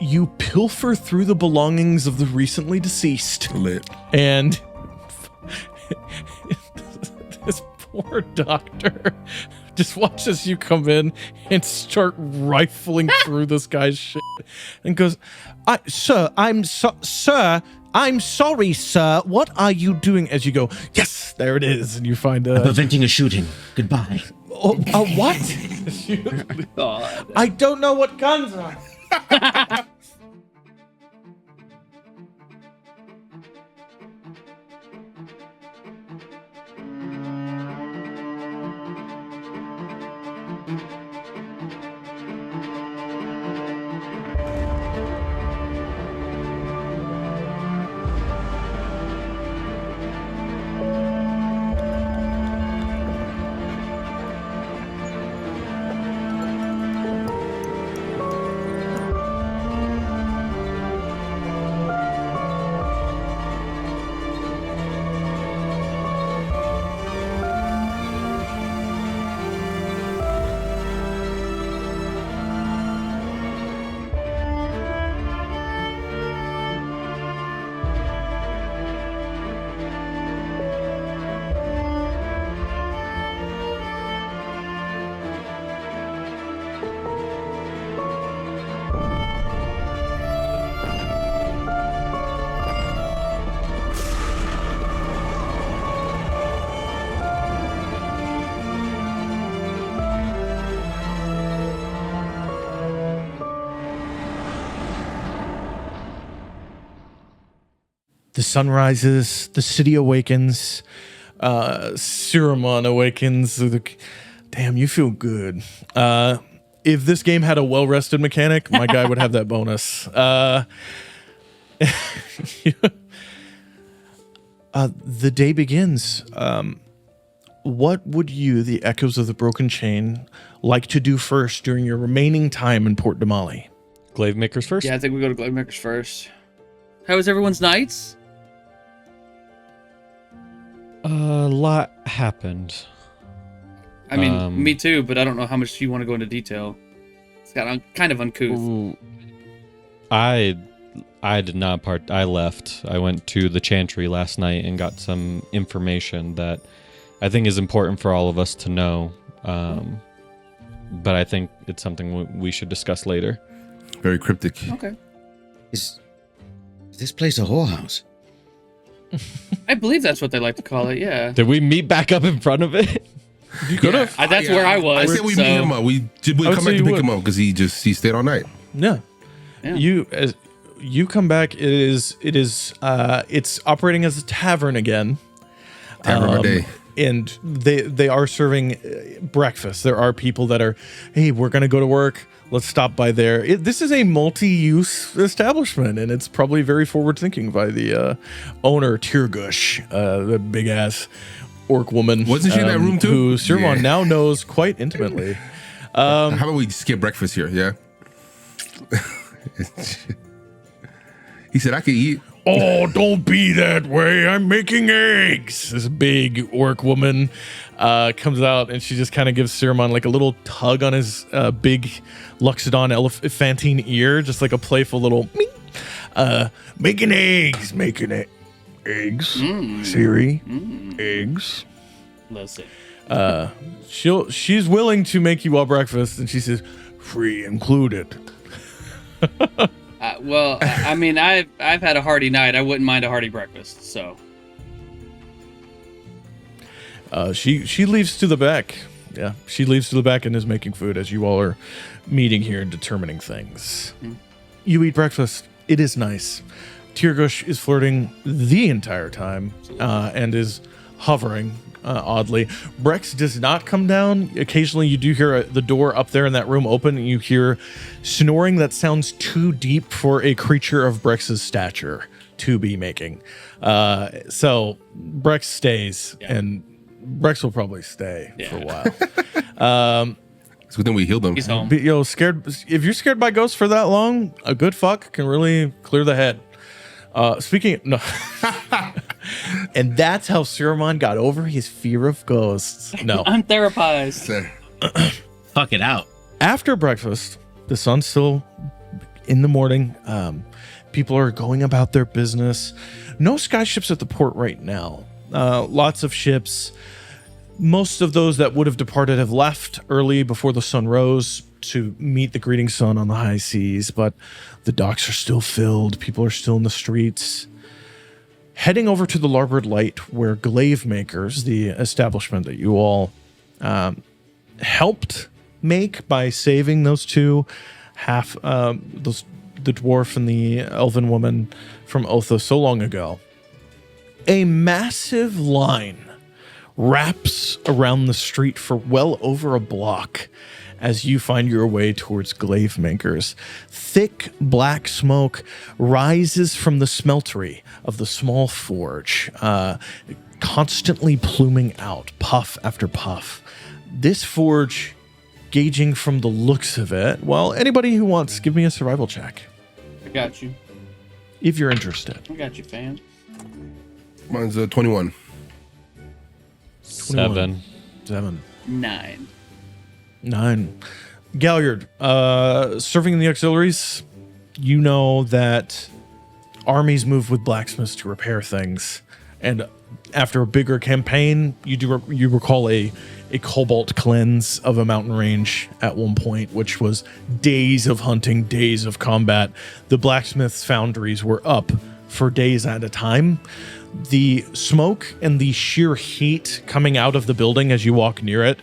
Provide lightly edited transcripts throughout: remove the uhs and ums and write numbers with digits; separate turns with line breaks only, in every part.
you pilfer through the belongings of the recently deceased.
Lit.
And this poor doctor just watches you come in and start rifling through this guy's shit and goes, Sir, I'm sorry, sir. What are you doing? As you go, yes, there it is. And you find
preventing a shooting. Goodbye.
What?
God.
I don't know what guns are. The sun rises, the city awakens, Siromon awakens. Damn, you feel good. If this game had a well-rested mechanic, my guy would have that bonus. The day begins. What would you, the Echoes of the Broken Chain, like to do first during your remaining time in Port Damali?
Glaivemakers first?
Yeah, I think we go to Glaivemakers first. How was everyone's nights?
A lot happened.
I mean, me too, but I don't know how much you want to go into detail. It's got kind of uncouth.
Ooh, I did not I left. I went to the Chantry last night and got some information that I think is important for all of us to know. But I think it's something we should discuss later.
Very cryptic.
Okay.
Is this place a whorehouse?
I believe that's what they like to call it, yeah.
Did we meet back up in front of it?
You could have.
That's where I was.
I said we meet him up. We come back to pick him up because he stayed all night.
Yeah. You come back. It's operating as a tavern again.
Tavern a day.
And they are serving breakfast. There are people that are, hey, we're gonna go to work. Let's stop by there. This is a multi-use establishment, and it's probably very forward-thinking by the owner, Tirgush, the big-ass orc woman.
Wasn't she in that room too?
Who Siromon now knows quite intimately.
How about we skip breakfast here? Yeah. He said I could eat.
Oh, don't be that way. I'm making eggs. This big orc woman comes out, and she just kind of gives Siromon like a little tug on his big Luxodon elephantine ear, just like a playful little making eggs, eggs. Siri, eggs.
Listen.
She's willing to make you all breakfast, and she says, free included.
Well, I mean, I've had a hearty night. I wouldn't mind a hearty breakfast. So
she leaves to the back. Yeah, she leaves to the back and is making food as you all are meeting here and determining things. You eat breakfast. It is nice. Tirgush is flirting the entire time and is hovering oddly. Brex does not come down. Occasionally you do hear the door up there in that room open, and you hear snoring that sounds too deep for a creature of Brex's stature to be making. So Brex stays, and Brex will probably stay for a while.
So then we healed him.
he's home.
But, if you're scared by ghosts for that long, a good fuck can really clear the head. No. And that's how Siromon got over his fear of ghosts. No.
I'm therapized.
Fuck it out.
After breakfast, the sun's still in the morning. People are going about their business. No sky ships at the port right now. Lots of ships. Most of those that would have departed have left early before the sun rose to meet the greeting sun on the high seas, but the docks are still filled. People are still in the streets. Heading over to the Larboard Light, where Glaivemakers, the establishment that you all helped make by saving those two the dwarf and the elven woman from Otha so long ago, a massive line wraps around the street for well over a block as you find your way towards Glaivemakers. Thick black smoke rises from the smeltery of the small forge, constantly pluming out, puff after puff. This forge, gauging from the looks of it, well, anybody who wants, give me a survival check.
I got you.
If you're interested.
I got you, fam.
Mine's 21.
7.
9.
Galliard, serving in the auxiliaries, you know that armies move with blacksmiths to repair things. And after a bigger campaign, you recall a cobalt cleanse of a mountain range at one point, which was days of hunting, days of combat. The blacksmith's foundries were up for days at a time. The smoke and the sheer heat coming out of the building as you walk near it,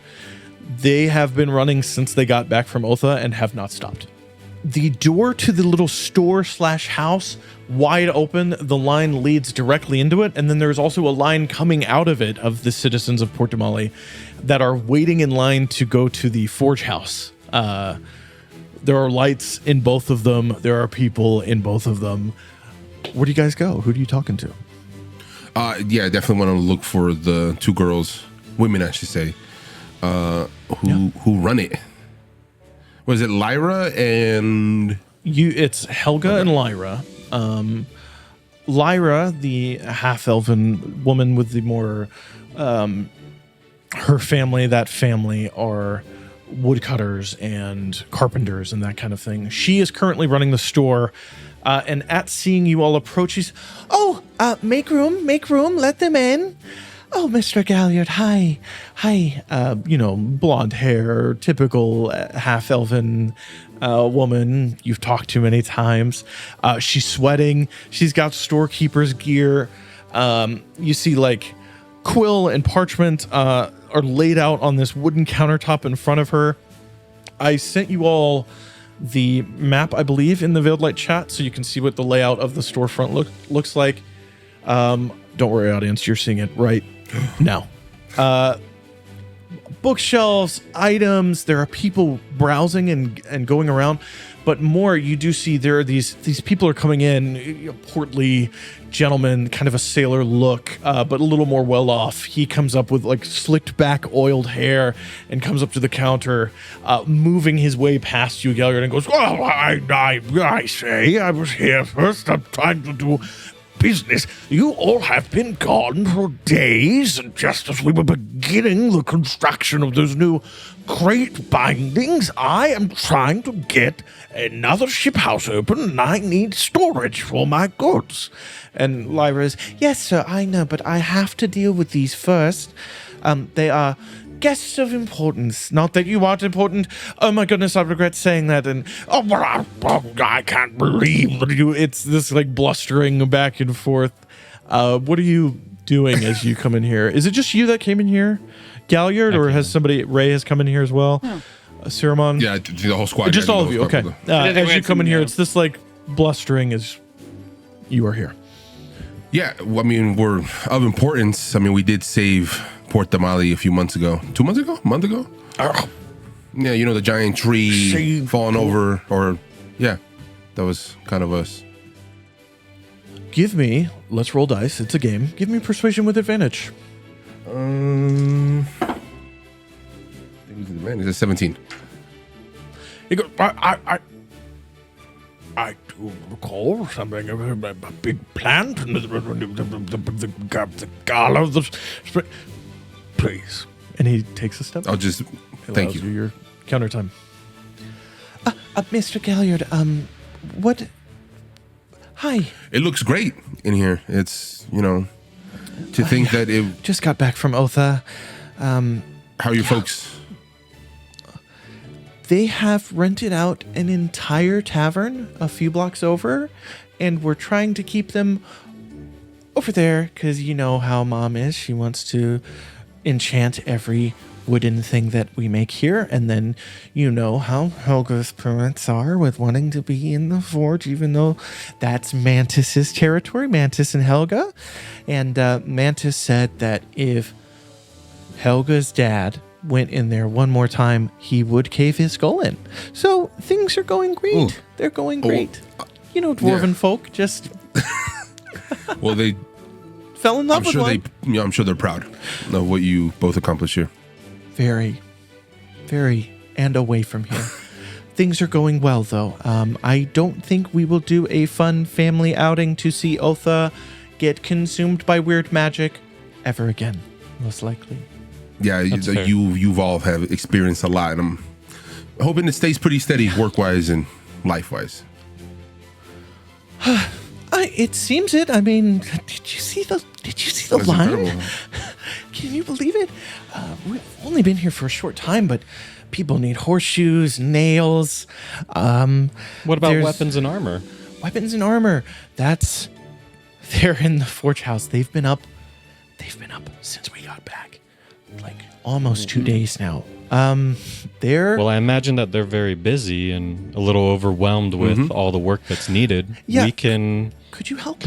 they have been running since they got back from Otha and have not stopped. The door to the little store/house, wide open, the line leads directly into it, and then there's also a line coming out of it of the citizens of Port Damali that are waiting in line to go to the forge house. There are lights in both of them. There are people in both of them. Where do you guys go? Who are you talking to?
Yeah, I definitely want to look for the two girls, women, I should say, who run it. Was it Lyra and
It's Helga and Lyra. Lyra, the half-elven woman with the more, her family, that family are woodcutters and carpenters and that kind of thing. She is currently running the store, and at seeing you all approach, she's, make room, let them in. Oh, Mr. Galliard, hi. Blonde hair, typical half-elven woman you've talked to many times. She's sweating. She's got storekeeper's gear. You see, like, quill and parchment are laid out on this wooden countertop in front of her. I sent you all the map, I believe, in the Veiled Light chat, so you can see what the layout of the storefront looks like. Don't worry, audience, you're seeing it right now. Bookshelves, items, there are people browsing and going around, but more, you do see there are these people are coming in, portly gentleman, kind of a sailor look, but a little more well off. He comes up with like slicked back oiled hair and comes up to the counter, moving his way past you, Galliard, and goes, I say, I was here first. I'm trying to do business. You all have been gone for days, and just as we were beginning the construction of those new crate bindings, I am trying to get another ship house open, and I need storage for my goods. And Lyra's, yes, sir, I know, but I have to deal with these first. They are guests of importance. Not that you aren't important. Oh my goodness, I regret saying that. And I can't believe that you. It's this like blustering back and forth. What are you doing as you come in here? Is it just you that came in here, Galliard, or has Ray has come in here as well? No. Siromon?
Yeah, the whole squad.
Just all of you. Okay. As you come in here, it's this like blustering as you are here.
Yeah, well, I mean, we're of importance. I mean, we did save Port Damali a few months ago. 2 months ago? A month ago? Yeah, the giant tree falling over, or, yeah, that was kind of us.
Let's roll dice, it's a game. Give me persuasion with advantage.
Man, it's a 17.
You go, I do recall something of a big plant and the gala of the spring. Please. And he takes a step.
I'll thank you.
Your counter time. Mr. Galliard, What? Hi.
It looks great in here. It's, to think that it...
Just got back from Otha.
How are you folks?
They have rented out an entire tavern a few blocks over, and we're trying to keep them over there because you know how Mom is. She wants to enchant every wooden thing that we make here, and then you know how Helga's parents are with wanting to be in the forge, even though that's Mantis's territory, Mantis and Helga. And Mantis said that if Helga's dad went in there one more time, he would cave his skull in. So things are going great.
Ooh.
They're going great. Dwarven folk just
Well, they
fell in love with one.
I'm sure they're proud of what you both accomplished here.
Very, very, and away from here. Things are going well, though. I don't think we will do a fun family outing to see Otha get consumed by weird magic ever again, most likely.
Yeah, you've all have experienced a lot. I'm hoping it stays pretty steady work-wise and life-wise.
It seems it. I mean, did you see the
That's
line?
incredible.
Can you believe it? We've only been here for a short time, but people need horseshoes, nails.
What about
there's
weapons and armor?
Weapons and armor. They're in the forge house. They've been up since we got back. Like almost 2 days now.
Well, I imagine that they're very busy and a little overwhelmed with all the work that's needed.
Yeah.
Could
you help?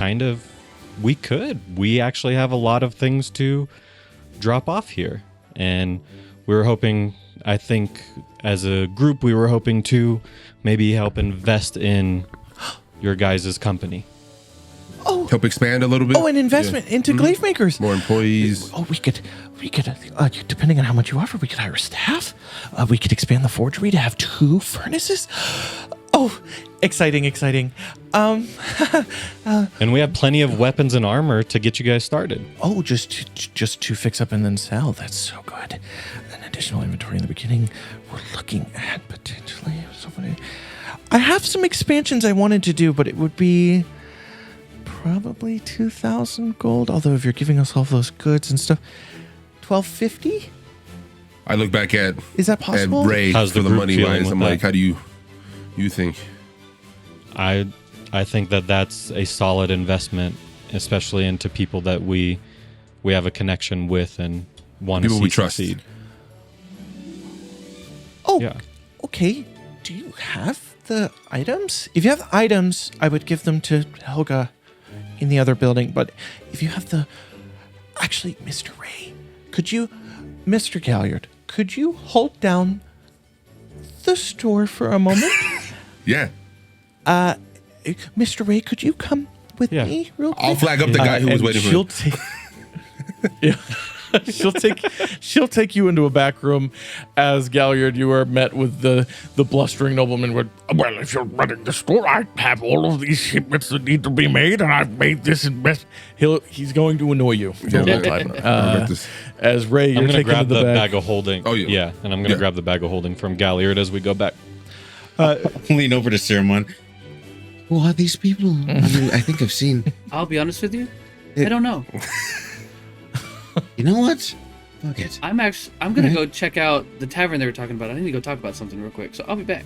We could. We actually have a lot of things to drop off here. And we were hoping, I think, as a group, we were hoping to maybe help invest in your guys' company.
Oh,
Help expand a little bit.
an investment into Glaivemakers.
More employees.
Oh, we could, depending on how much you offer, we could hire staff. We could expand the forgery to have 2 furnaces. Oh, exciting.
And we have plenty of weapons and armor to get you guys started.
Oh, just to fix up and then sell. That's so good. An additional inventory in the beginning. We're looking at potentially. I have some expansions I wanted to do, but it would be probably 2,000 gold. Although if you're giving us all those goods and stuff, 1,250.
I look back at
Is that possible?
Ray
How's
for
the
the
group
money
feeling
wise.
with
I'm
that?
like, how do you think?
I think that that's a solid investment, especially into people that we have a connection with and want to
People
see
we trust.
succeed.
Oh,
Yeah.
okay. Do you have the items? If you have the items, I would give them to Helga in the other building. But if you have actually, Mr. Ray, Mr. Galliard, could you hold down the store for a moment?
Yeah.
Mr. Ray, could you come with
Yeah.
me real quick?
I'll flag up the guy who was
and
waiting for
she'll
me.
she'll take you into a back room. As Galliard, you are met with the blustering nobleman with, well, if you're running the store, I have all of these shipments that need to be made, and I've made this invest. He's going to annoy you for a long time. As Ray, you're
I'm going to
taken
grab
to the
the
back.
bag of holding.
Oh, yeah.
Yeah, and I'm going to grab the bag of holding from Galliard as we go back.
Lean over to Siromon. Who are these people? I think I've seen.
I'll be honest with you. I don't know.
You know what? Fuck it.
I'm gonna go check out the tavern they were talking about. I need to go talk about something real quick, so I'll be back.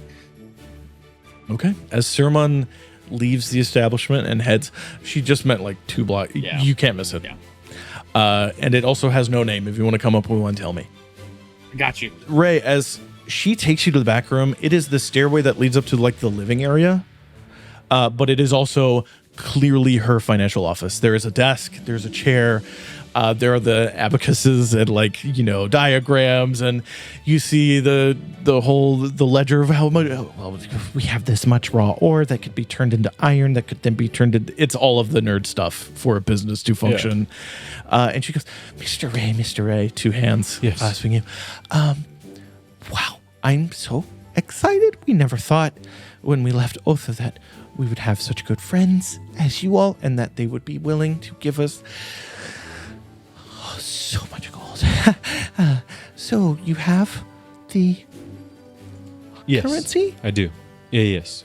Okay. As Siromon leaves the establishment and heads, she just meant like 2 blocks.
Yeah.
You can't miss it.
Yeah.
And it also has no name. If you want to come up with one, tell me.
Got you.
Ray, as she takes you to the back room, it is the stairway that leads up to like the living area. But it is also clearly her financial office. There is a desk, there's a chair, there are the abacuses and diagrams, and you see the ledger of how much. Well, we have this much raw ore that could be turned into iron, that could then be turned into. It's all of the nerd stuff for a business to function. Yeah. And she goes, Mr. Ray, 2 hands clasping you. Wow, I'm so excited. We never thought when we left Otha that we would have such good friends as you all, and that they would be willing to give us so much gold. So you have the
Yes,
currency?
I do. Yes.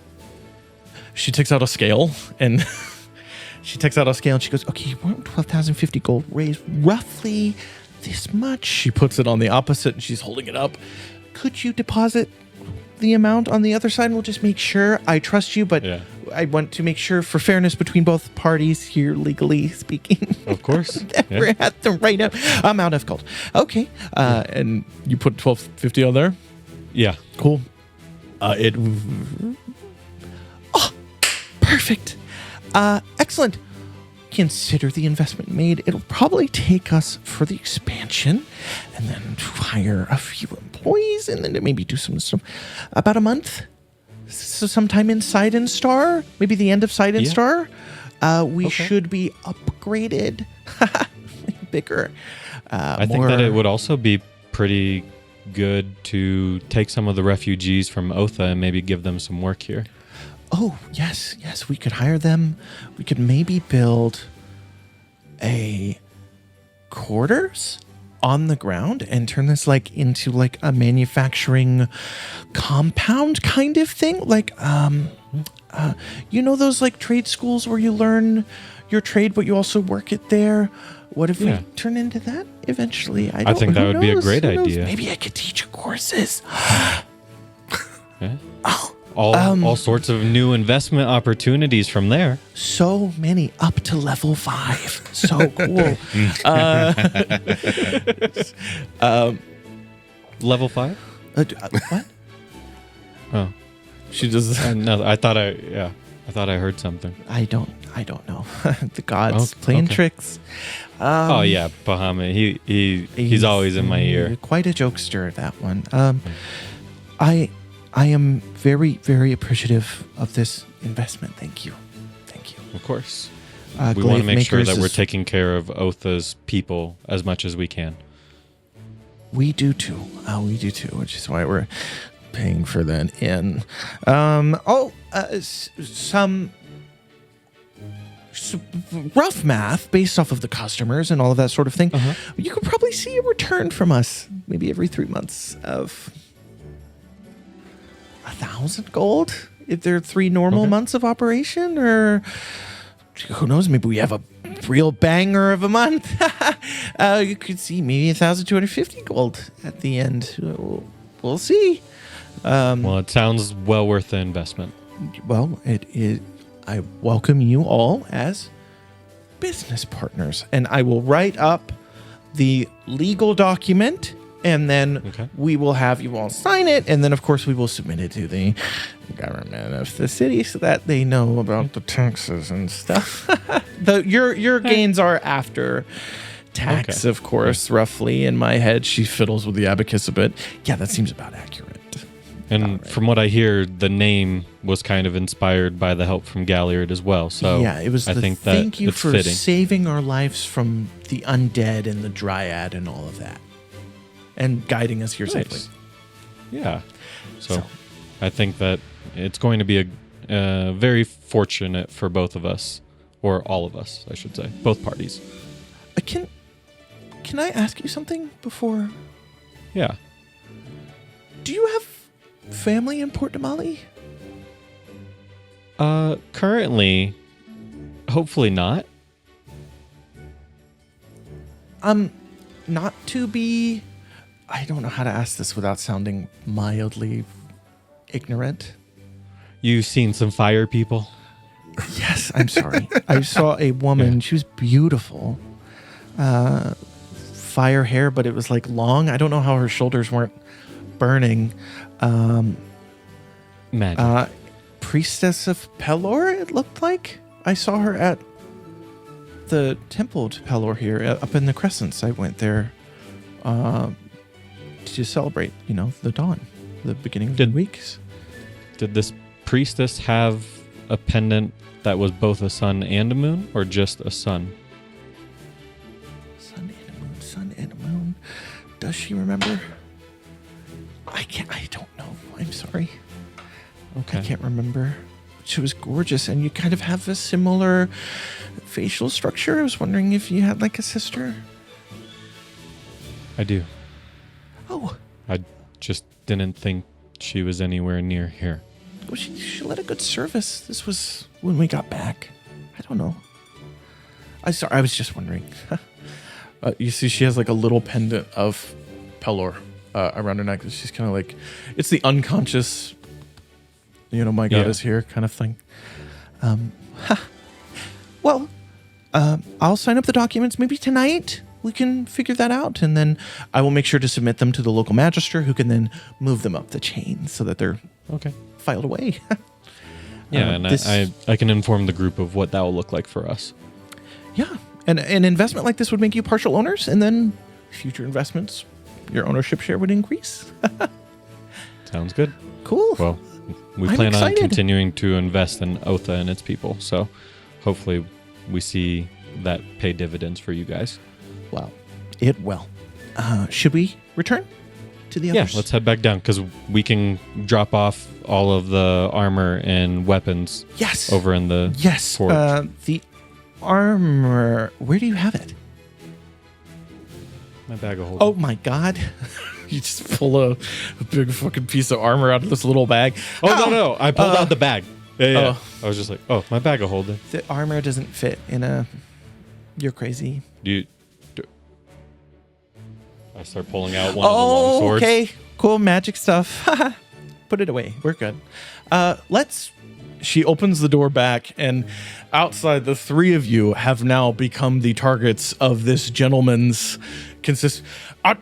She takes out a scale and she goes, okay, you want 12,050 gold raised roughly this much. She puts it on the opposite and she's holding it up. Could you deposit the amount on the other side? And we'll just make sure. I trust you, but I want to make sure for fairness between both parties here, legally speaking.
Of course.
that we're at the right amount of gold. Okay. And you put 1250 on there?
Yeah.
Cool. Perfect. Excellent. Consider the investment made. It'll probably take us for the expansion and then hire a few employees and then maybe do some about a month. So sometime in Side and Star, maybe the end of Side and Star, we should be upgraded. Bigger.
I think that it would also be pretty good to take some of the refugees from Otha and maybe give them some work here.
Oh, yes, we could hire them. We could maybe build a quarters on the ground and turn this into a manufacturing compound kind of thing. Those trade schools where you learn your trade, but you also work it there. What if we turn into that eventually?
I think that would be a great idea.
Maybe I could teach you courses.
Yeah. All sorts of new investment opportunities from there.
So many up to level 5. So cool.
Level 5?
What?
Oh,
she does.
No, I thought I heard something.
I don't know. The gods playing tricks.
Bahamut. He's always in my ear.
Quite a jokester, that one. I am very, very appreciative of this investment. Thank you.
Of course. We want to make sure that we're taking care of Otha's people as much as we can.
We do too, which is why we're paying for that inn. Some rough math based off of the customers and all of that sort of thing. You could probably see a return from us maybe every 3 months of 1,000 gold if there are 3 normal months of operation, or who knows, maybe we have a real banger of a month. You could see maybe 1,250 gold at the end. We'll see.
Well, it sounds well worth the investment.
Well, it is. I welcome you all as business partners, and I will write up the legal document, and then we will have you all sign it, and then of course we will submit it to the government of the city so that they know about the taxes and stuff. Your gains are after tax, of course, roughly. In my head, she fiddles with the abacus a bit. Yeah, that seems about accurate.
And from what I hear, the name was kind of inspired by the help from Galliard as well. So
yeah, it was. Thank you for saving our lives from the undead and the dryad and all of that, and guiding us here safely.
Yeah. So I think that it's going to be a very fortunate for both of us, or all of us, I should say, both parties.
Can I ask you something before?
Yeah.
Do you have family in Port Damali?
Currently, hopefully not.
Not to be, I don't know how to ask this without sounding mildly ignorant.
You've seen some fire people?
Yes, I'm sorry. I saw a woman, she was beautiful. Fire hair, but it was long. I don't know how her shoulders weren't burning.
Magic.
Priestess of Pelor, it looked like. I saw her at the temple to Pelor here, up in the Crescents. I went there to celebrate, the dawn, the beginning of the weeks.
Did this priestess have a pendant that was both a sun and a moon, or just a sun?
Sun and a moon. Does she remember? I don't know. I'm sorry.
Okay.
I can't remember. She was gorgeous, and you kind of have a similar facial structure. I was wondering if you had a sister.
I do.
Oh.
I just didn't think she was anywhere near here.
she led a good service. This was when we got back. I don't know. I was just wondering. You see, she has like a little pendant of Pelor around her neck. She's kind of like, it's the unconscious, my god is here kind of thing. Well, I'll sign up the documents maybe tonight. We can figure that out, and then I will make sure to submit them to the local magister, who can then move them up the chain so that they're filed away.
And I can inform the group of what that will look like for us.
Yeah, and an investment like this would make you partial owners, and then future investments, your ownership share would increase.
Sounds good.
Cool.
Well, we plan on continuing to invest in Otha and its people, so hopefully we see that pay dividends for you guys.
Well, it will. Should we return to the others?
Yeah, let's head back down, because we can drop off all of the armor and weapons over in the forge.
The armor, where do you have it?
My bag of holding.
Oh my god. You just pull a big fucking piece of armor out of this little bag.
Oh, no. I pulled out the bag. Yeah. I was just like, my bag of holding.
The armor doesn't fit in a... You're crazy.
I start pulling out one of the long swords.
Okay. Cool magic stuff. Put it away. We're good. She opens the door back, and outside, the three of you have now become the targets of this gentleman's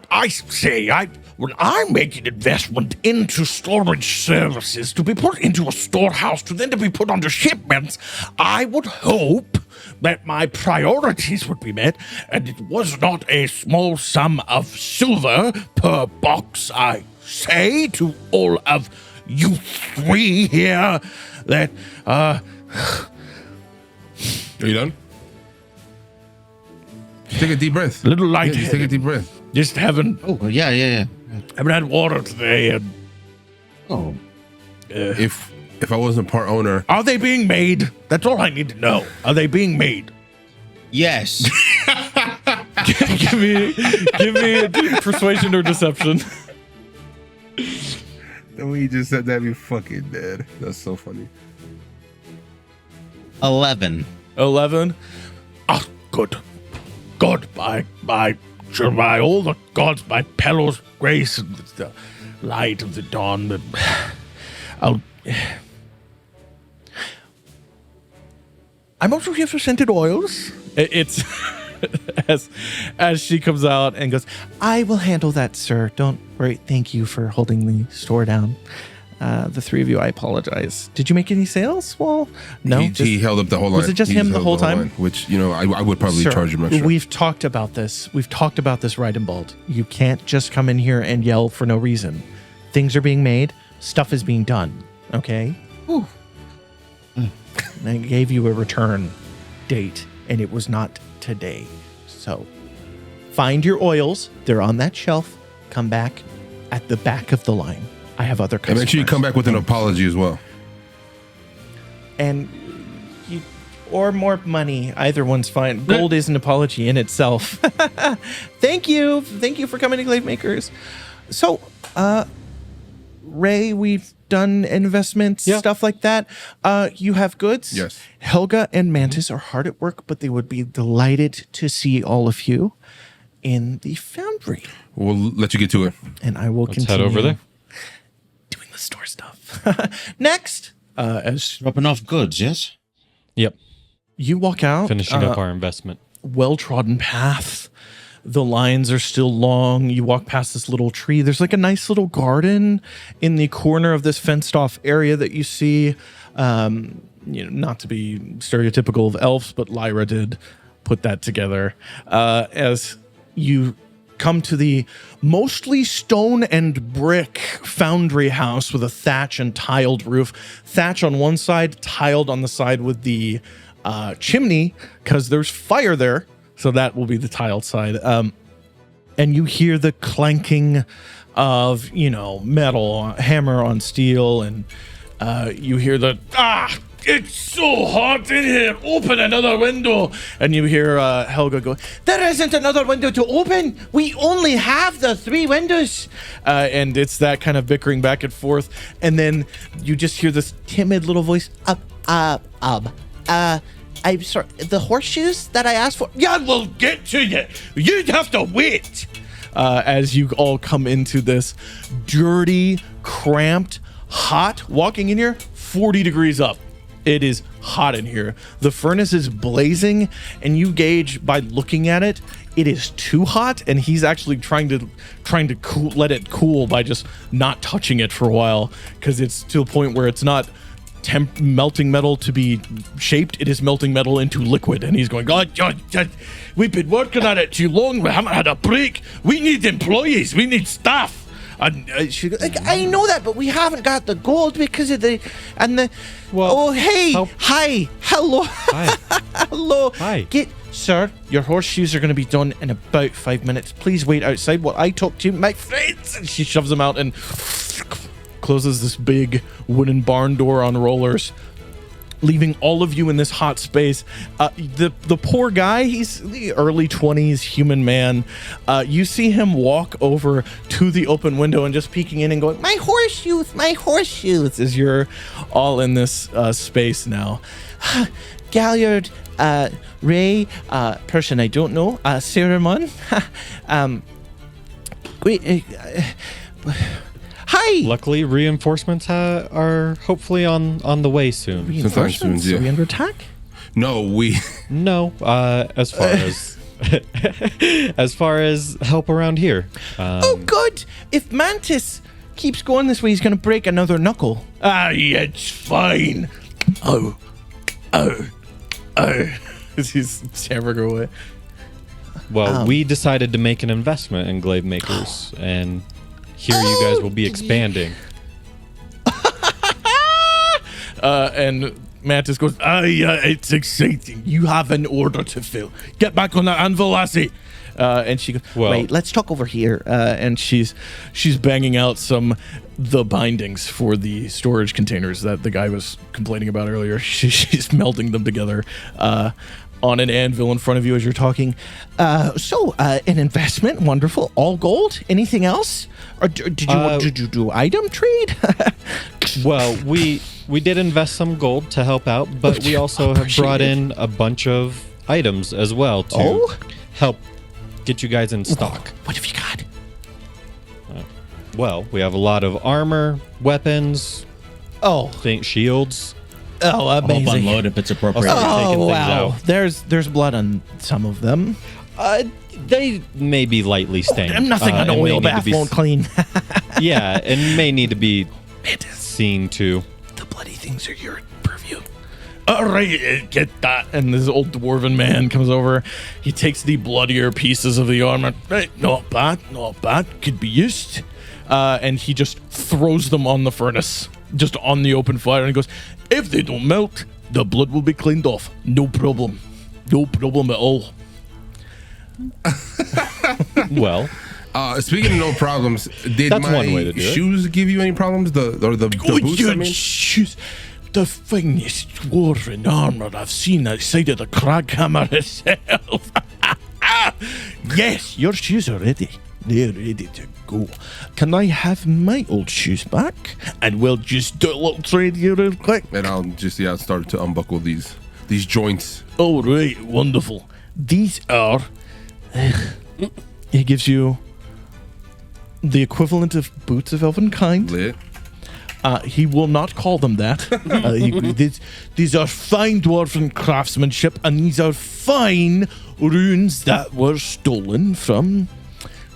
I say, when I make an investment into storage services to be put into a storehouse to then to be put onto shipments, I would hope that my priorities would be met, and it was not a small sum of silver per box, I say to all of you three here that,
Are you done? Just take a deep breath.
A little light.
Just take a deep breath.
Just haven't
Yeah.
haven't had water today, and
If I wasn't part owner,
are they being made? That's all I need to know. Are they being made?
Yes.
give me a persuasion or deception.
the way you just said that, be fucking dead. That's so funny.
11.
11. Ah, good. By all the gods, by Pelor's grace and the light of the dawn, that I'm also here for scented oils. It's as she comes out and goes, I will handle that, sir. Don't worry. Thank you for holding the store down. The three of you, I apologize. Did you make any sales? Well, no.
He held up the whole line.
Was it just him the whole time?
Line, which, I would probably charge him extra.
We've talked about this. We've talked about this right and bald. You can't just come in here and yell for no reason. Things are being made. Stuff is being done. Okay? And I gave you a return date, and it was not today. So, find your oils. They're on that shelf. Come back at the back of the line. I have other customers.
And make sure you come back with an apology as well.
And or more money. Either one's fine. Gold is an apology in itself. Thank you for coming to Glaivemakers. So, Ray, we've done investments, stuff like that. You have goods.
Yes.
Helga and Mantis are hard at work, but they would be delighted to see all of you in the foundry.
We'll let you get to it.
And I will continue.
Head over there.
Doing the store stuff. Next, as
Dropping off goods, yes?
Yep.
you walk out,
Finishing up our investment.
well-trodden path. The lines are still long. You walk past this little tree. There's like a nice little garden in the corner of this fenced-off area that you see. Not to be stereotypical of elves, but Lyra did put that together. As you come to the mostly stone and brick foundry house with a thatch and tiled roof. Thatch on one side, tiled on the side with the chimney, because there's fire there. So that will be the tiled side. And you hear the clanking of, metal, hammer on steel, and You hear the it's so hot in here. Open another window. And you hear Helga go, there isn't another window to open. We only have the 3 windows. And it's that kind of bickering back and forth. And then you just hear this timid little voice. I'm sorry. The horseshoes that I asked for? Yeah, we'll get to you. You'd have to wait. As you all come into this dirty, cramped, hot, walking in here, 40 degrees up. It is hot in here. The furnace is blazing, and you gauge by looking at it, it is too hot, and he's actually trying to cool, let it cool by just not touching it for a while, because it's to a point where it's not melting metal to be shaped, it is melting metal into liquid. And he's going, God, we've been working at it too long. We haven't had a break. We need employees. We need staff. And she goes, I know that, but we haven't got the gold because of the well, oh, hey, hi, hello, hi. Hello, hi. Sir, your horseshoes are going to be done in about 5 minutes. Please wait outside while I talk to my friends. And she shoves them out and closes this big wooden barn door on rollers, leaving all of you in this hot space. The poor guy, he's the early 20s human man. You see him walk over to the open window and just peeking in and going, my horseshoes, as you're all in this space now. Galliard, Ray, person I don't know, Siromon. Hi.
Luckily, reinforcements are hopefully on the way soon.
Reinforcements? Are we under attack?
No,
as far as as far as help around here.
Oh, good. If Mantis keeps going this way, he's going to break another knuckle. It's fine. Oh. He's never go away.
Well, we decided to make an investment in Glaivemakers, and here you guys will be expanding.
And Mantis goes, yeah, it's exciting. You have an order to fill. Get back on that anvil, lassie. And she goes, wait, let's talk over here. And she's banging out the bindings for the storage containers that the guy was complaining about earlier. She's melding them together on an anvil in front of you as you're talking. So an investment, wonderful. All gold? Anything else? Or did you do item trade?
Well, we did invest some gold to help out, but we also have brought in a bunch of items as well to help get you guys in stock.
What have you got?
Well, we have a lot of armor, weapons, shields.
Oh, amazing.
I'll unload if it's appropriate.
Oh, wow. There's blood on some of them.
They may be lightly stained.
Nothing an oil bath won't clean.
Yeah, and may need to be seen too.
The bloody things are your purview. All right, get that. And this old dwarven man comes over. He takes the bloodier pieces of the armor. Right, not bad. Could be used. And he just throws them on the furnace, just on the open fire, and he goes, if they don't melt, the blood will be cleaned off. No problem. No problem at all.
Well,
speaking of no problems, did
that's
my
one way to do
shoes give you any problems? The boots, I mean?
Shoes. The finest dwarven armor I've seen outside of the Craghammer itself. Yes, your shoes are ready. They're ready to go. Can I have my old shoes back? And we'll just do a little trade here real quick.
And I'll just start to unbuckle these joints.
All right, wonderful. These are. He gives you the equivalent of boots of elvenkind.
Lit.
He will not call them that. These are fine dwarven craftsmanship, and these are fine runes that were stolen from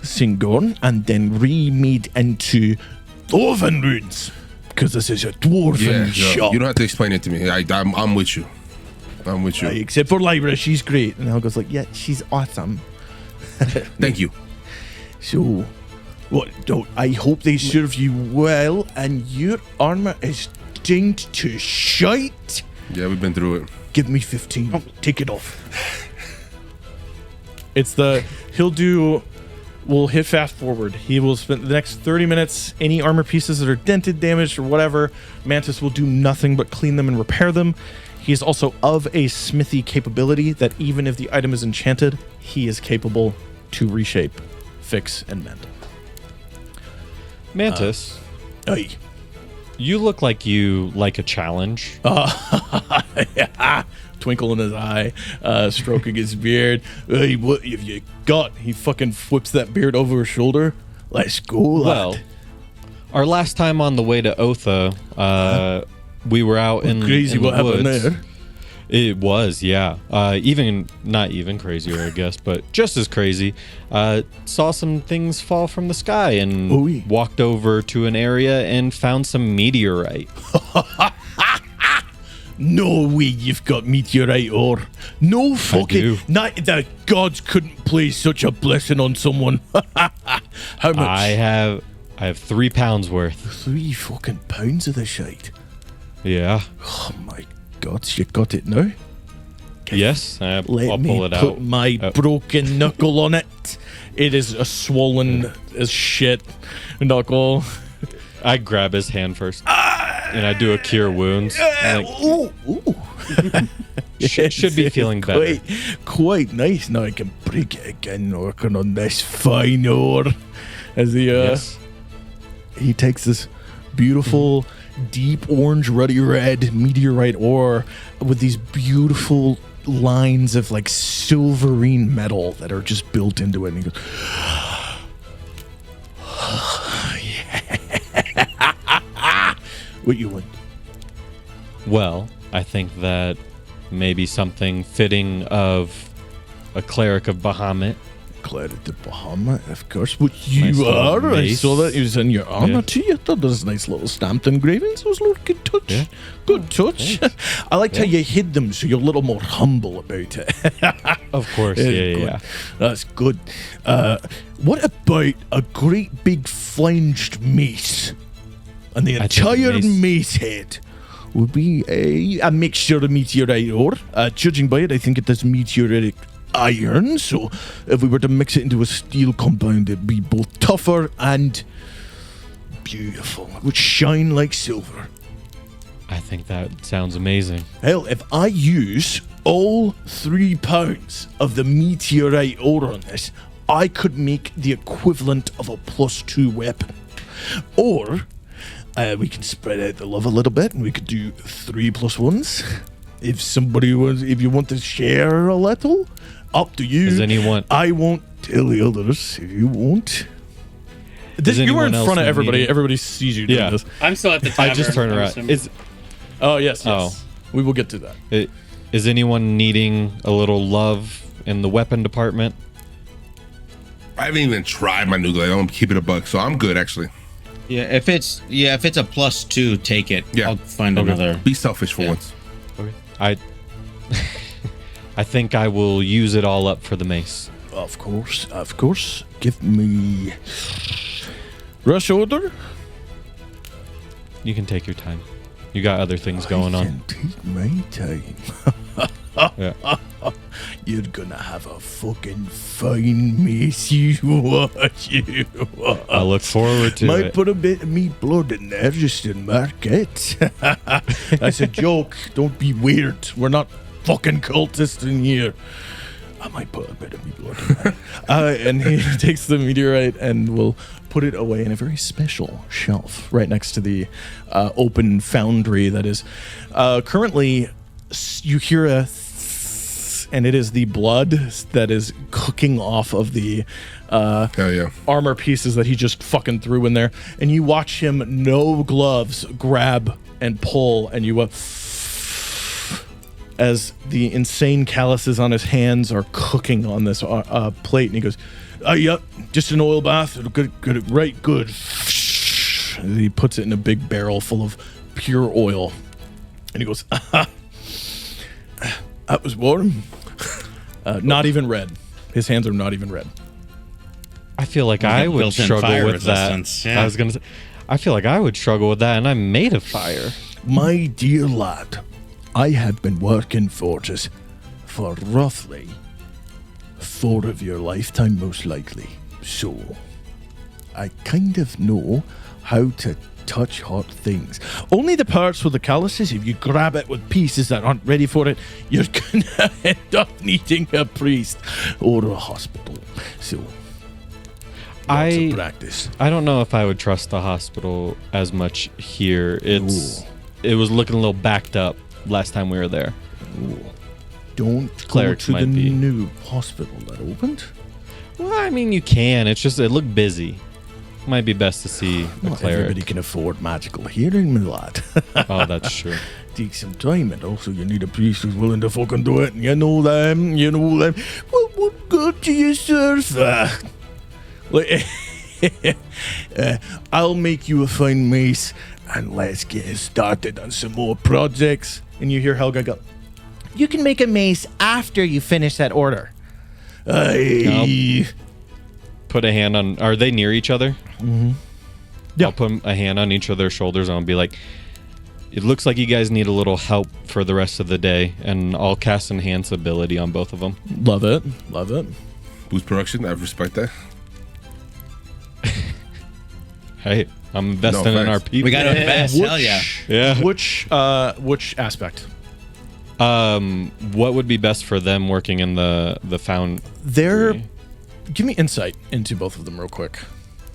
Singorn and then remade into dwarven runes, because this is a dwarven shop.
You don't have to explain it to me. I'm with you.
Except for Lyra, she's great. And Helga's like, yeah, she's awesome.
Thank you.
So, I hope they serve you well, and your armor is dinged to shite.
Yeah, we've been through it.
Give me 15. Take it off. He'll do we'll hit fast forward. He will spend the next 30 minutes, any armor pieces that are dented, damaged, or whatever, Mantis will do nothing but clean them and repair them. He is also of a smithy capability that even if the item is enchanted, he is capable to reshape, fix, and mend.
Mantis,
Aye.
you look like you like a challenge.
Yeah. Twinkle in his eye, stroking his beard. Hey, what have you got? He fucking whips that beard over his shoulder. Let's go, lad.
Well, our last time on the way to Otha, we were out in
crazy
in the
what happened
woods.
there.
It was, yeah. Not even crazier, I guess, but just as crazy. Saw some things fall from the sky and walked over to an area and found some meteorite.
No way you've got meteorite ore. No fucking... Not that gods couldn't place such a blessing on someone. How much?
I have 3 pounds worth.
3 fucking pounds of the shite.
Yeah.
Oh my god, you got it now?
Yes, I'll
Let me
pull it
put
out.
my broken knuckle on it. It is a swollen as shit knuckle.
I grab his hand first, and I do a cure wounds. I'm like,
Ooh.
should be feeling better.
Quite nice. Now I can break it again working on this fine ore. As he takes this beautiful, deep orange, ruddy red meteorite ore with these beautiful lines of like silverine metal that are just built into it. And he goes, what you want?
Well, I think that maybe something fitting of a cleric of Bahamut.
Cleric of Bahamut, of course. What you
Nice little
are. I
mace.
saw that. It was in your armor
Yeah.
too. I thought those nice little stamped engravings. Those little good touch.
Yeah.
Good touch. I liked how you hid them so you're a little more humble about it.
Of course,
Good.
yeah.
That's good. What about a great big flanged mace? And the
I think a
entire
mace-
mace head would be a mixture of meteorite ore. Judging by it, I think it is meteoritic iron. So if we were to mix it into a steel compound, it'd be both tougher and beautiful. It would shine like silver.
I think that sounds amazing.
Hell, if I use all 3 pounds of the meteorite ore on this, I could make the equivalent of a +2 weapon. Or we can spread out the love a little bit and we could do 3 +1s. If you want to share a little, up to you.
Does anyone-
I won't tell the others if you won't.
Does
You were in
anyone else
front of
need
everybody.
meeting?
Everybody sees you doing
Yeah.
this.
I'm still at the tavern.
I just turn
I'm
around.
assuming.
Oh, yes.
Oh.
We will get to that.
Is anyone needing a little love in the weapon department?
I haven't even tried my new glaive. I'm gonna keep it $1, so I'm good actually.
Yeah, if it's a +2, take it.
Yeah.
I'll find another.
Be selfish for once.
Okay. I think I will use it all up for the mace.
Of course. Give me rush order.
You can take your time. You got other things going
I
on.
can take my time.
Yeah.
You're gonna have a fucking fine mace. You watch.
I look forward to
Might
it.
put a bit of me blood in there just to mark it. That's a joke. Don't be weird. We're not fucking cultists in here. I might put a bit of me blood in there. And he takes the meteorite and will put it away in a very special shelf right next to the open foundry that is currently, you hear a and it is the blood that is cooking off of the
Hell yeah.
armor pieces that he just fucking threw in there. And you watch him, no gloves, grab and pull, and you as the insane calluses on his hands are cooking on this plate, and he goes, yep, just an oil bath. It'll good, right, good. And he puts it in a big barrel full of pure oil. And he goes, that was warm. Not even red. His hands are not even red.
I feel like I would
Built-in
struggle
fire
with that.
resistance, yeah.
I was gonna say, I feel like I would struggle with that, and I'm made of fire.
My dear lad, I have been working forges for roughly 4 of your lifetime, most likely. So, I kind of know how to touch hot things. Only the parts with the calluses, if you grab it with pieces that aren't ready for it, you're gonna end up needing a priest or a hospital. So, lots of practice.
I don't know if I would trust the hospital as much here. It was looking a little backed up last time we were there.
Ooh. Don't
Clerics
go to the
might be.
new hospital that opened.
Well, I mean, you can. It's just it looked busy. Might be best to see a
Not
cleric.
everybody can afford magical healing, my lad.
Oh, that's true.
Takes some time, and also you need a priest who's willing to fucking do it. And you know them. Well, what good do you serve? I'll make you a fine mace, and let's get started on some more projects. And you hear Helga go, "You can make a mace after you finish that order."
Put a hand on. Are they near each other?
Mm-hmm. Yeah.
I'll put a hand on each of their shoulders and I'll be like, "It looks like you guys need a little help for the rest of the day," and I'll cast Enhance ability on both of them.
Love it. Love it.
Boost production. I respect that.
Hey, I'm investing in our people.
We got to invest. Hell yeah.
Yeah.
Which aspect?
What would be best for them working in the found?
Give me insight into both of them real quick.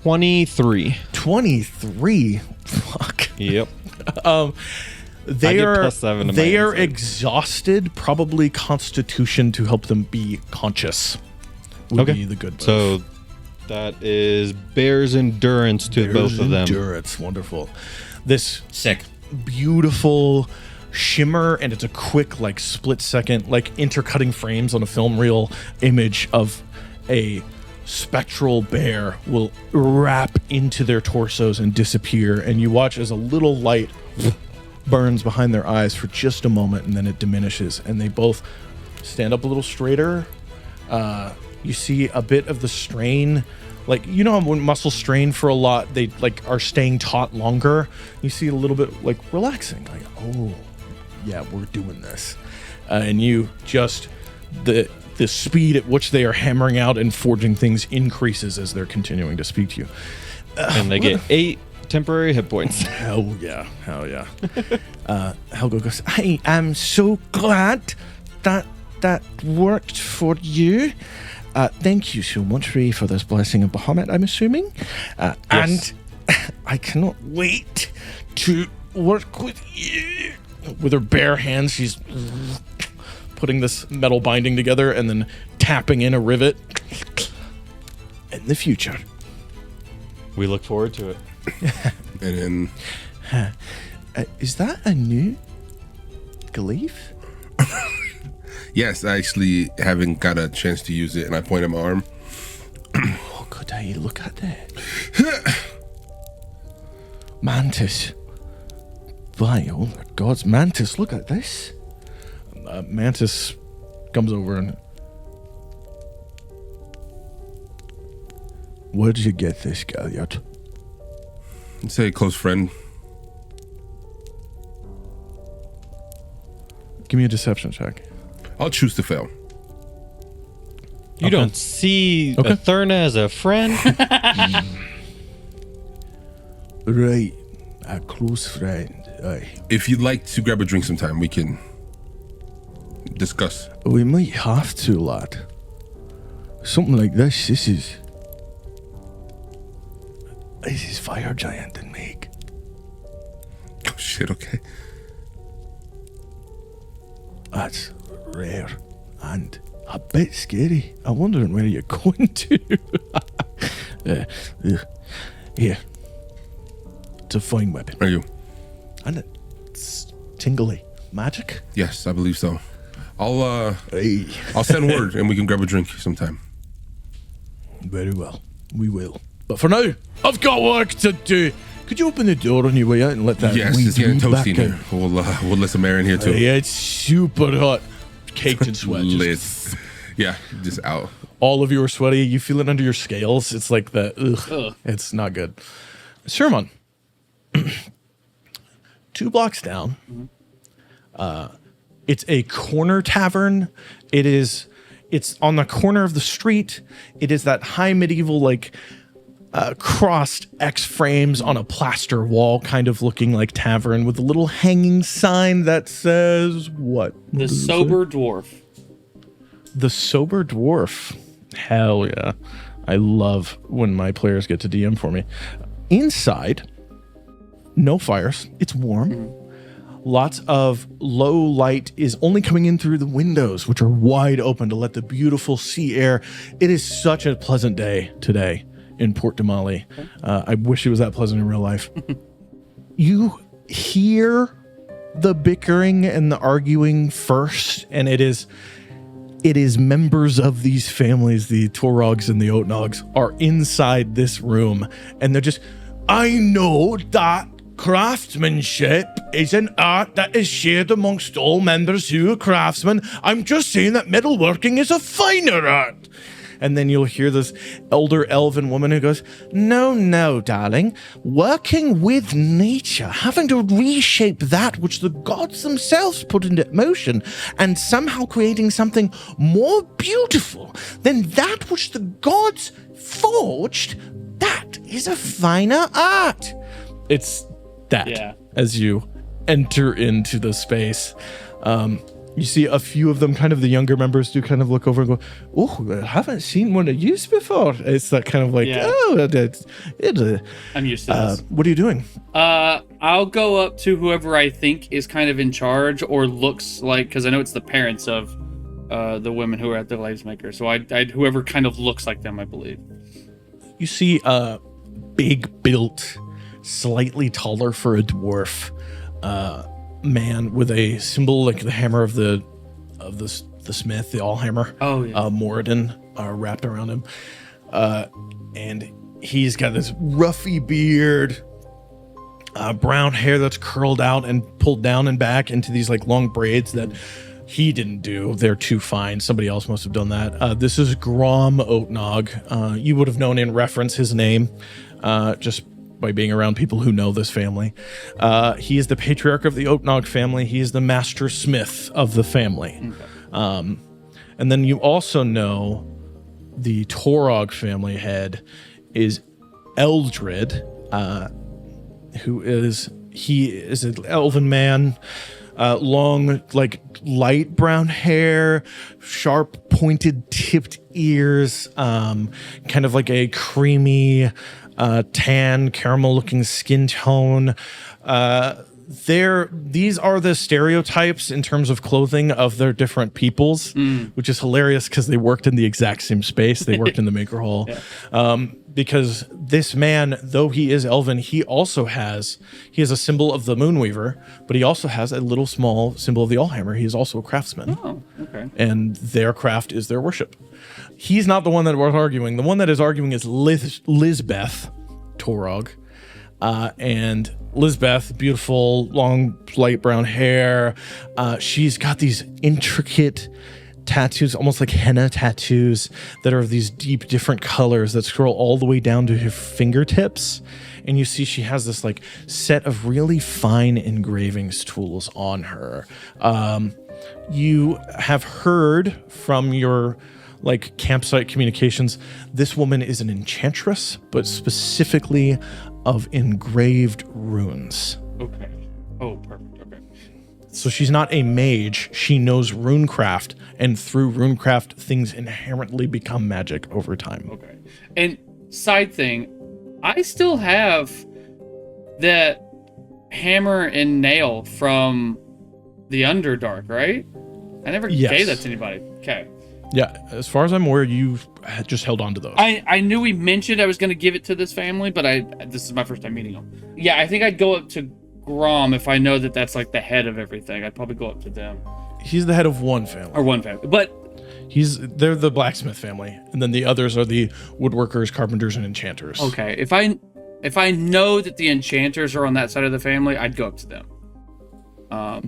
23.
23. Fuck.
Yep.
They
get
are
+7 to my
they are
insight.
exhausted. Probably Constitution to help them be conscious. Would be the good.
So that is Bear's Endurance to both of them.
Endurance, wonderful. This
Sick.
beautiful shimmer, and it's a quick, like, split second, like intercutting frames on a film reel image of a spectral bear will wrap into their torsos and disappear, and you watch as a little light burns behind their eyes for just a moment, and then it diminishes, and they both stand up a little straighter. You see a bit of the strain, like, you know, when muscles strain for a lot, they like are staying taut longer. You see a little bit like relaxing, like, oh yeah, we're doing this. And you just the speed at which they are hammering out and forging things increases as they're continuing to speak to you.
And they get 8 temporary hit points.
Hell yeah. Helga goes, I am so glad that worked for you. Thank you so much, Ray, for this blessing of Bahamut, I'm assuming.
Yes.
And I cannot wait to work with you. With her bare hands, she's putting this metal binding together and then tapping in a rivet. In the future.
We look forward to it.
And then
Is that a new glaive?
yes, I actually haven't got a chance to use it, and I point at my arm.
Oh, could I look at that? Mantis. By all the gods, Mantis, look at this. Mantis comes over and... Where did you get this, Galliard?
Say a close friend.
Give me a deception check.
I'll choose to fail.
You don't see Etherna as a friend?
Right. A close friend. Aye.
If you'd like to grab a drink sometime, we can discuss.
We might have to, lad. Something like this is Fire Giant and Meg.
Oh shit, okay.
That's rare and a bit scary. I'm wondering where you're going to. Here. It's a fine weapon.
Are you?
And it's tingly. Magic?
Yes, I believe so. I'll
Hey.
I'll send word and we can grab a drink sometime.
Very well. We will. But for now, I've got work to do. Could you open the door on your way out and let that
Yes,
wee
it's getting
bee back
toasty in here. We'll let some air in here too.
Yeah, it's super hot. Caked in sweat.
Lit.
Just,
Yeah, just out.
all of you are sweaty. You feel it under your scales. It's like the,
Ugh.
It's not good. Siromon. 2 blocks down. It's a corner tavern. It It's on the corner of the street. It is that high medieval, like, crossed X frames on a plaster wall, kind of looking like tavern, with a little hanging sign that says what?
The Sober Dwarf.
The Sober Dwarf. Hell yeah. I love when my players get to DM for me. Inside, no fires. It's warm. Lots of low light is only coming in through the windows, which are wide open to let the beautiful sea air. It is such a pleasant day today in Port de Mali. I wish it was that pleasant in real life. You hear the bickering and the arguing first, and it is members of these families, the Torogs and the Oatnogs, are inside this room, and they're just, I know that craftsmanship is an art that is shared amongst all members who are craftsmen. I'm just saying that metalworking is a finer art. And then you'll hear this elder elven woman who goes, no, darling. Working with nature, having to reshape that which the gods themselves put into motion, and somehow creating something more beautiful than that which the gods forged, that is a finer art. It's that as you enter into the space. You see a few of them, kind of the younger members, do kind of look over and go, oh, I haven't seen one of yous before. It's that kind of like,
I'm used to this.
What are you doing?
I'll go up to whoever I think is kind of in charge or looks like, because I know it's the parents of the women who are at the Glaivemakers. So I'd whoever kind of looks like them, I believe.
You see a big built, slightly taller for a dwarf, man with a symbol like the hammer of the smith, the Allhammer.
Oh yeah.
Moradin wrapped around him, and he's got this ruffy beard, brown hair that's curled out and pulled down and back into these like long braids that he didn't do. They're too fine. Somebody else must have done that. This is Grom Oatnog. You would have known in reference his name, just by being around people who know this family. He is the patriarch of the Oatnog family. He is the master smith of the family. Okay. And then you also know the Torog family head is Eldred, who is an elven man, long, like light brown hair, sharp pointed tipped ears, kind of like a creamy, tan caramel looking skin tone. These are the stereotypes in terms of clothing of their different peoples, which is hilarious because they worked in the exact same space. They worked in the Maker Hall. Because this man, though he is elven, he has a symbol of the Moonweaver, but he also has a little small symbol of the Allhammer. He is also a craftsman.
Oh, okay.
And their craft is their worship. He's not the one that was arguing. The one that is arguing is Lisbeth Torog. And Lisbeth, beautiful, long, light brown hair. She's got these intricate tattoos, almost like henna tattoos, that are of these deep, different colors that scroll all the way down to her fingertips. And you see she has this like set of really fine engravings tools on her. You have heard from your like campsite communications, this woman is an enchantress, but specifically of engraved runes.
Okay. Oh, perfect. Okay.
So she's not a mage. She knows runecraft, and through runecraft, things inherently become magic over time.
Okay. And side thing, I still have that hammer and nail from the Underdark, right? I never gave that to anybody. Okay.
Yeah, as far as I'm aware, you just held on to those.
I knew we mentioned I was going to give it to this family, but this is my first time meeting them. Yeah, I think I'd go up to Grom if I know that that's like the head of everything. I'd probably go up to them. He's
the head of one family.
Or one family, but
they're the blacksmith family, and then the others are the woodworkers, carpenters, and enchanters.
Okay, if I know that the enchanters are on that side of the family, I'd go up to them.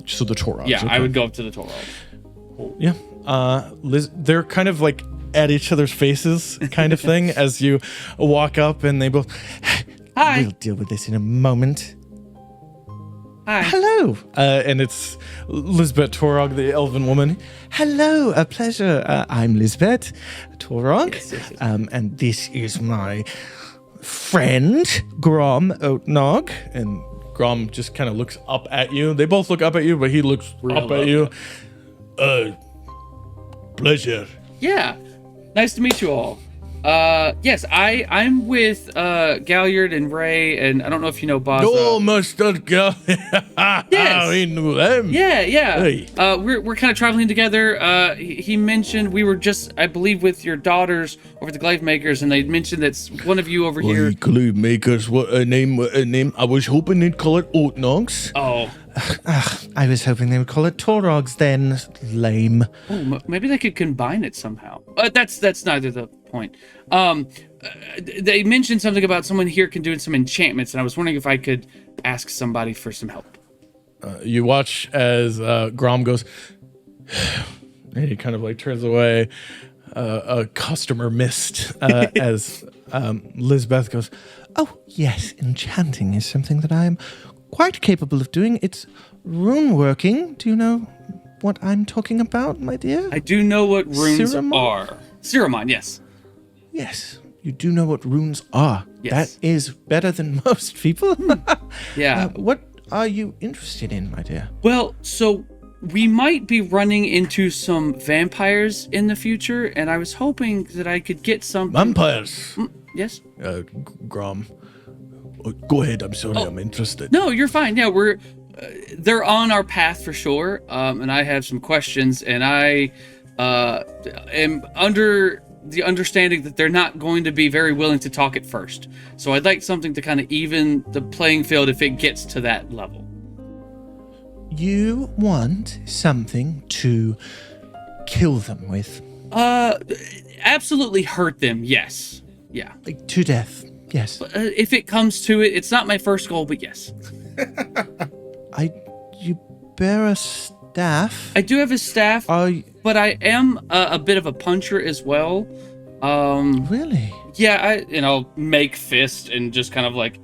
So the Torogs.
Yeah, okay. I would go up to the Torogs.
Cool. Yeah. Liz, they're kind of like at each other's faces kind of thing as you walk up, and they both,
hi.
We'll deal with this in a moment.
Hi.
Hello. And it's Lisbeth Torog, the elven woman. Hello, a pleasure. I'm Lisbeth Torog.
Yes.
And this is my friend, Grom Oatnog. And Grom just kind of looks up at you. They both look up at you, but he looks up at you. Pleasure.
Yeah. Nice to meet you all. Yes, I'm with Galliard and Ray, and I don't know if you know Bazza.
Oh, mustard girl.
Yes.
We knew them.
Yeah.
Hey.
We're kind of traveling together. He mentioned we were just, I believe, with your daughters over at the Glaivemakers, and they mentioned that one of you over here.
Glaivemakers, what a name. I was hoping they'd call it Oatnogs.
Oh.
I was hoping they would call it Torogs then. Lame.
Oh, maybe they could combine it somehow. That's neither the point. They mentioned something about someone here can do some enchantments, and I was wondering if I could ask somebody for some help.
You watch as Grom goes, and he kind of like turns away. A customer missed as Lisbeth goes, oh, yes, enchanting is something that I am quite capable of doing. It's rune working. Do you know what I'm talking about, my dear?
I do know what runes
Siromon?
are. Siromon, yes.
Yes, you do know what runes are.
Yes.
That is better than most people.
Yeah.
What are you interested in, my dear?
Well, so we might be running into some vampires in the future, and I was hoping that I could get some
Vampires.
Yes.
Grom. Go ahead. I'm sorry. I'm interested.
No, you're fine. Yeah, we're they're on our path for sure. And I have some questions, and I am under the understanding that they're not going to be very willing to talk at first. So I'd like something to kind of even the playing field if it gets to that level.
You want something to kill them with?
Absolutely hurt them. Yes. Yeah.
Like to death. Yes.
If it comes to it, it's not my first goal, but yes.
You bear a staff?
I do have a staff, but I am a bit of a puncher as well.
Really?
Yeah, make fist and just kind of like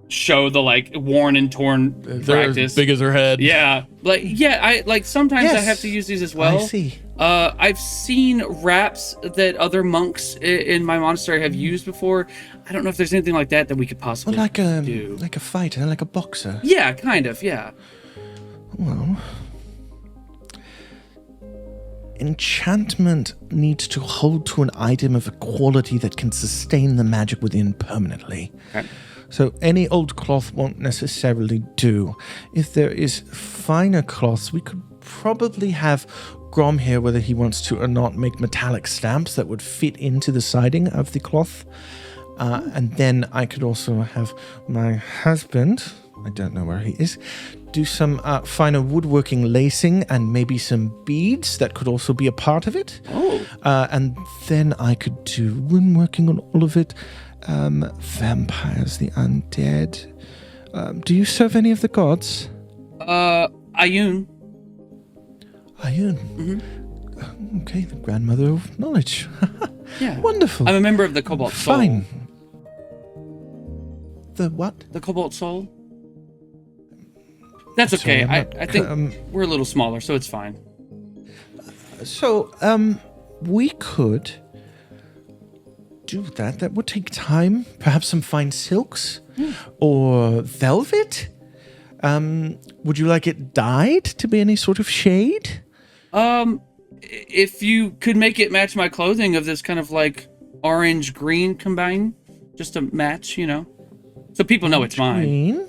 show the like worn and torn
They're
practice.
as big as her head.
Yeah, I like sometimes I have to use these as well.
I see.
I've seen wraps that other monks in my monastery have used before. I don't know if there's anything like that we could possibly do.
Like a fighter, like a boxer.
Yeah, kind of. Yeah.
Well, enchantment needs to hold to an item of a quality that can sustain the magic within permanently.
Okay.
So any old cloth won't necessarily do. If there is finer cloths, we could probably have Grom here, whether he wants to or not, make metallic stamps that would fit into the siding of the cloth. And then I could also have my husband, I don't know where he is, do some finer woodworking lacing and maybe some beads that could also be a part of it.
Oh.
And then I could do woodworking on all of it. Vampires, the undead. Do you serve any of the gods?
Ayun.
Ayun.
Mm-hmm.
Okay, the grandmother of knowledge.
Yeah.
Wonderful.
I'm a member of the Cobalt Soul.
Fine. The what?
The Cobalt Soul. That's
Sorry,
okay. I think we're a little smaller, so it's fine.
So, we could do that. That would take time. Perhaps some fine silks or velvet. Would you like it dyed to be any sort of shade?
If you could make it match my clothing of this kind of like orange green combine, just to match, so people know it's mine.
Green?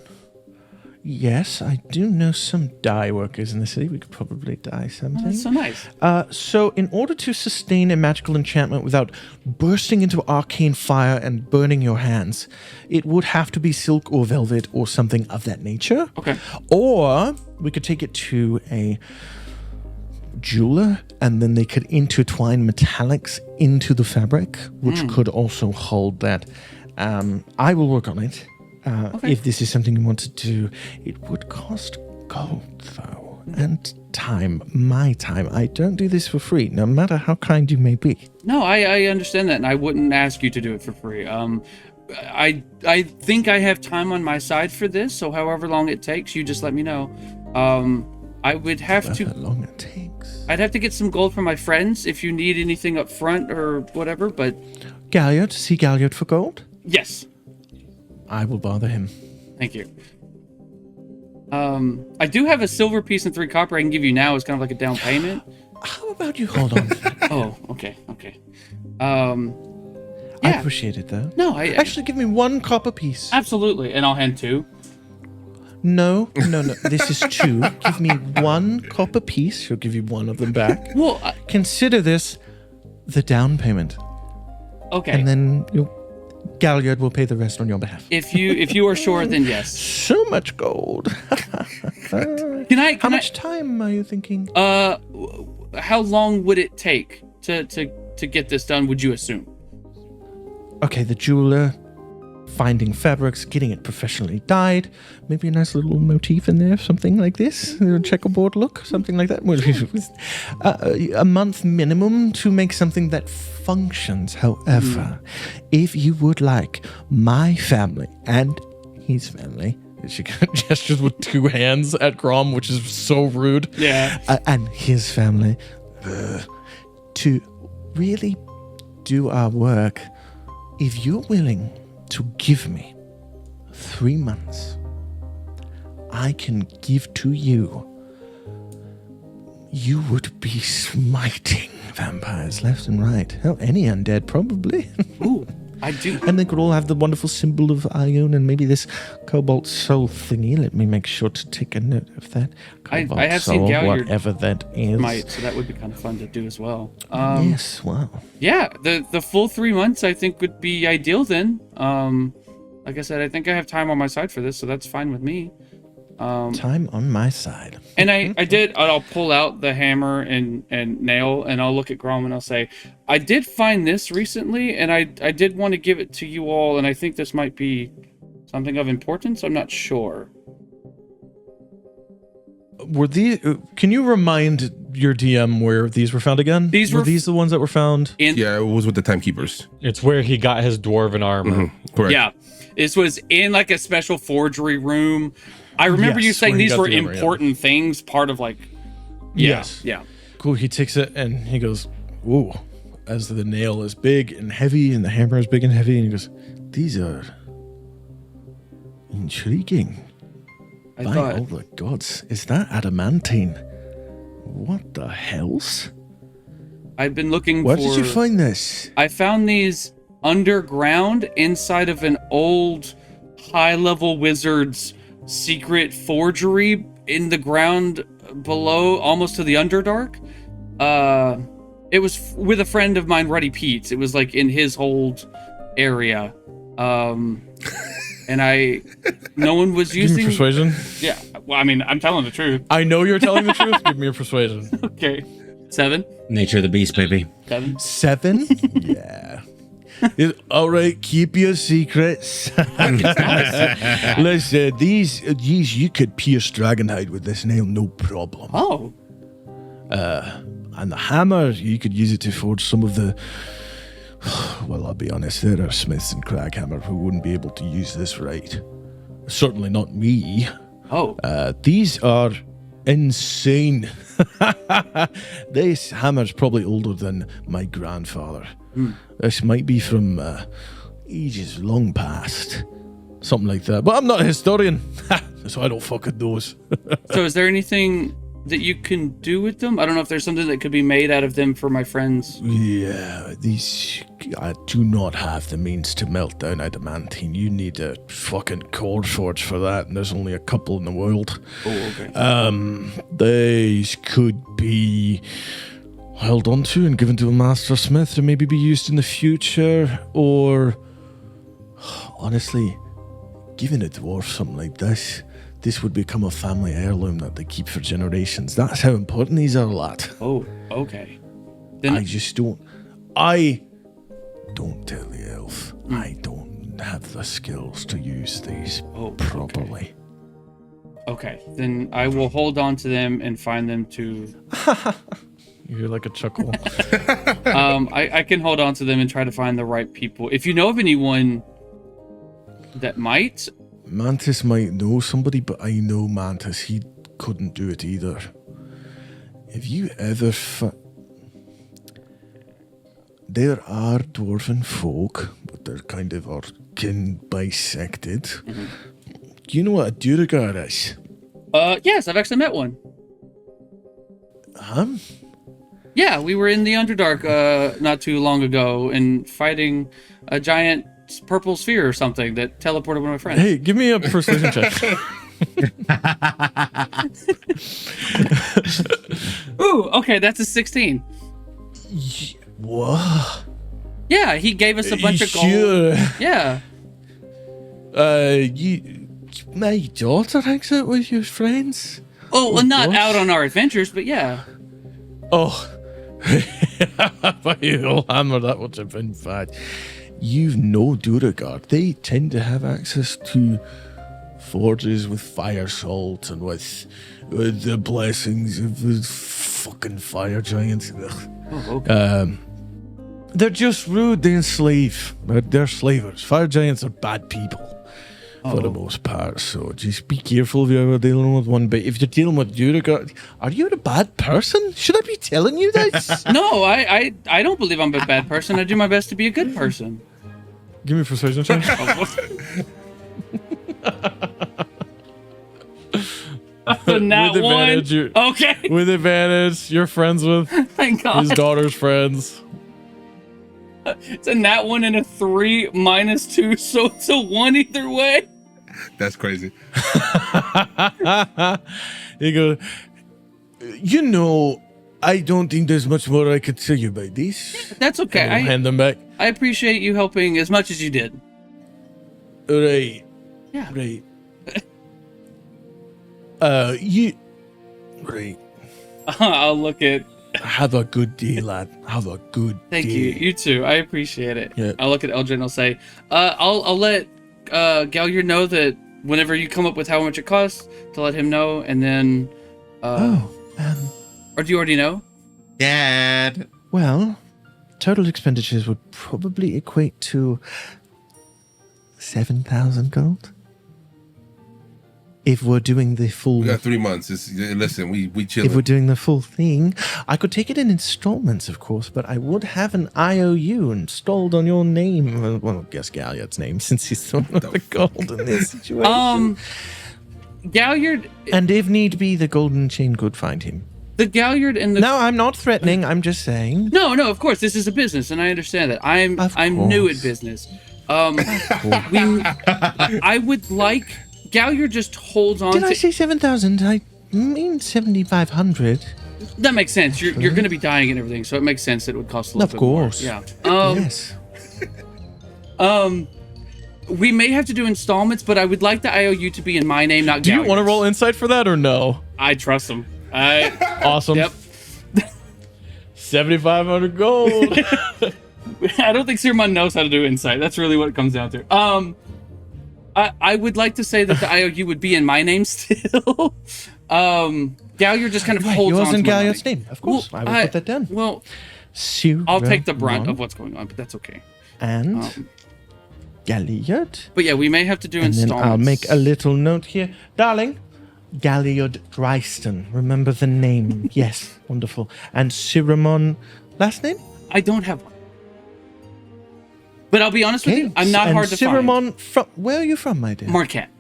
Yes, I do know some dye workers in the city. We could probably dye something.
Oh, that's so nice.
So in order to sustain a magical enchantment without bursting into arcane fire and burning your hands, it would have to be silk or velvet or something of that nature.
Okay.
Or we could take it to a jeweler and then they could intertwine metallics into the fabric, which could also hold that. I will work on it.
Okay.
If this is something you want to do, it would cost gold, though, and time, my time. I don't do this for free, no matter how kind you may be.
No, I understand that, and I wouldn't ask you to do it for free. I think I have time on my side for this, so however long it takes, you just let me know. I would have to. How long it takes? I'd have to get some gold from my friends if you need anything up front or whatever. But
Galliard, see Galliard for gold?
Yes.
I will bother him.
Thank you. I do have a silver piece and 3 copper I can give you now as kind of like a down payment.
How about you hold on?
Oh, okay.
I appreciate it though.
No,
actually give me 1 copper piece.
Absolutely, and I'll hand 2.
No. This is 2. Give me 1 copper piece. She'll give you 1 of them back.
Well,
consider this the down payment.
Okay.
And then Galliard will pay the rest on your behalf.
If you are sure, then yes.
So much gold. How much time are you thinking?
How long would it take to get this done? Would you assume?
Okay, the jeweler, finding fabrics, getting it professionally dyed, maybe a nice little motif in there, something like this, a checkerboard look, something like that. A month minimum to make something that functions. However, if you would like my family and his family, she gestures with 2 hands at Grom, which is so rude.
Yeah.
And his family to really do our work. If you're willing to give me 3 months, I can give to you. You would be smiting vampires left and right. Hell, any undead probably.
Ooh, I do.
And they could all have the wonderful symbol of Ion and maybe this cobalt soul thingy. Let me make sure to take a note of that. Cobalt
I have
soul,
seen Galliard,
whatever that is.
So that would be kind of fun to do as well.
Yes, wow.
Yeah, the full 3 months I think would be ideal then. Like I said, I think I have time on my side for this, so that's fine with me.
Time on my side.
And I'll pull out the hammer and nail, and I'll look at Grom and I'll say, I did find this recently, and I did want to give it to you all, and I think this might be something of importance. I'm not sure.
Were these? Can you remind your DM where these were found again? Were these the ones that were found?
Yeah, it was with the timekeepers.
It's where he got his dwarven armor.
Correct.
Yeah, this was in like a special forgery room. I remember you saying these were important things, part of like...
Yes.
Yeah.
Cool, he takes it and he goes, ooh, as the nail is big and heavy and the hammer is big and heavy, and he goes, these are intriguing. By all the gods, is that adamantine? What the hells?
I've been looking
Where did you find this?
I found these underground inside of an old high-level wizard's secret forgery in the ground below, almost to the Underdark. It was with a friend of mine, Ruddy Pete's. It was like in his hold area. And no one was using...
Give me persuasion.
Yeah, well, I mean, I'm telling the truth.
I know you're telling the truth. Give me a persuasion.
Okay. 7.
Nature of the beast, baby.
7.
7? Yeah. All right, keep your secrets. Listen, these you could pierce dragonhide with this nail, no problem.
Oh.
And the hammer, you could use it to forge some of the... Well, I'll be honest, there are smiths in Craghammer who wouldn't be able to use this right. Certainly not me.
Oh.
These are insane. This hammer's probably older than my grandfather. This might be from ages long past. Something like that. But I'm not a historian, so I don't fucking know.
So is there anything that you can do with them? I don't know if there's something that could be made out of them for my friends.
Yeah, these... I do not have the means to melt down adamantine. You need a fucking core forge for that, and there's only a couple in the world.
Oh, okay.
These could be held onto and given to a master smith to maybe be used in the future, or honestly, giving a dwarf something like this would become a family heirloom that they keep for generations. That's how important these are, lad.
Oh, okay. Then
I don't tell the elf. I don't have the skills to use these properly.
Okay, then I will hold on to them and find them to...
You hear like a chuckle.
I can hold on to them and try to find the right people. If you know of anyone that might?
Mantis might know somebody, but I know Mantis. He couldn't do it either. Have you ever... There are dwarven folk, but they're kind of bisected. Mm-hmm. Do you know what a Duragar is?
Yes, I've actually met one.
Huh?
Yeah, we were in the Underdark not too long ago and fighting a giant purple sphere or something that teleported one of my friends.
Hey, give me a persuasion check.
Ooh, okay, that's a 16.
What?
Yeah, he gave us a bunch of gold.
Sure.
Yeah.
My daughter hangs out with your friends.
Oh, well, not out on our adventures, but yeah.
Oh. You'll hammer that would have been bad. You know Duragar. They tend to have access to forges with fire salt and with the blessings of the fucking fire giants.
Oh, okay.
They're just rude. They enslave. They're slavers. Fire giants are bad people for the most part. So just be careful if you're ever dealing with one. But if you're dealing with Duragar, are you a bad person? Should I be telling you this?
No, I don't believe I'm a bad person. I do my best to be a good person.
Give me a persuasion check.
Nat
with
one.
Advantage,
Okay.
With advantage, you're friends with
Thank God.
his daughter's friends.
It's a nat 1 and a 3 -2, so it's a 1 either way.
That's crazy.
He goes, you know, I don't think there's much more I could tell you about this.
That's okay.
And I'll hand them back.
I appreciate you helping as much as you did.
Right.
Yeah.
Right. Right.
I'll look at.
Have a good day, lad. Have a good
Thank
day.
you. You too. I appreciate it.
Yeah.
I'll look at Eldred and I'll say, I'll let Galliard know that whenever you come up with how much it costs, to let him know, and then. Or do you already know?
Dad.
Well, total expenditures would probably equate to 7,000 gold. If we're doing the full...
We got 3 months. Listen, we chilling.
If we're doing the full thing, I could take it in installments, of course, but I would have an IOU installed on your name. Well, I guess Galliard's name, since he's the one with the gold in this situation.
Galliard...
And if need be, the golden chain could find him.
The Galliard and the...
No, I'm not threatening. I'm just saying.
No, of course, this is a business, and I understand that. I'm new at business. I would like... Galliard just holds on.
Did I say 7,000? I mean 7,500.
That makes sense. You're going to be dying and everything, so it makes sense that it would cost a little bit more. Of course. Yeah.
Yes.
We may have to do installments, but I would like the IOU to be in my name, not Galliard's.
Do you want to roll insight for that or no?
I trust him.
Awesome.
Yep.
7,500 gold.
I don't think Siromon knows how to do insight. That's really what it comes down to. I would like to say that the IOU would be in my name still. Galliard just kind of holds on
yours
to
and
my
Galliard's
money.
name, of course. I will put that down.
Well, I'll take the brunt of what's going on, but that's okay.
And Galliard.
But yeah, we may have to do installments.
Then I'll make a little note here. Darling, Galliard Drystan. Remember the name. Yes, wonderful. And Siromon, last name?
I don't have one. But I'll be honest with you, I'm not hard to
Siromon from where are you from, my dear?
Marquette.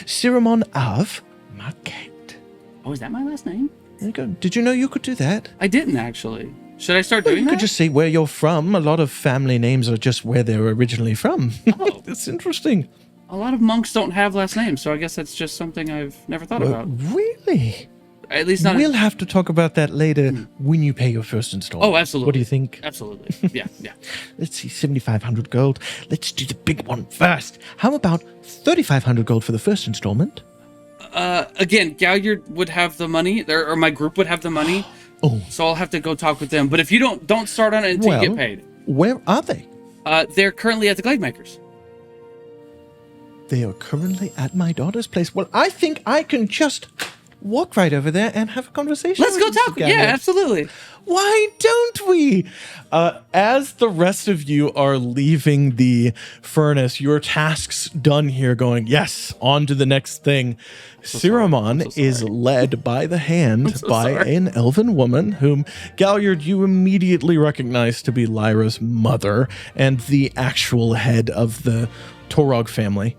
Siromon of Marquette.
Oh, is that my last name?
There you go. Did you know you could do that?
I didn't actually. Should I start doing that?
You could just say where you're from. A lot of family names are just where they're originally from.
Oh.
That's interesting.
A lot of monks don't have last names, so I guess that's just something I've never thought about.
Really?
At least not.
We'll have to talk about that later when you pay your first installment.
Oh, absolutely.
What do you think?
Absolutely. Yeah.
Let's see, 7,500 gold. Let's do the big one first. How about 3,500 gold for the first installment?
Again, Galliard would have the money, or my group would have the money.
Oh.
So I'll have to go talk with them. But if you don't start on it until you get paid.
Where are they?
They're currently at the Glaivemakers.
They are currently at my daughter's place. Well, I think I can just walk right over there and have a conversation.
Let's go talk. Yeah, absolutely.
Why don't we? As the rest of you are leaving the furnace, your tasks done here, going, yes, on to the next thing. Siromon is led by the hand by an elven woman whom, Galliard, you immediately recognize to be Lyra's mother and the actual head of the Torog family.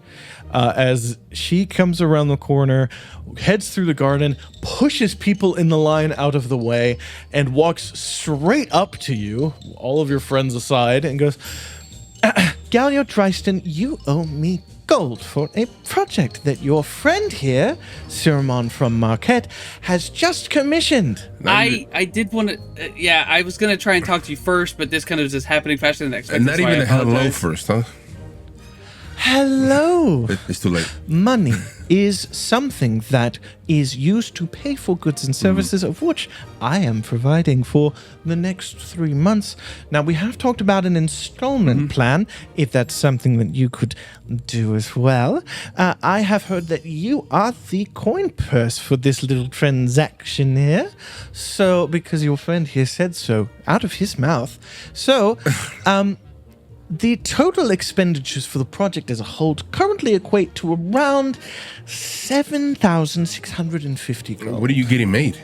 As she comes around the corner, heads through the garden, pushes people in the line out of the way, and walks straight up to you, all of your friends aside, and goes, Galliard Drystan, you owe me gold for a project that your friend here, Siromon from Marquette, has just commissioned.
I did want to, I was going to try and talk to you first, but this kind of is just happening faster than expected.
And not even a hello first, huh?
Hello.
It's too late.
Money is something that is used to pay for goods and services, of which I am providing for the next 3 months. Now, we have talked about an installment plan, if that's something that you could do as well. I have heard that you are the coin purse for this little transaction here. So, because your friend here said so out of his mouth. So, the total expenditures for the project as a whole currently equate to around 7,650 gold.
What are you getting made?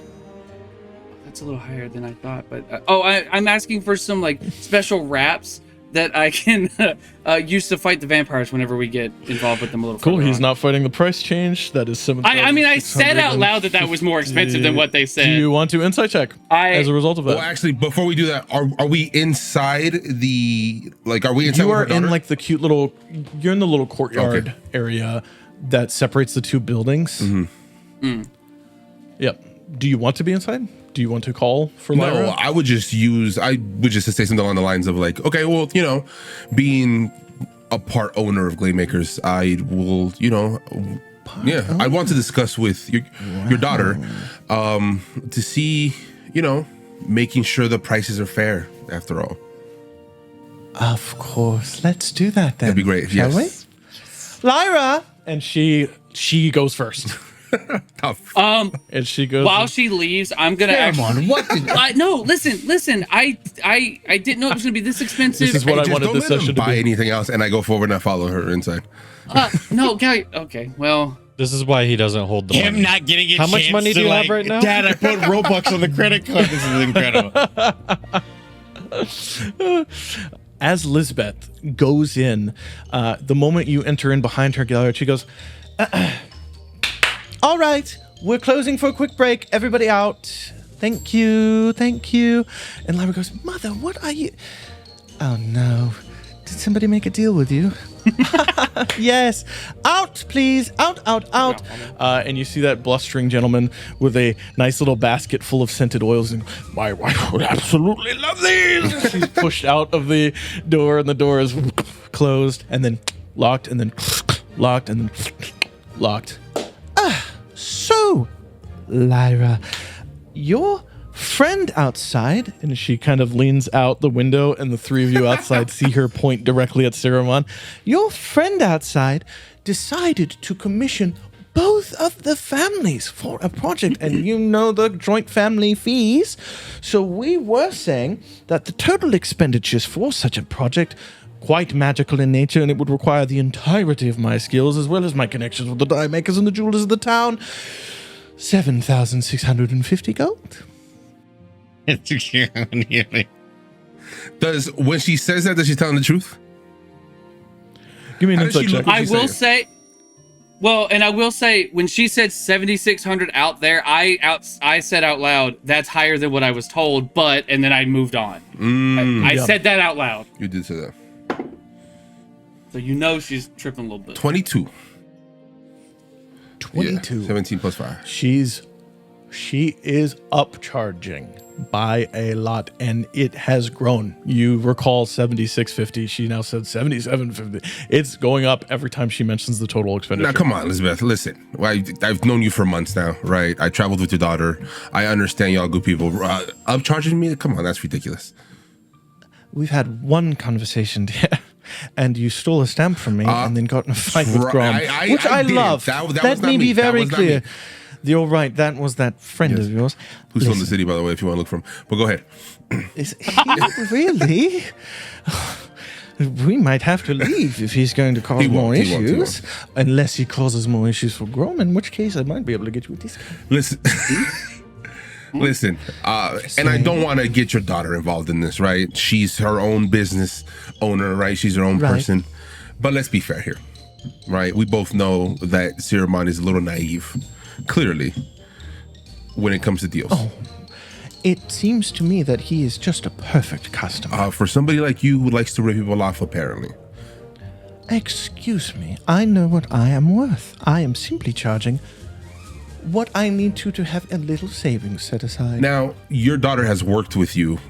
That's a little higher than I thought, but I'm asking for some like special wraps that I can use to fight the vampires whenever we get involved with them a little.
Cool. He's not fighting the price change. That is 7,000.
I mean, I said out loud that was more expensive than what they said.
Do you want to insight check as a result of that?
Well, actually, before we do that, are we inside the Are we inside?
You are in like the cute little. You're in the little courtyard area that separates the two buildings. Yep. Do you want to be inside? Do you want to call for Lyra?
No, I would just say something along the lines of like, okay, well, being a part owner of Glaivemakers, I will, I want to discuss with your daughter to see, making sure the prices are fair after all.
Of course. Let's do that then.
That'd be great.
Shall
Yes.
we? Lyra! And she goes first.
Tough.
And she goes.
While she leaves, I'm gonna actually.
What did
no, listen. I didn't know it was gonna be this expensive.
This is what I wanted
don't
this
let
session
them
to
buy
be.
anything else, and I go forward and I follow her inside.
No, Gally. Okay, well.
This is why he doesn't hold the
him
money.
not getting a
How much
chance
money
to,
do you have right now?
Dad, I put Robux on the credit card. This is incredible.
As Lisbeth goes in, the moment you enter in behind her, Galliard, she goes, all right, we're closing for a quick break. Everybody out. Thank you. And Lyra goes, Mother, what are you? Oh, no. Did somebody make a deal with you? Yes. Out, please. Out. And you see that blustering gentleman with a nice little basket full of scented oils. And my wife would absolutely love these. She's pushed out of the door, and the door is closed, and then locked, and then locked, and then locked. So, Lyra, your friend outside, and she kind of leans out the window, and the three of you outside see her point directly at Siromon. Your friend outside decided to commission both of the families for a project, and you know the joint family fees. So we were saying that the total expenditures for such a project quite magical in nature, and it would require the entirety of my skills as well as my connections with the die makers and the jewelers of the town. 7,650 gold.
When she says that, does she telling the truth?
Give me an
How does she
insight check.
look?
I will say, when she said 7,600 out there, I said out loud, that's higher than what I was told, and then I moved on. I said that out loud.
You did say that.
So she's tripping a little bit.
22.
22.
Yeah, 17 plus 5.
She is upcharging by a lot, and it has grown. You recall 76.50. She now said 77.50. It's going up every time she mentions the total expenditure.
Now, come on, Elizabeth. Listen, I've known you for months now, right? I traveled with your daughter. I understand y'all good people. Upcharging me? Come on, that's ridiculous.
We've had one conversation, and you stole a stamp from me and then got in a fight with Grom, which I love.
That
Let
was
me
not
be very
That was not
clear.
me.
You're right. That was that friend of yours.
Who's from the city, by the way, if you want to look for him. But go ahead.
Is he really? We might have to leave if he's going to cause more issues. Unless he causes more issues for Grom, in which case I might be able to get you a discount.
Listen, and I don't want to get your daughter involved in this, right? She's her own business owner, right? She's her own person. But let's be fair here, right? We both know that Siromon is a little naive, clearly, when it comes to deals.
Oh, it seems to me that he is just a perfect customer.
For somebody like you who likes to rip people off, apparently.
Excuse me, I know what I am worth. I am simply charging what I need to have a little savings set aside.
Now, your daughter has worked with you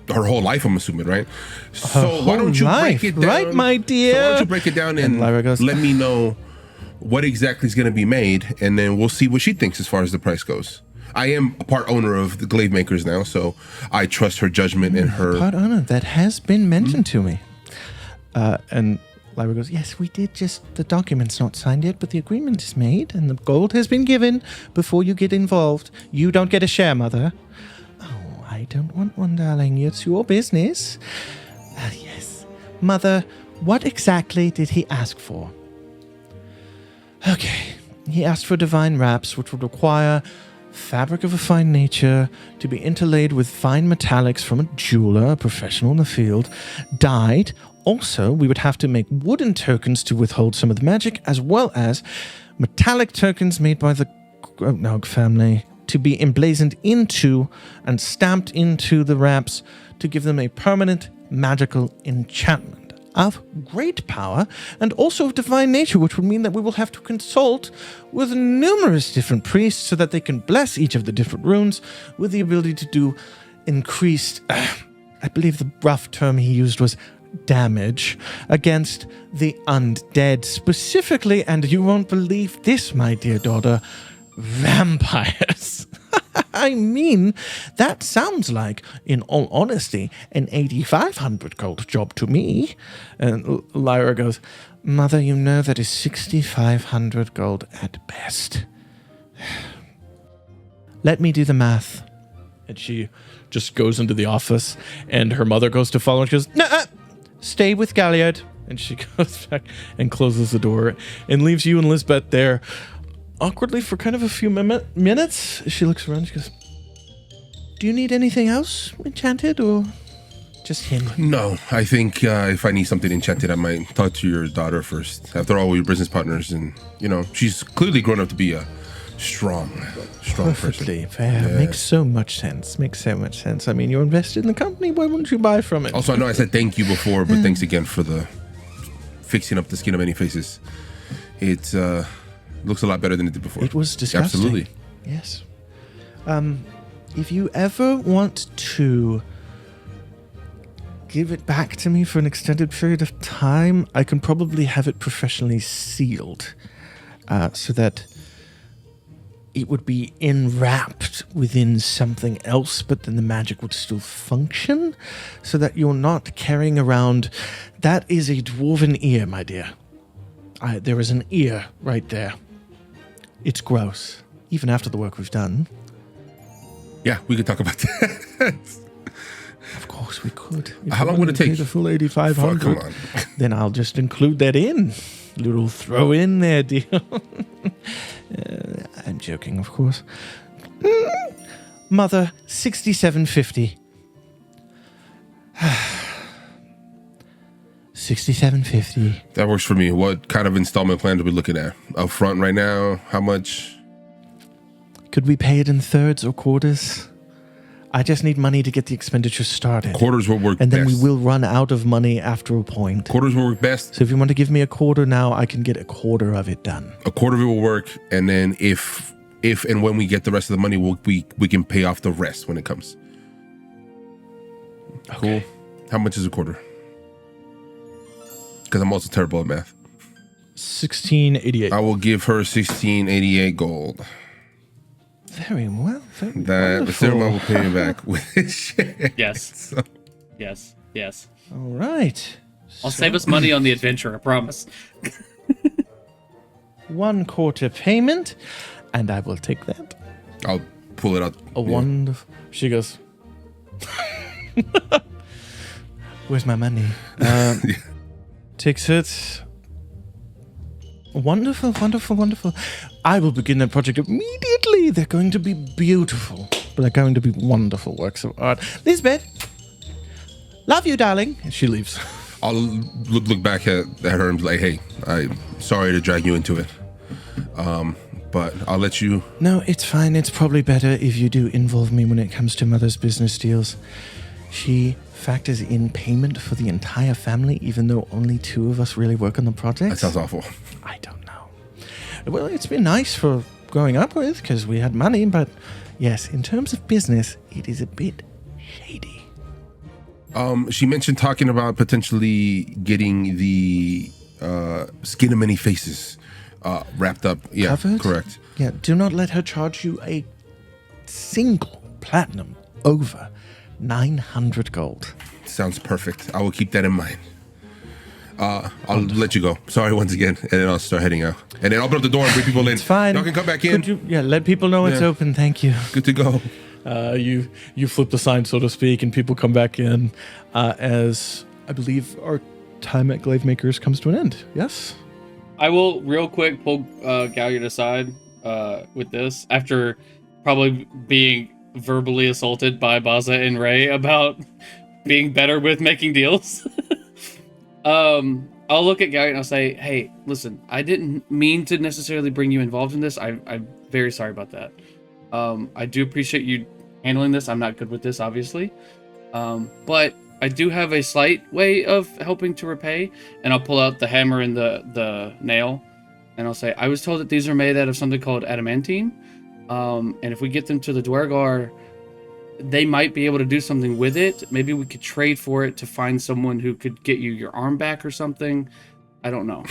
her whole life, I'm assuming, right? So why don't you break it down?
Right, my dear?
So why don't you break it down and let me know what exactly is going to be made, and then we'll see what she thinks as far as the price goes. I am a part owner of the Glaivemakers now, so I trust her judgment and her...
Part owner, that has been mentioned to me. And Lyra goes, yes, we did the document's not signed yet, but the agreement is made and the gold has been given before you get involved. You don't get a share, Mother. Oh, I don't want one, darling. It's your business. Yes. Mother, what exactly did he ask for? Okay. He asked for divine wraps, which would require fabric of a fine nature to be interlaid with fine metallics from a jeweler, a professional in the field, dyed. Also, we would have to make wooden tokens to withhold some of the magic, as well as metallic tokens made by the Nog family to be emblazoned into and stamped into the wraps to give them a permanent magical enchantment of great power and also of divine nature, which would mean that we will have to consult with numerous different priests so that they can bless each of the different runes with the ability to do increased, I believe the rough term he used was damage against the undead specifically, and you won't believe this, my dear daughter, vampires. I mean, that sounds like, in all honesty, an 8,500 gold job to me. And Lyra goes, Mother, you know that is 6,500 gold at best. Let me do the math. And she just goes into the office, and her mother goes to follow, and she goes, no, stay with Galliard. And she goes back and closes the door and leaves you and Lisbeth there awkwardly for kind of a few minutes. She looks around, she goes, do you need anything else enchanted or just him?
No, I think if I need something enchanted, I might talk to your daughter first. After all, we're business partners, and, you know, she's clearly grown up to be a strong
Perfectly
person.
fair.
Yeah.
Makes so much sense. I mean, you're invested in the company. Why wouldn't you buy from it?
Also, I know I said thank you before, but thanks again for the fixing up the skin of many faces. It looks a lot better than it did before.
It was disgusting.
Absolutely.
Yes. If you ever want to give it back to me for an extended period of time, I can probably have it professionally sealed so that it would be enwrapped within something else, but then the magic would still function so that you're not carrying around. That is a dwarven ear, my dear. There is an ear right there. It's gross, even after the work we've done.
Yeah, we could talk about that.
Of course we could.
How long would it take?
The full 8,500.
Come on.
Then I'll just include that in. Little throw in there deal. I'm joking, of course. Mother, 67.50. 67.50.
That works for me. What kind of installment plan are we looking at? Up front right now? How much?
Could we pay it in thirds or quarters? I just need money to get the expenditure started.
Quarters will work best.
And then we will run out of money after a point.
Quarters will work best.
So if you want to give me a quarter now, I can get a quarter of it done.
A quarter of it will work, and then if and when we get the rest of the money, we can pay off the rest when it comes.
Okay.
Cool. How much is a quarter? Because I'm also terrible at math.
1688.
I will give her 1688 gold.
Very well. Very
That
wonderful.
Siromon will pay me back with his share.
Yes. Yes.
All right.
I'll save us money on the adventure, I promise.
1 quarter payment. And I will take that.
I'll pull it out.
A wonderful. She goes, where's my money? Takes it. Wonderful, wonderful, wonderful. I will begin that project immediately. They're going to be beautiful. They're going to be wonderful works of art. Lisbeth, love you, darling. And she leaves.
I'll look back at her and be like, hey, I'm sorry to drag you into it. But I'll let you...
No, it's fine. It's probably better if you do involve me when it comes to Mother's business deals. She factors in payment for the entire family, even though only 2 of us really work on the project.
That sounds awful.
I don't know. Well, it's been nice for growing up with, because we had money, but yes, in terms of business, it is a bit shady.
She mentioned talking about potentially getting the Skin of Many Faces wrapped up. Yeah,
covered?
Correct.
Yeah, do not let her charge you a single platinum over 900 gold.
Sounds perfect. I will keep that in mind. I'll let you go. Sorry once again, and then I'll start heading out. And then I'll open up the door and bring people in.
It's fine.
Y'all can come back in.
Could you, let people know it's open. Thank you.
Good to go.
You flip the sign, so to speak, and people come back in as I believe our time at Glaivemakers comes to an end. Yes?
I will real quick pull Galliard aside with this after probably being verbally assaulted by Bazza and Ray about being better with making deals. I'll look at Galliard and I'll say, hey, listen, I didn't mean to necessarily bring you involved in this. I'm very sorry about that. I do appreciate you handling this. I'm not good with this, obviously. But I do have a slight way of helping to repay. And I'll pull out the hammer and the nail. And I'll say, I was told that these are made out of something called adamantine. And if we get them to the Dwergar, they might be able to do something with it. Maybe we could trade for it to find someone who could get you your arm back or something. I don't know.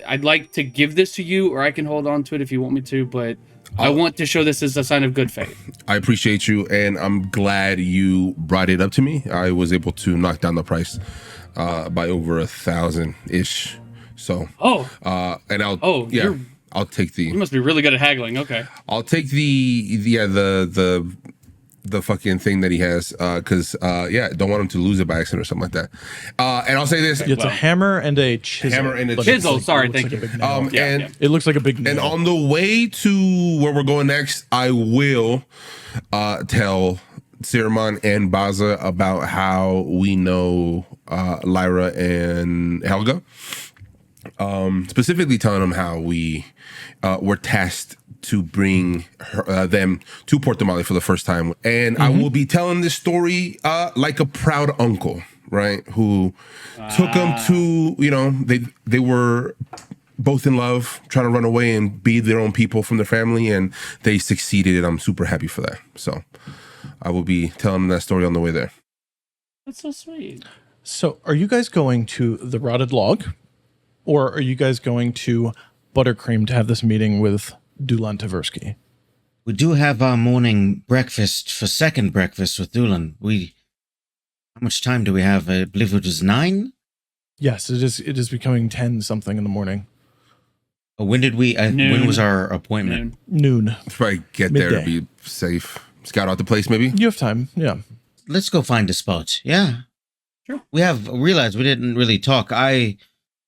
I'd like to give this to you, or I can hold on to it if you want me to, but I want to show this as a sign of good faith. I
appreciate you, and I'm glad you brought it up to me. I was able to knock down the price by over 1,000-ish. So, and I'll take the...
You must be really good at haggling. Okay.
I'll take the fucking thing that he has, because don't want him to lose it by accident or something like that. And I'll say this:
it's a hammer and a chisel.
Chisel. Sorry, thank you.
It looks like a big nail.
And on the way to where we're going next, I will tell Siromon and Bazza about how we know Lyra and Helga. Specifically telling them how we were tasked to bring them to Port Damali for the first time. And I will be telling this story like a proud uncle, right? Who took them to, they were both in love, trying to run away and be their own people from their family, and they succeeded, and I'm super happy for that. So I will be telling them that story on the way there.
That's so sweet.
So are you guys going to the Rotted Log, or are you guys going to Buttercream to have this meeting with Dulan Tversky?
We do have our morning breakfast for second breakfast with Dulan. How much time do we have? I believe it was 9?
Yes, it is becoming 10 something in the morning.
When did we, when was our appointment?
Noon.
Probably get there to be safe. Scout out the place, maybe?
You have time, yeah.
Let's go find a spot, yeah.
Sure.
We have realized we didn't really talk. I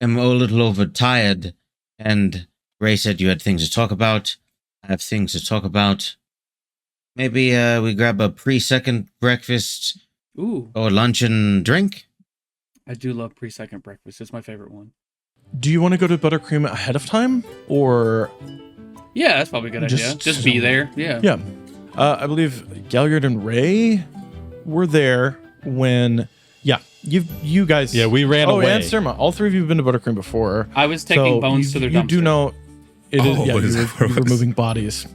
am a little overtired, and Ray said you had things to talk about. I have things to talk about. Maybe we grab a pre-second breakfast.
Ooh.
Or lunch and drink.
I do love pre-second breakfast. It's my favorite one.
Do you want to go to Buttercream ahead of time, or?
Yeah, that's probably a good idea. Just be there. Yeah.
Yeah. I believe Galliard and Ray were there when. Yeah, you guys.
Yeah, we ran away.
Oh, and Sirma. All 3 of you have been to Buttercream before.
I was taking bones to their dumpster.
You do know it is. You were moving bodies.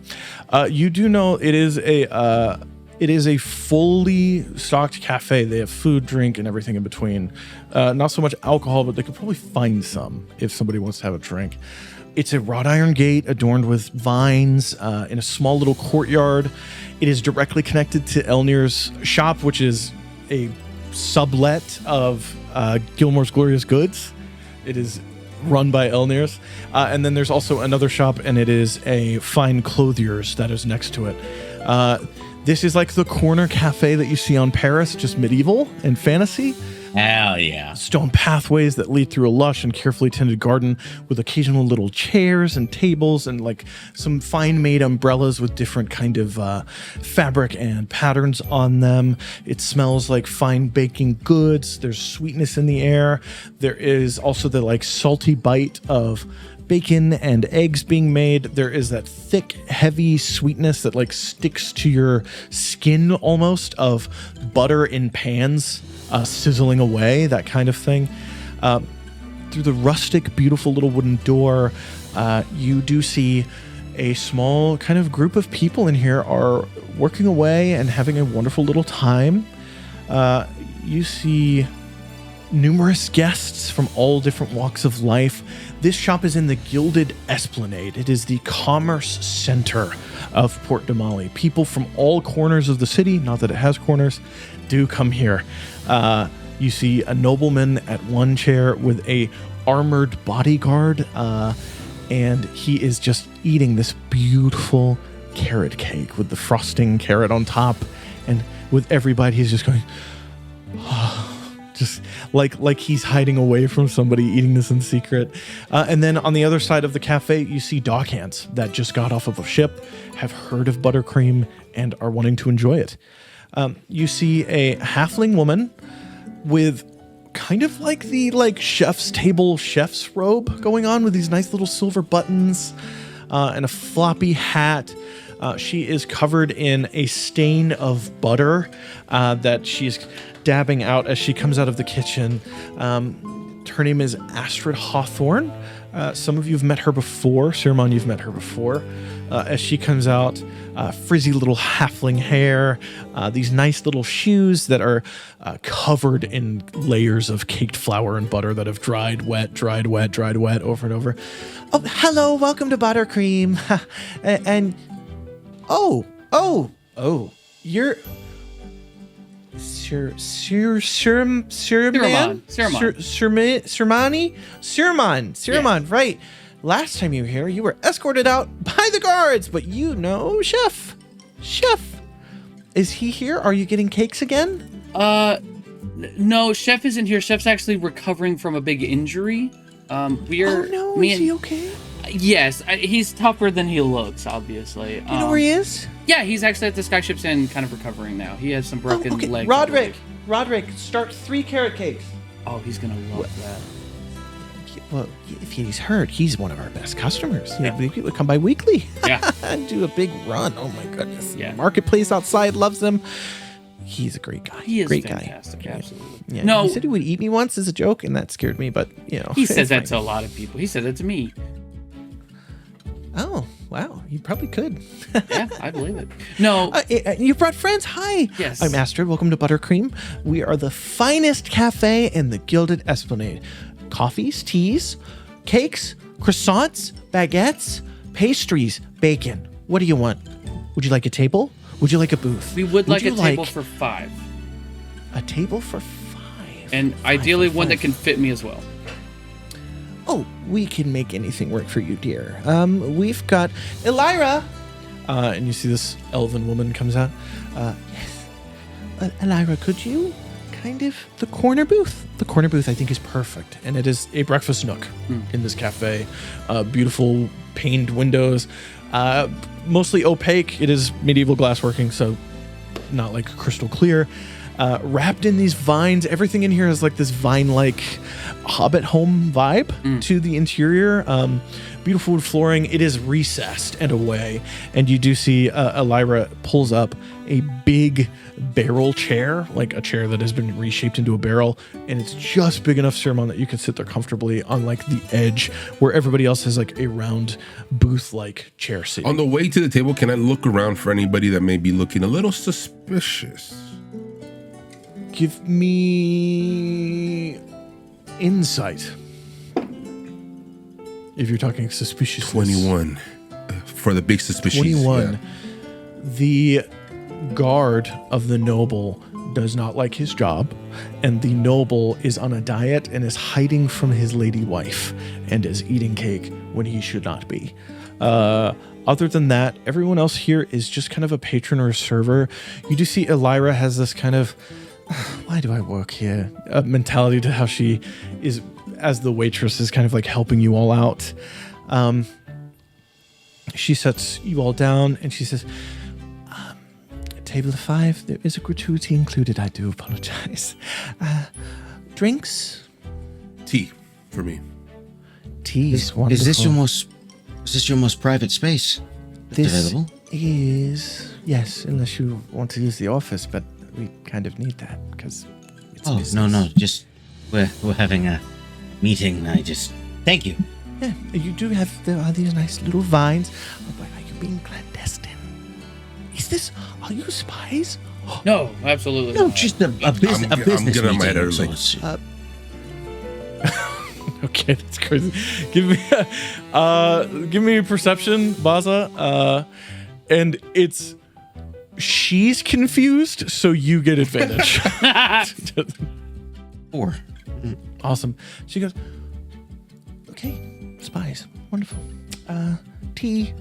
You do know it is a fully stocked cafe. They have food, drink, and everything in between. Not so much alcohol, but they could probably find some if somebody wants to have a drink. It's a wrought iron gate adorned with vines in a small little courtyard. It is directly connected to Elnir's shop, which is a sublet of Gilmore's Glorious Goods. It is run by Elnirs. And then there's also another shop, and it is a fine clothier's that is next to it. This is like the corner cafe that you see on Paris, just medieval and fantasy.
Hell yeah.
Stone pathways that lead through a lush and carefully tended garden with occasional little chairs and tables and like some fine made umbrellas with different kind of fabric and patterns on them. It smells like fine baking goods. There's sweetness in the air. There is also the like salty bite of bacon and eggs being made. There is that thick, heavy sweetness that like sticks to your skin almost of butter in pans. Sizzling away, that kind of thing. Through the rustic, beautiful little wooden door, you do see a small kind of group of people in here are working away and having a wonderful little time. You see numerous guests from all different walks of life. This shop is in the Gilded Esplanade. It is the commerce center of Port de Mali. People from all corners of the city, not that it has corners, do come here. You see a nobleman at one chair with a armored bodyguard, and he is just eating this beautiful carrot cake with the frosting carrot on top, and with every bite he's just going, just like he's hiding away from somebody eating this in secret. And then on the other side of the cafe, you see dockhands that just got off of a ship, have heard of Buttercream, and are wanting to enjoy it. You see a halfling woman with kind of like the chef's table chef's robe going on with these nice little silver buttons and a floppy hat. She is covered in a stain of butter that she's dabbing out as she comes out of the kitchen. Her name is Astrid Hawthorne. Some of you have met her before. Siromon, you've met her before. As she comes out, frizzy little halfling hair, these nice little shoes that are covered in layers of caked flour and butter that have dried wet over and over. Oh, hello, welcome to Buttercream. And you're Siromon, right. Last time you were here, you were escorted out by the guards, but you know Chef. Is he here? Are you getting cakes again?
No, Chef isn't here. Chef's actually recovering from a big injury. Is he okay?
Yes, he's tougher than he looks, obviously.
You know where he is?
Yeah, he's actually at the Skyship's Inn, kind of recovering now. He has some broken legs.
Roderick, start 3 carrot cakes.
Oh, he's gonna love that.
Well, if he's hurt, he's one of our best customers. Yeah. People come by weekly.
Yeah.
And do a big run. Oh my goodness.
Yeah.
Marketplace outside loves him. He's a great guy.
He is
great
fantastic,
guy.
absolutely.
Yeah.
No,
he said he would eat me once as a joke, and that scared me, but
he says that to a lot of people. He said that to me.
Oh, wow. You probably could.
Yeah, I believe it. No.
You brought friends. Hi.
Yes.
I'm Astrid. Welcome to Buttercream. We are the finest cafe in the Gilded Esplanade. Coffees, teas, cakes, croissants, baguettes, pastries, bacon. What do you want? Would you like a table? Would you like a booth?
We would like a table for 5.
A table for 5.
And ideally one that can fit me as well.
Oh, we can make anything work for you, dear. We've got Elira. And you see this elven woman comes out. Yes. Elira, could you the corner booth? The corner booth, I think, is perfect. And it is a breakfast nook in this cafe. Beautiful paned windows. Mostly opaque. It is medieval glassworking, so not like crystal clear. Wrapped in these vines. Everything in here is like this vine-like Hobbit home vibe to the interior. Beautiful wood flooring. It is recessed and away. And you do see Elira pulls up a big barrel chair, like a chair that has been reshaped into a barrel. And it's just big enough, Siromon, that you can sit there comfortably on like the edge where everybody else has like a round booth-like chair seat.
On the way to the table, can I look around for anybody that may be looking a little suspicious?
Give me insight. If you're talking suspiciousness.
21 for the big suspicious.
21. Yeah. The guard of the noble does not like his job, and the noble is on a diet and is hiding from his lady wife and is eating cake when he should not be. Other than that, everyone else here is just kind of a patron or a server. You do see Elira has this kind of, why do I work here? Mentality to how she is, as the waitress, is kind of like helping you all out. She sets you all down and she says, table of 5, there is a gratuity included. I do apologize. Drinks?
Tea for me.
Tea is wonderful.
Is this your most private space that's available?
Is, yes, unless you want to use the office, but we kind of need that because it's business.
No, just we're having a meeting. Thank you.
Yeah, you do have, there are these nice little vines. Oh, but are you being clandestine? Are you spies?
No, absolutely
No,
not.
just a business.
I'm getting my head early.
Okay, that's crazy. Give me a perception, Bazza. And she's confused, so you get advantage.
4.
Awesome. She goes, okay, spies, wonderful. Tea,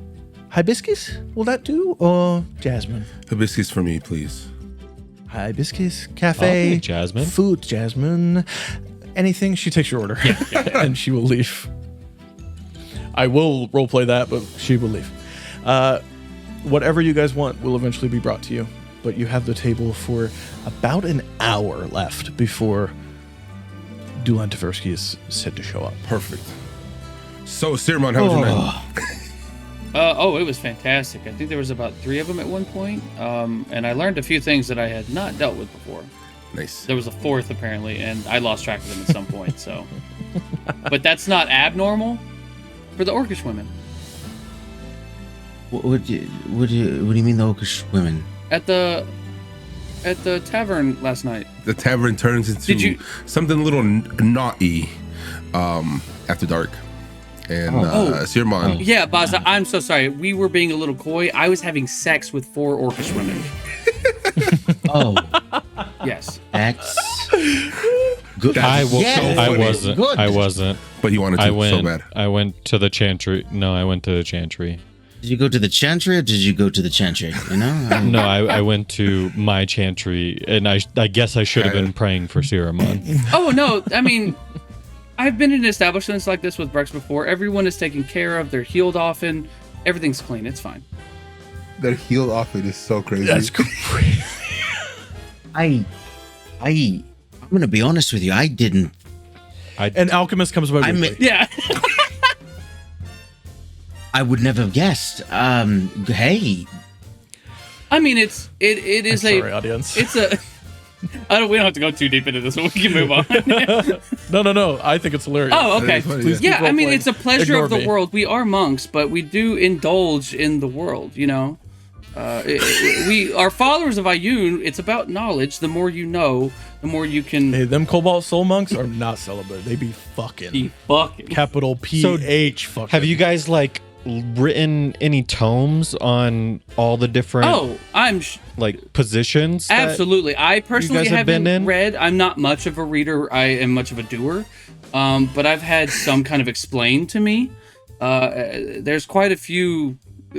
hibiscus, will that do, or jasmine?
Hibiscus for me, please.
Hibiscus, cafe,
Okay, jasmine.
food, jasmine, anything. She takes your order, and she will leave. I will roleplay that, but she will leave. Whatever you guys want will eventually be brought to you, but you have the table for about an hour left before Dulan Tversky is said to show up.
Perfect. So, Siromon, how was your night?
It was fantastic. I think there was about 3 of them at one point, and I learned a few things that I had not dealt with before.
Nice.
There was a 4th apparently, and I lost track of them at some point. So, but that's not abnormal for the Orcish women.
What do you mean the Orcish women?
At the tavern last night.
The tavern turns into something a little naughty after dark. And Siromon.
Yeah, Bazza, I'm so sorry. We were being a little coy. I was having sex with 4 Orcish women.
Oh,
Yes.
that's good.
I
Good.
wasn't.
But you wanted to so bad.
I went to the chantry. No, I went to the chantry.
Did you go to the chantry or did you go to the chantry? You know?
No, I went to my chantry, and I guess I should have been praying for Siromon.
Oh, no. I mean, I've been in establishments like this with Brex before. Everyone is taken care of. They're healed often. Everything's clean. It's fine.
That healed off it is so crazy.
That's crazy.
I'm gonna be honest with you. I didn't.
An alchemist comes by weekly.
Yeah.
I would never have guessed. Hey,
I mean, it is
Sorry, audience.
It's a. We don't have to go too deep into this one. We can move on.
No. I think it's hilarious.
Oh, okay.
Please
Yeah,
keep
I mean,
role-playing.
it's a pleasure
Ignore
of the
me.
world. We are monks, but we do indulge in the world, you know? We are followers of Ayun. It's about knowledge. The more you know, the more you can
Hey, them Cobalt Soul monks are not celibate. They be fucking.
be fucking.
Capital PH fucking.
Have you guys written any tomes on all the different
Oh, I'm
positions? that-
absolutely. I personally
guys have
haven't
been in?
read. I'm not much of a reader. I am much of a doer. But I've had some kind of explained to me. There's quite a few.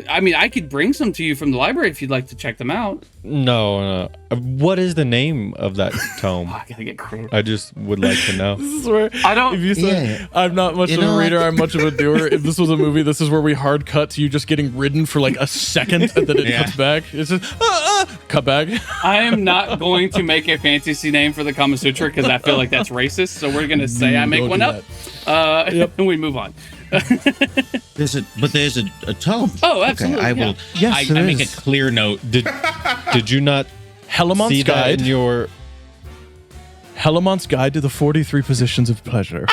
I mean, I could bring some to you from the library if you'd like to check them out.
No. What is the name of that tome?
I gotta get creative.
I just would like to know.
This is where
I don't-
If you said
Yeah.
I'm not much of a reader, I'm much of a doer. If this was a movie, this is where we hard cut to you just getting ridden for like a second, and then it cuts back. It's just cut back.
I am not going to make a fantasy name for the Kama Sutra because I feel like that's racist. So we're gonna say I make
Don't
one
do
up, and we move on.
there's a tome.
Oh, absolutely.
Okay, I will.
Yes,
I
there
make a
is.
clear note.
Did you not
Helemont's
see that
Guide.
in your?
Helemont's Guide to the 43 Positions of Pleasure.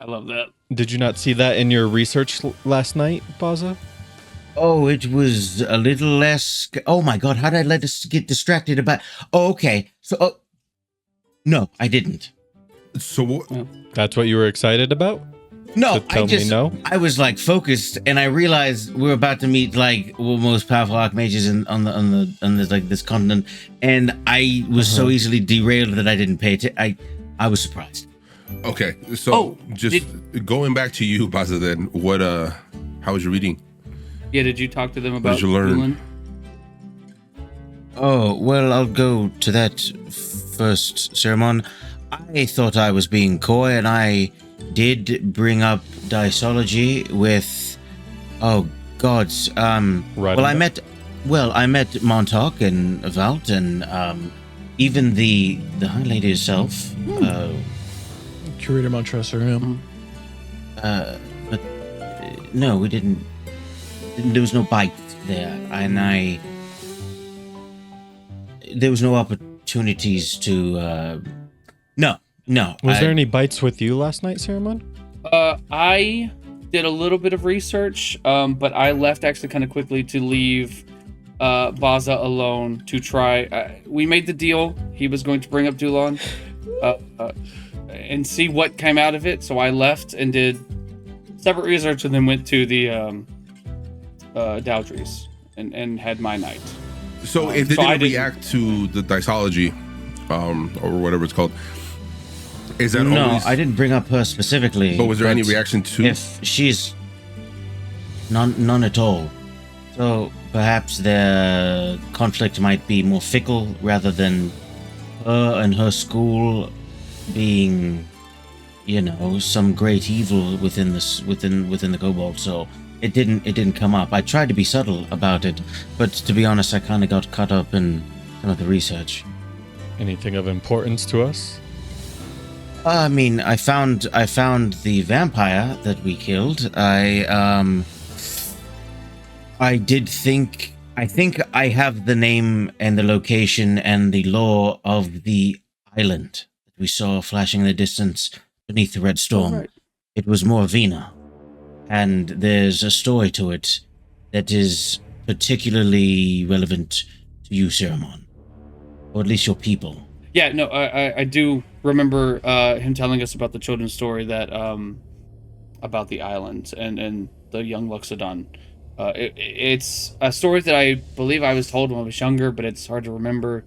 I love that.
Did you not see that in your research last night, Bazza?
Oh, it was a little less. Oh my God! How did I let us get distracted about? Oh, okay. So, no, I didn't.
So what?
That's what you were excited about?
No,
to tell me no?
I was like focused, and I realized we were about to meet like most powerful archmages on the like this continent, and I was so easily derailed that I didn't pay attention. I was surprised.
Okay, so going back to you, Bazza. Then what? How was your reading?
Yeah, did you talk to them about?
What did you learn?
Lillian?
Oh well, I'll go to that first, Siromon. I thought I was being coy, and I did bring up Diceology with, oh gods,
Right.
well, I met Montauk and Valt and even the High Lady herself.
Curator Montressor,
But no, we didn't. There was no bite there, and there was no opportunities to. No.
Was there any bites with you last night, Siromon?
I did a little bit of research, but I left actually kind of quickly to leave Bazza alone to try. We made the deal. He was going to bring up Dulon and see what came out of it. So I left and did separate research and then went to the Dowdries and had my night.
So if they didn't react to the Diceology, or whatever it's called, is that
no?
always...
I didn't bring up her specifically.
But was there any reaction to?
If she's none at all. So perhaps their conflict might be more fickle rather than her and her school being, some great evil within the Kobold. So it didn't come up. I tried to be subtle about it, but to be honest, I kind of got caught up in some of the research.
Anything of importance to us?
I mean, I found the vampire that we killed. I think I have the name and the location and the lore of the island that we saw flashing in the distance beneath the red storm.
Right.
It was Morvina, and there's a story to it that is particularly relevant to you, Siromon, or at least your people.
Yeah, no, I do remember him telling us about the children's story that about the island and the young Luxodon. It's a story that I believe I was told when I was younger, but it's hard to remember.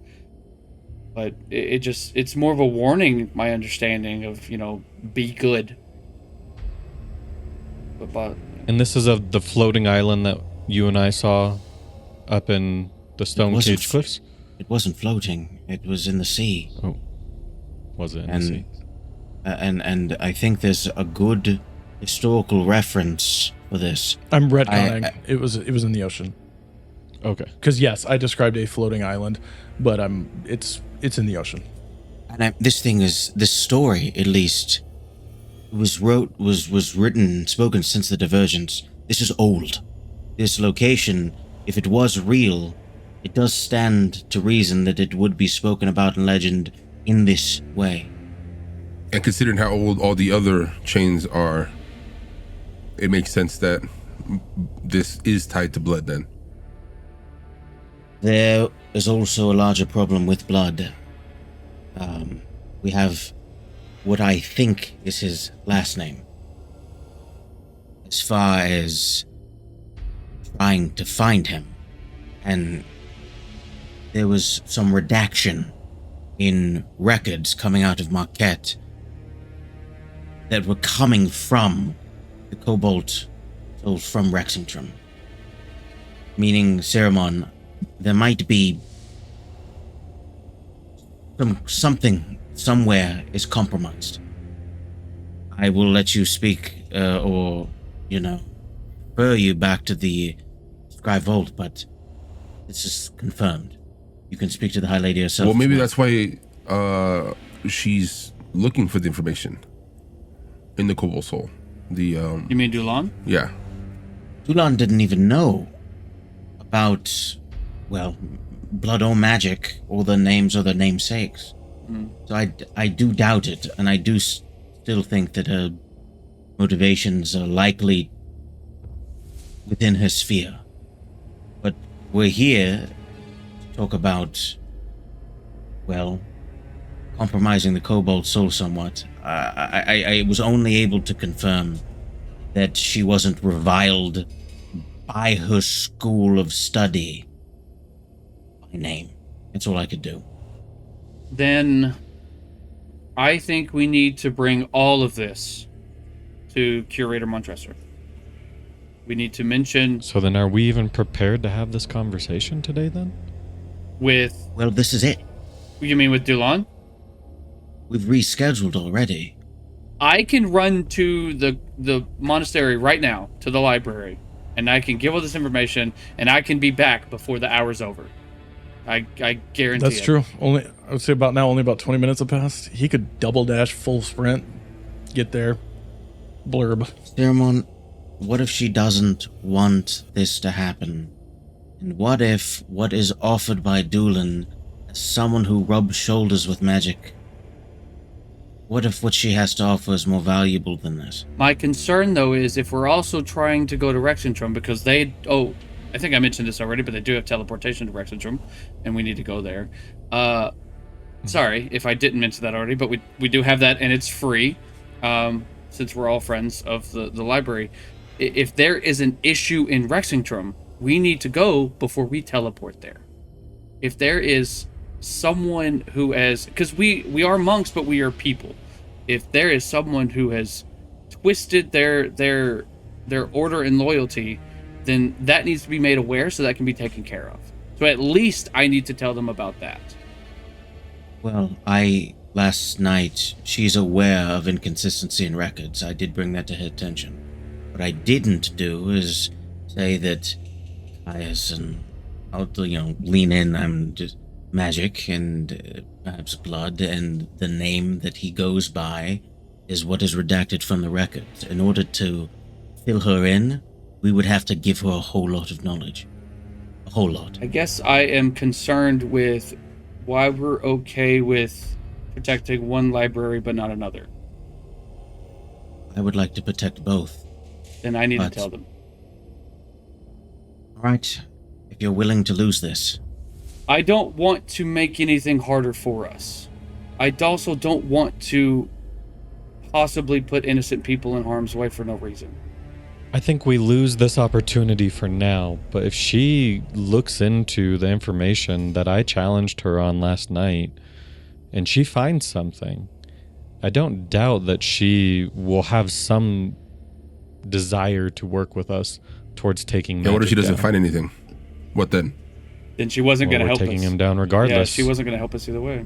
But it's more of a warning, my understanding of, be good. But
And this is of the floating island that you and I saw up in the Stone Cage Cliffs?
It wasn't floating. It was in the sea.
Oh. Was it in the sea?
And I think there's a good historical reference for this.
I'm retconning. It was in the ocean.
Okay.
Because yes, I described a floating island, but it's in the ocean.
And this story, at least, was written and spoken since the divergence. This is old. This location, if it was real, it does stand to reason that it would be spoken about in legend in this way.
And considering how old all the other chains are, it makes sense that this is tied to blood then.
There is also a larger problem with blood. We have what I think is his last name. As far as trying to find him, and there was some redaction in records coming out of Marquette that were coming from the Cobalt sold from Rexington. Meaning, Siromon, there might be something somewhere is compromised. I will let you speak, or, refer you back to the Scribe Vault, but this is confirmed. You can speak to the High Lady herself.
Well, maybe that's why she's looking for the information in the Cobalt Soul.
You mean Dulon?
Yeah.
Dulon didn't even know about, blood or magic, or the names or the namesakes. So I do doubt it, and I do still think that her motivations are likely within her sphere. But we're here to talk about, compromising the Cobalt Soul somewhat. I was only able to confirm that she wasn't reviled by her school of study by name. That's all I could do.
Then I think we need to bring all of this to Curator Montresor. We need to mention
So then are we even prepared to have this conversation today then?
with...
Well, this is it.
You mean with Dulon?
We've rescheduled already.
I can run to the monastery right now, to the library, and I can give all this information, and I can be back before the hour's over. I guarantee
That's
it.
true. I would say only about 20 minutes have passed. He could double dash, full sprint, get there. Blurb.
Siromon, what if she doesn't want this to happen? And what if what is offered by Dulon as someone who rubs shoulders with magic? What if what she has to offer is more valuable than this?
My concern, though, is if we're also trying to go to Rexentrum, because they... Oh, I think I mentioned this already, but they do have teleportation to Rexentrum, and we need to go there. Sorry if I didn't mention that already, but we do have that, and it's free, since we're all friends of the library. If there is an issue in Rexentrum, we need to go before we teleport there. If there is someone who has... Because we are monks, but we are people. If there is someone who has twisted their order and loyalty, then that needs to be made aware so that can be taken care of. So at least I need to tell them about that.
Well, last night, she's aware of inconsistency in records. I did bring that to her attention. What I didn't do is say that Caius and I'll, lean in. I'm just magic and perhaps blood, and the name that he goes by is what is redacted from the records. In order to fill her in, we would have to give her a whole lot of knowledge. A whole lot.
I guess I am concerned with why we're okay with protecting one library but not another.
I would like to protect both.
Then I need to tell them.
All right, if you're willing to lose this.
I don't want to make anything harder for us. I also don't want to possibly put innocent people in harm's way for no reason.
I think we lose this opportunity for now, but if she looks into the information that I challenged her on last night, and she finds something, I don't doubt that she will have some desire to work with us towards taking magic.
And what if she doesn't
down.
find anything? What then?
Then she wasn't going to help us.
We're taking him down regardless.
Yeah, she wasn't going to help us either way.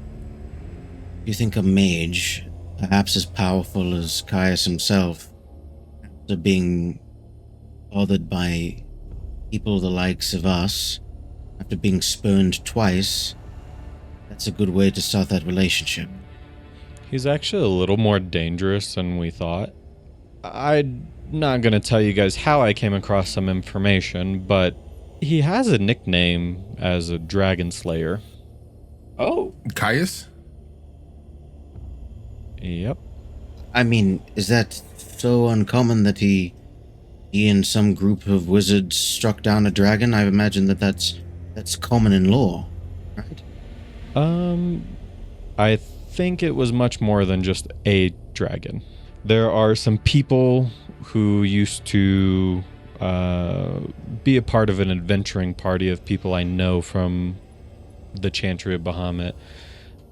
You think a mage, perhaps as powerful as Caius himself, after being bothered by people the likes of us, after being spurned twice, that's a good way to start that relationship.
He's actually a little more dangerous than we thought. I'm not going to tell you guys how I came across some information, but he has a nickname as a dragon slayer.
Oh.
Caius?
Yep.
I mean, is that so uncommon that he and some group of wizards struck down a dragon? I imagine that's common in lore, right?
I think it was much more than just a dragon. There are some people who used to be a part of an adventuring party of people I know from the Chantry of Bahamut.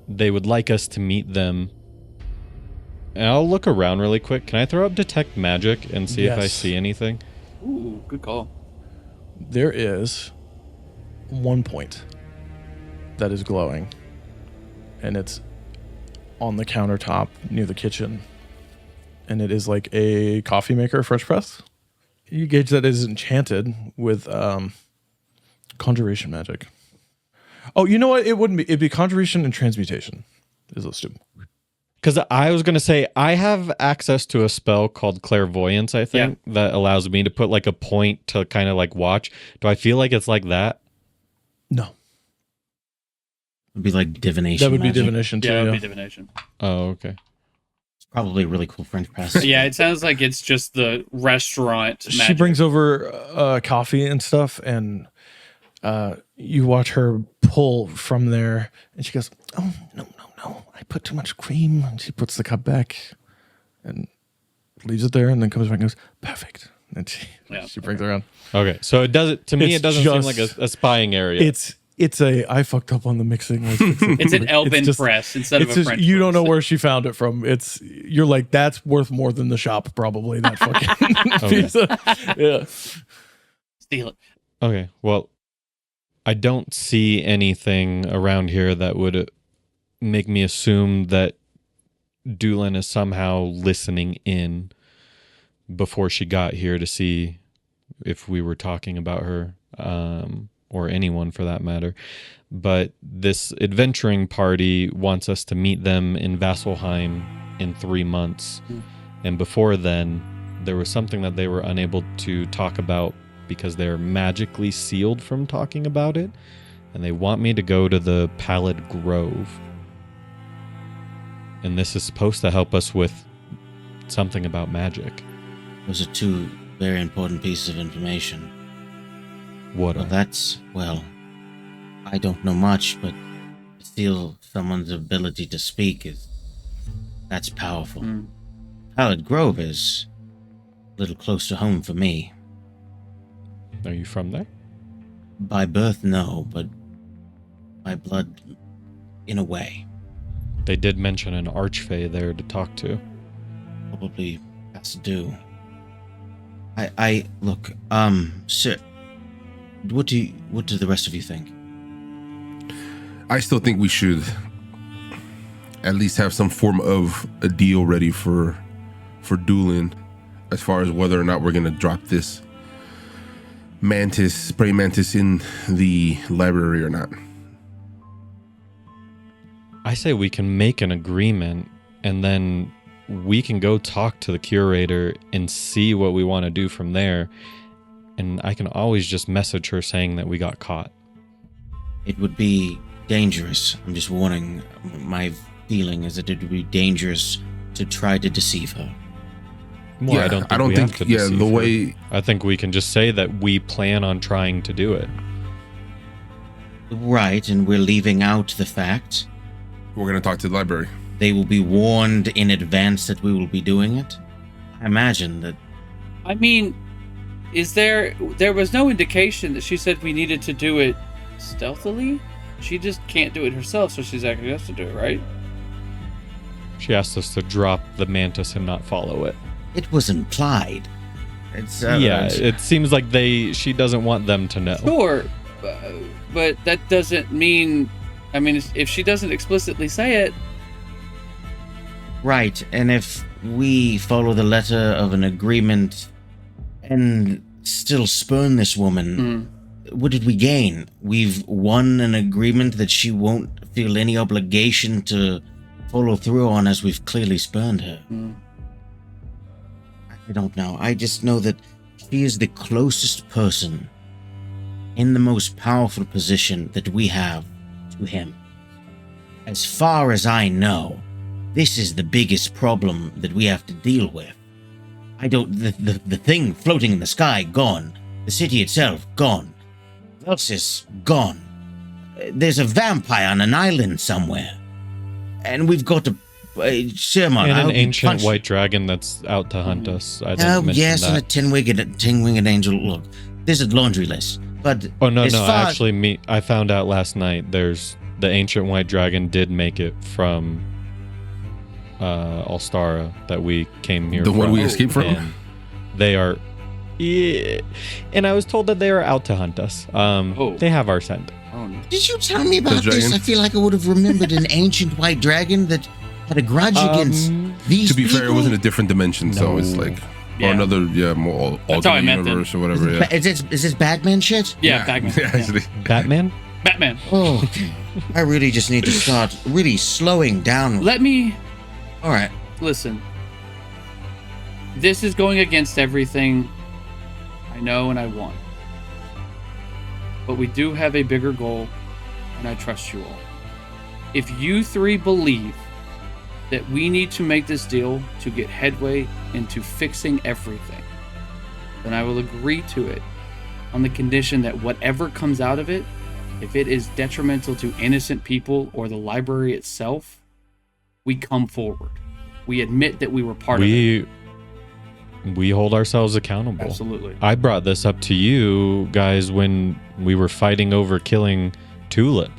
They would like us to meet them. And I'll look around really quick. Can I throw up Detect Magic and see if I see anything?
Ooh, good call.
There is 1 point that is glowing, and it's on the countertop near the kitchen, and it is like a coffee maker, French press. You gauge that it is enchanted with conjuration magic. Oh, you know what? It wouldn't be. It'd be conjuration and transmutation. Is those two?
Because I was going to say, I have access to a spell called Clairvoyance, I think, that allows me to put like a point to kind of like watch. Do I feel like it's like that?
No.
It'd be like divination.
That would
magic.
be divination too.
Yeah, it would
Yeah.
be divination.
Oh, okay.
It's probably a really cool French press.
Yeah, it sounds like it's just the restaurant magic.
She brings over coffee and stuff, and you watch her pull from there, and she goes, "Oh, no. I put too much cream." And she puts the cup back, and leaves it there, and then comes back and goes, perfect. And she brings it around.
Okay, so it doesn't. To me,
It's
it doesn't seem like a spying area.
It's a I fucked up on the mixing.
It's an Elven press instead of a French
you
press.
don't know where she found it from. You're like, that's worth more than the shop, probably. That fucking pizza. Yeah.
Steal it.
Okay, well, I don't see anything around here that would make me assume that Doolin is somehow listening in before she got here to see if we were talking about her, or anyone for that matter. But this adventuring party wants us to meet them in Vasselheim in 3 months. And before then, there was something that they were unable to talk about because they're magically sealed from talking about it. And they want me to go to the Pallid Grove. And this is supposed to help us with something about magic.
Those are two very important pieces of information.
What?
Well, I don't know much, but to steal someone's ability to speak that's powerful. Pallid Grove is a little close to home for me.
Are you from there?
By birth, no, but by blood, in a way.
They did mention an archfey there to talk to.
Probably has to do. Look, sir, what do the rest of you think?
I still think we should at least have some form of a deal ready for Doolin, as far as whether or not we're gonna drop this praying mantis in the library or not.
I say we can make an agreement, and then we can go talk to the curator and see what we want to do from there. And I can always just message her saying that we got caught.
It would be dangerous. I'm just warning. My feeling is that it would be dangerous to try to deceive her.
Well,
yeah, I don't think
have to deceive
the
her.
way
I think we can just say that we plan on trying to do it.
Right, and we're leaving out the fact
we're gonna talk to the library.
they will be warned in advance that we will be doing it. I imagine that.
I mean, there was no indication that she said we needed to do it stealthily? She just can't do it herself, so she's asking us to do it, right?
She asked us to drop the mantis and not follow it.
It was implied. It's
it seems like she doesn't want them to know.
Sure, but that doesn't mean. I mean, if she doesn't explicitly say it,
right. And if we follow the letter of an agreement and still spurn this woman, what did we gain? We've won an agreement that she won't feel any obligation to follow through on, as we've clearly spurned her. I don't know. I just know that she is the closest person in the most powerful position that we have to him. As far as I know, this is the biggest problem that we have to deal with. The thing floating in the sky, gone. The city itself, gone. Velsis, gone. There's a vampire on an island somewhere. And we've got a Siromon.
And an ancient white dragon that's out to hunt us. I didn't mention
yes,
that.
and a ten-winged angel. Look, there's a laundry list. But
actually, I found out last night there's the ancient white dragon did make it from Alstara that we came here
the
from.
one we escaped from?
And they are... Yeah, and I was told that they are out to hunt us. They have our scent.
oh no.
Did you tell me about this?
dragon?
I feel like I would have remembered an ancient white dragon that had a grudge against these
To be fair, it
people?
wasn't a different dimension, so it's like
Yeah.
or another more
That's how I
alternate
meant
universe or whatever. Yeah.
Is this Batman shit?
Yeah, Batman.
Yeah, actually.
Batman?
Batman.
Oh, okay. I really just need to start really slowing down.
Let me
All right.
listen. This is going against everything I know and I want. But we do have a bigger goal, and I trust you all. If you three believe that we need to make this deal to get headway into fixing everything, then I will agree to it on the condition that whatever comes out of it, if it is detrimental to innocent people or the library itself, we come forward. We admit that we were part of it.
we hold ourselves accountable.
Absolutely.
I brought this up to you guys when we were fighting over killing Tulip.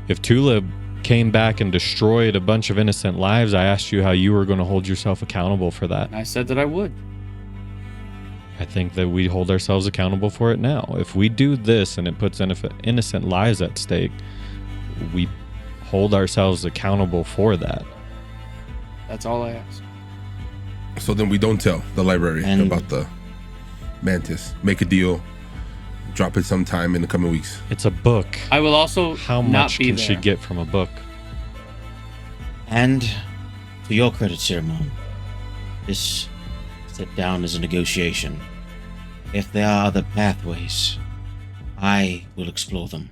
If Tulip came back and destroyed a bunch of innocent lives, I asked you how you were going to hold yourself accountable for that.
I said that I would.
I think that we hold ourselves accountable for it now. If we do this and it puts innocent lives at stake, we hold ourselves accountable for that.
That's all I ask.
So then we don't tell the library
And-
about the mantis. Make a deal. Drop it sometime in the coming weeks.
It's a book.
I will also
How
not
much
be
can
there.
she get from a book?
And to your credit, Siromon, this set down as a negotiation. If there are other pathways, I will explore them.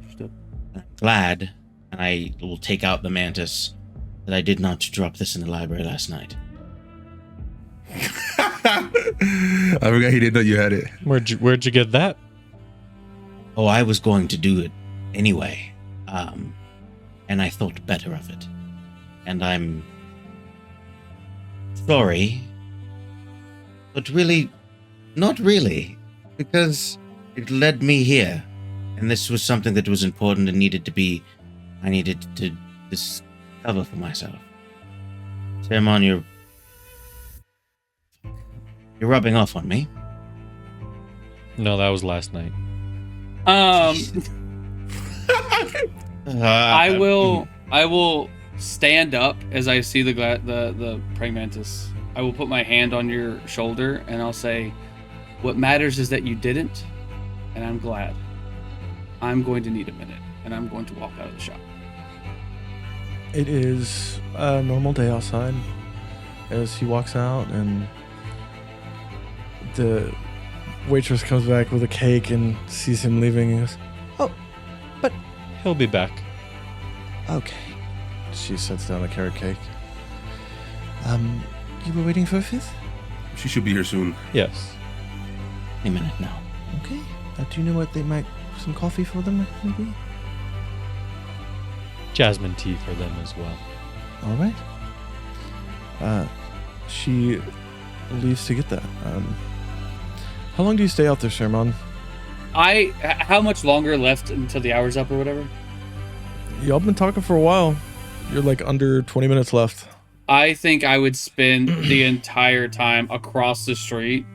Understood.
I'm glad, and I will take out the mantis, that I did not drop this in the library last night.
I forgot he didn't know you had it.
Where'd you get that?
Oh, I was going to do it anyway, and I thought better of it. And I'm sorry, but really, not really, because it led me here, and this was something that was important and I needed to discover for myself. Siromon, you're rubbing off on me.
No, that was last night.
I will stand up as I see the praying mantis. I will put my hand on your shoulder and I'll say, "What matters is that you didn't, and I'm glad. I'm going to need a minute, and I'm going to walk out of the shop."
It is a normal day outside as he walks out, and the waitress comes back with a cake and sees him leaving and goes, "Oh, but
He'll be back.
okay." She sets down a carrot cake. You were waiting for a fifth?
She should be here soon.
Yes.
Any minute now.
Okay. Do you know what they might, some coffee for them, maybe?
Jasmine tea for them as well.
All right. She leaves to get that. How long do you stay out there, Siromon?
How much longer left until the hour's up or whatever?
Y'all been talking for a while. You're like under 20 minutes left.
I think I would spend the entire time across the street,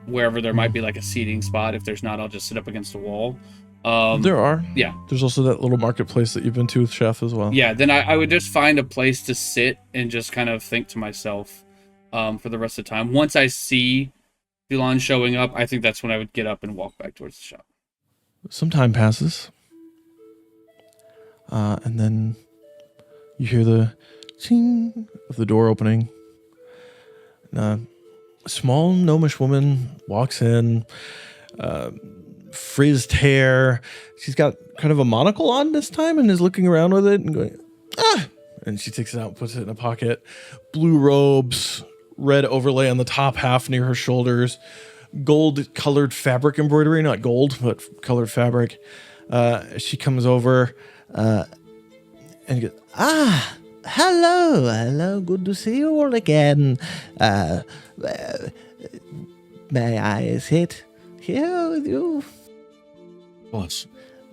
wherever there might be like a seating spot. If there's not, I'll just sit up against a wall.
There are.
Yeah.
There's also that little marketplace that you've been to with Chef as well.
Yeah, then I would just find a place to sit and just kind of think to myself for the rest of the time. Once I see Villan showing up, I think that's when I would get up and walk back towards the shop.
Some time passes. And then you hear the ching of the door opening. A small gnomish woman walks in, frizzed hair. She's got kind of a monocle on this time and is looking around with it and going, "Ah!" And she takes it out and puts it in a pocket. Blue robes, red overlay on the top half near her shoulders, gold colored fabric embroidery, not gold, but colored fabric. She comes over and goes, hello, good to see you all again. May I sit here with you?
Of course.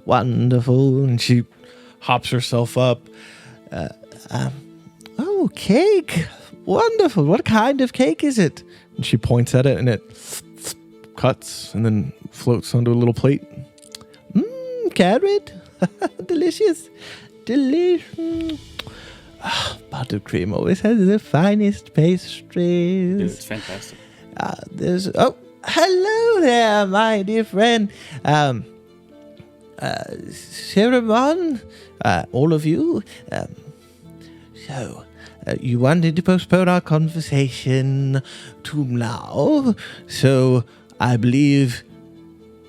Wonderful. And she hops herself up. Oh, cake. Wonderful. What kind of cake is it? And she points at it and it cuts and then floats onto a little plate. Carrot. Delicious. Delicious. Buttercream always has the finest pastries.
Dude, it's fantastic.
Hello there, my dear friend. Siromon, all of you. You wanted to postpone our conversation to now, so I believe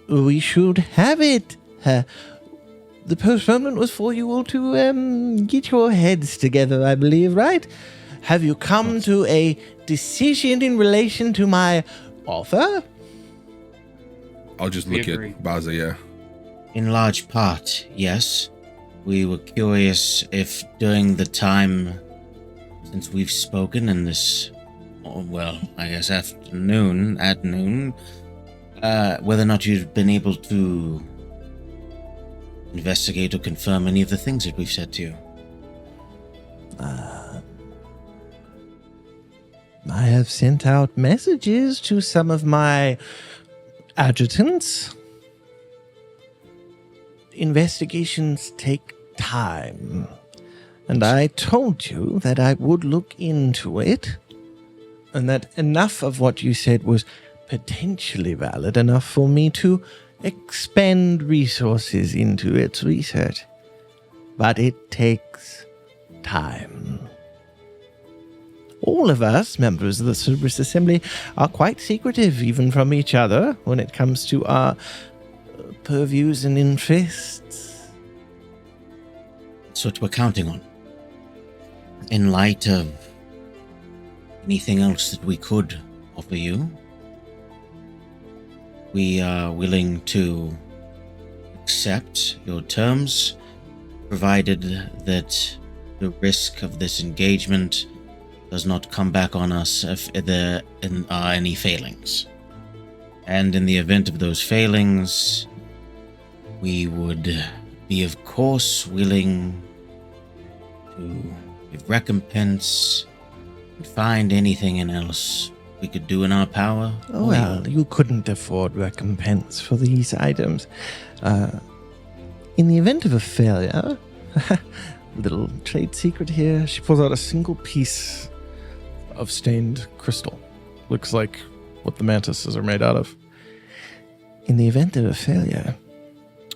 we should have it. The postponement was for you all to get your heads together, I believe, right? Have you come to a decision in relation to my offer?
I'll just
We
look
agree.
at Bazza, yeah.
In large part, yes. We were curious if during the time since we've spoken in this, I guess afternoon, at noon, whether or not you've been able to investigate or confirm any of the things that we've said to you.
I have sent out messages to some of my adjutants. Investigations take time, and I told you that I would look into it, and that enough of what you said was potentially valid enough for me to expend resources into its research. But it takes time. All of us, members of the Cerberus Assembly, are quite secretive, even from each other, when it comes to our purviews and interests.
That's what we're counting on. In light of anything else that we could offer you, we are willing to accept your terms, provided that the risk of this engagement does not come back on us if there are any failings. And in the event of those failings, we would be, of course, willing to give recompense and find anything else we could do in our power.
Oh, well, you couldn't afford recompense for these items. In the event of a failure, little trade secret here,
She pulls out a single piece of stained crystal. Looks like what the mantises are made out of.
in the event of a failure,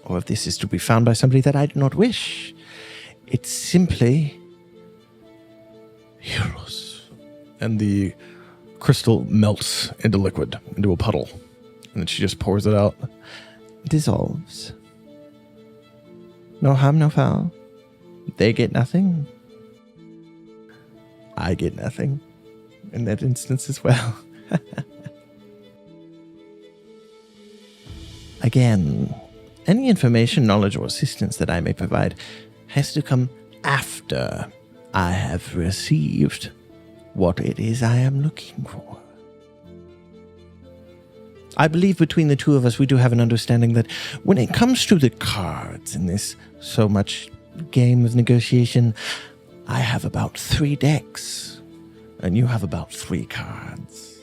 or if this is to be found by somebody that I do not wish, it's simply
Heroes. And the crystal melts into liquid, into a puddle. And then she just pours it out.
dissolves. No harm, no foul. They get nothing. I get nothing in that instance as well. Again, any information, knowledge, or assistance that I may provide has to come after I have received what it is I am looking for. I believe between the two of us we do have an understanding that when it comes to the cards in this so much game of negotiation, I have about 3 decks, and you have about 3 cards.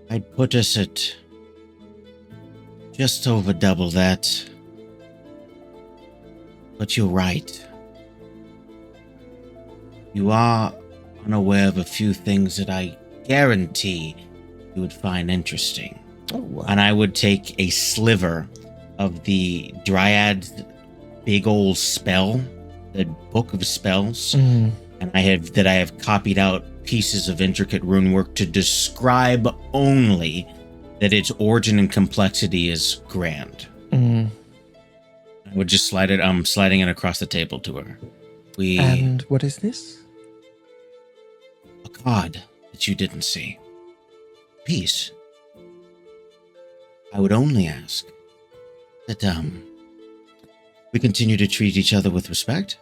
I'd put us at just over double that. But you're right. You are unaware of a few things that I guarantee you would find interesting.
Oh, wow.
And I would take a sliver of the Dryad's big old spell, the book of spells, and I have copied out pieces of intricate rune work to describe only that its origin and complexity is grand. I would just slide it. I'm sliding it across the table to her.
And what is this?
A card that you didn't see. Peace. I would only ask that we continue to treat each other with respect.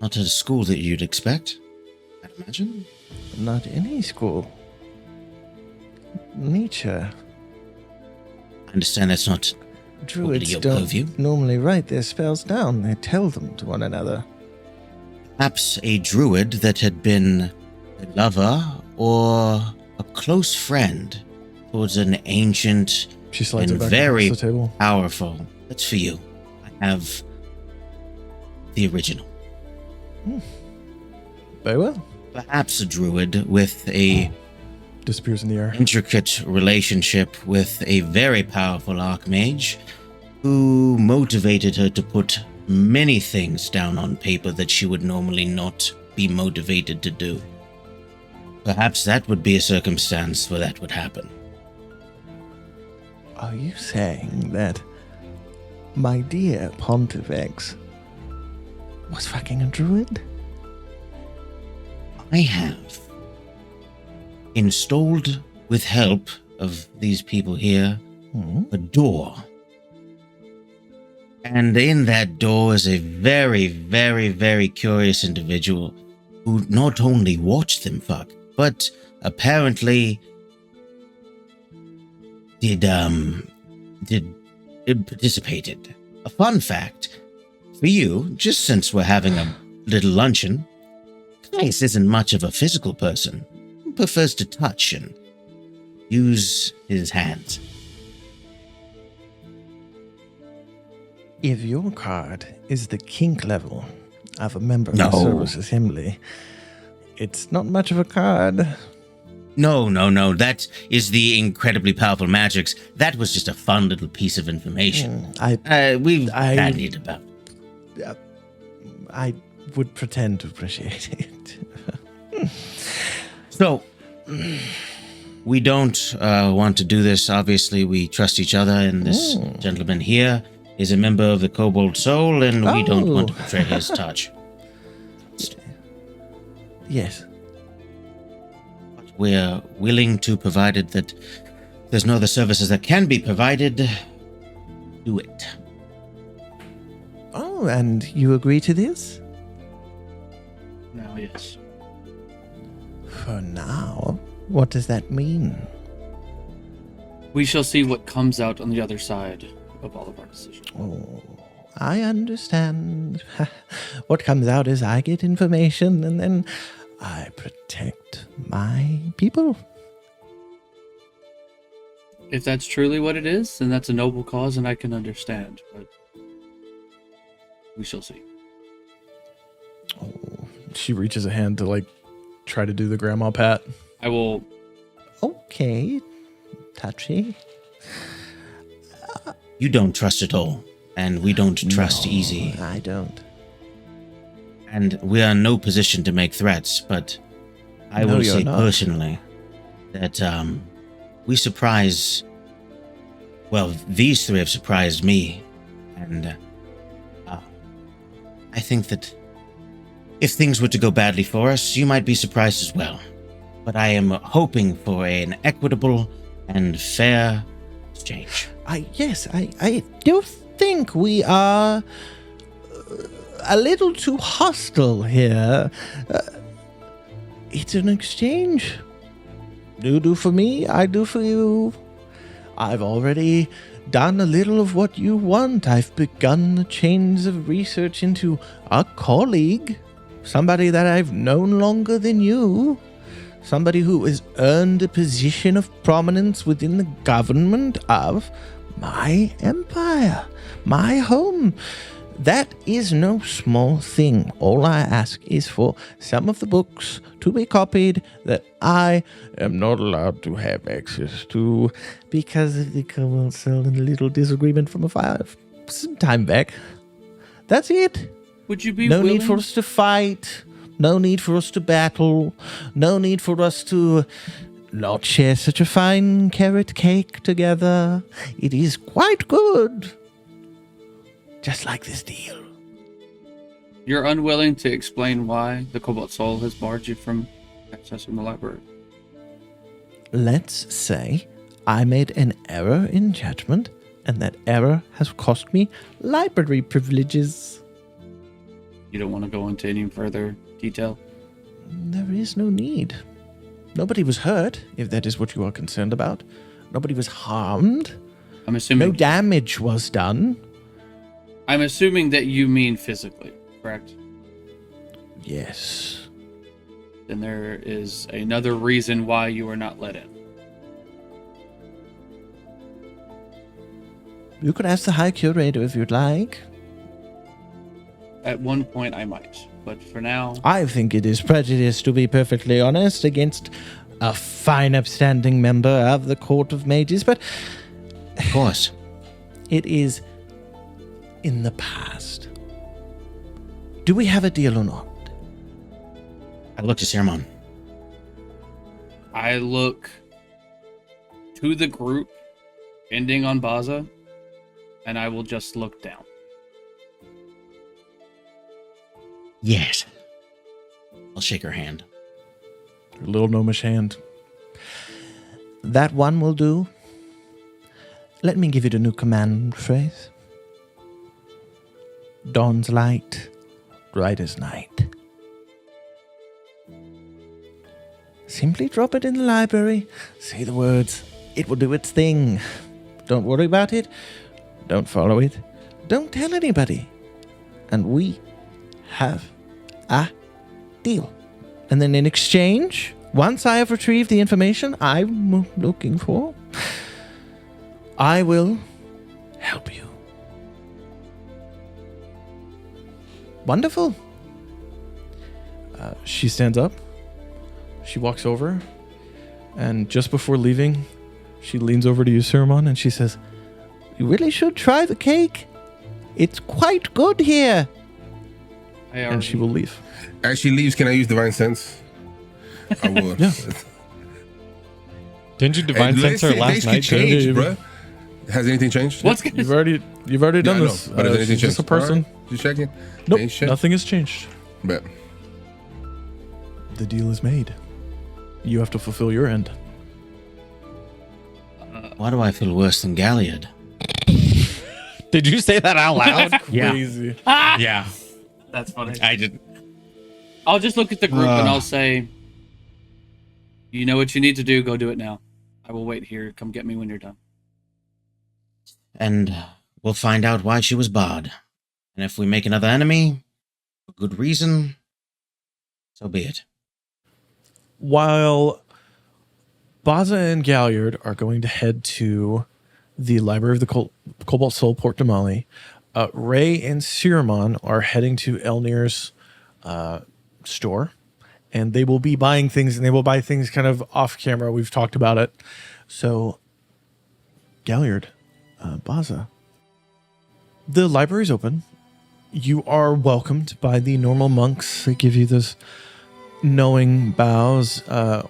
Not at a school that you'd expect, I'd imagine.
Not any school. Nature.
I understand that's not
Druids
your
don't
purview.
normally write their spells down. They tell them to one another.
Perhaps a druid that had been a lover or a close friend towards an ancient
She slides
and
it back
very
across the table.
powerful. That's for you. I have the original.
Very well.
Perhaps a druid with a
Disappears in the air.
intricate relationship with a very powerful archmage who motivated her to put many things down on paper that she would normally not be motivated to do. Perhaps that would be a circumstance where that would happen.
Are you saying that my dear Pontifex was fucking a druid?
I have, installed with help of these people here a door. And in that door is a very, very, very curious individual who not only watched them fuck, but apparently participated. A fun fact for you, just since we're having a little luncheon, Clace isn't much of a physical person. He prefers to touch and use his hands.
If your card is the kink level of a member of
No.
the Cerberus Assembly, it's not much of a card.
No. That is the incredibly powerful magics. That was just a fun little piece of information. We've bandied about.
I would pretend to appreciate it.
So, we don't want to do this. Obviously, we trust each other, and this gentleman here is a member of the Kobold Soul, and we don't want to betray his touch.
Yes.
We're willing to, provided that there's no other services that can be provided, do it.
Oh, and you agree to this?
Now, yes.
For now? What does that mean?
We shall see what comes out on the other side of all of our decisions.
Oh, I understand. What comes out is I get information and then I protect my people.
If that's truly what it is, then that's a noble cause and I can understand, but we shall see.
Oh, she reaches a hand to like try to do the grandma pat.
I will.
Okay, touchy.
You don't trust at all, and we don't trust easy.
I don't.
And we are in no position to make threats, but I will say personally that we surprise. Well, these three have surprised me, and I think that if things were to go badly for us, you might be surprised as well. But I am hoping for an equitable and fair exchange.
I do think we are a little too hostile here. It's an exchange. You do for me, I do for you. I've already done a little of what you want. I've begun the chains of research into a colleague, somebody that I've known longer than you, somebody who has earned a position of prominence within the government of my empire, my home. That is no small thing. All I ask is for some of the books to be copied that I am not allowed to have access to because of the Kobold Soul and a little disagreement from some time back. That's it.
Would you be
No
willing?
need for us to fight. No need for us to battle. No need for us to not share such a fine carrot cake together. It is quite good. Just like this deal.
You're unwilling to explain why the Cobalt Soul has barred you from accessing the library.
Let's say I made an error in judgment, and that error has cost me library privileges.
You don't want to go into any further detail?
There is no need. Nobody was hurt, if that is what you are concerned about. Nobody was harmed.
I'm assuming.
No damage was done.
I'm assuming that you mean physically, correct?
Yes.
Then there is another reason why you were not let in.
You could ask the High Curator if you'd like.
At one point I might, but for now...
I think it is prejudice, to be perfectly honest, against a fine upstanding member of the Court of Mages, but...
Of course.
It is in the past. Do we have a deal or not?
I look to Siromon.
I look to the group ending on Bazza, and I will just look down.
Yes. I'll shake her hand.
Her little gnomish hand.
that one will do. Let me give you the new command phrase. Dawn's light, bright as night. Simply drop it in the library, say the words, it will do its thing. Don't worry about it, don't follow it, don't tell anybody. And we have a deal. And then in exchange, once I have retrieved the information I'm looking for, I will help you. Wonderful. She stands up. She walks over. And just before leaving, she leans over to you, Siromon, and she says, "You really should try the cake. It's quite good here." And she will leave.
As she leaves, can I use Divine Sense? I will.
Yeah.
Didn't you divine sense her last night?
Changed, bro. Has anything changed?
You've already done this.
But has anything
she's
changed?
just a person.
Right. Just checking.
Nope,
Ain't shit.
nothing has changed.
Bet.
The deal is made. You have to fulfill your end.
Why do I feel worse than Galliard?
Did you say that out loud?
Yeah.
Crazy.
Yeah.
That's funny.
I did.
I'll just look at the group and I'll say, "You know what you need to do. Go do it now. I will wait here. Come get me when you're done."
And we'll find out why she was barred. And if we make another enemy, for good reason, so be it.
While Bazza and Galliard are going to head to the Library of the Cobalt Soul, Port Damali, Ray and Siromon are heading to Elnir's store, and they will be buying things, and they will buy things kind of off camera. We've talked about it. So, Galliard, Bazza, the library's open. You are welcomed by the normal monks. They give you this knowing bows. The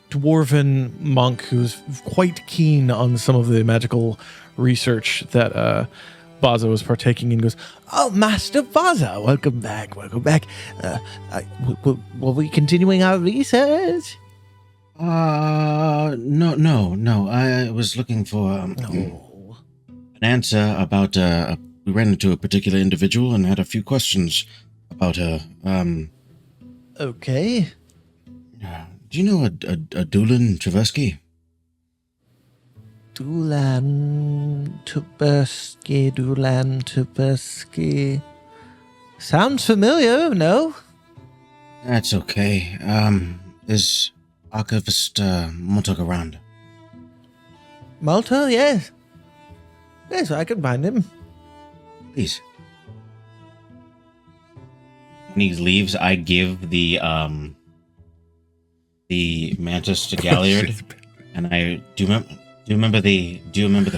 dwarven monk who's quite keen on some of the magical research that Bazza was partaking in goes, "Oh, Master Bazza, welcome back, welcome back. Were we continuing our research?"
No. I was looking for an answer about, we ran into a particular individual and had a few questions about her.
Okay.
Do you know a Dulan Traversky?
Dulan Tversky. Sounds familiar, no?
That's okay. Is Archivist Montauk around?
Malta, yes. Yes, I can find him.
Please. When he leaves, I give the mantis to Galliard, and I do you remember the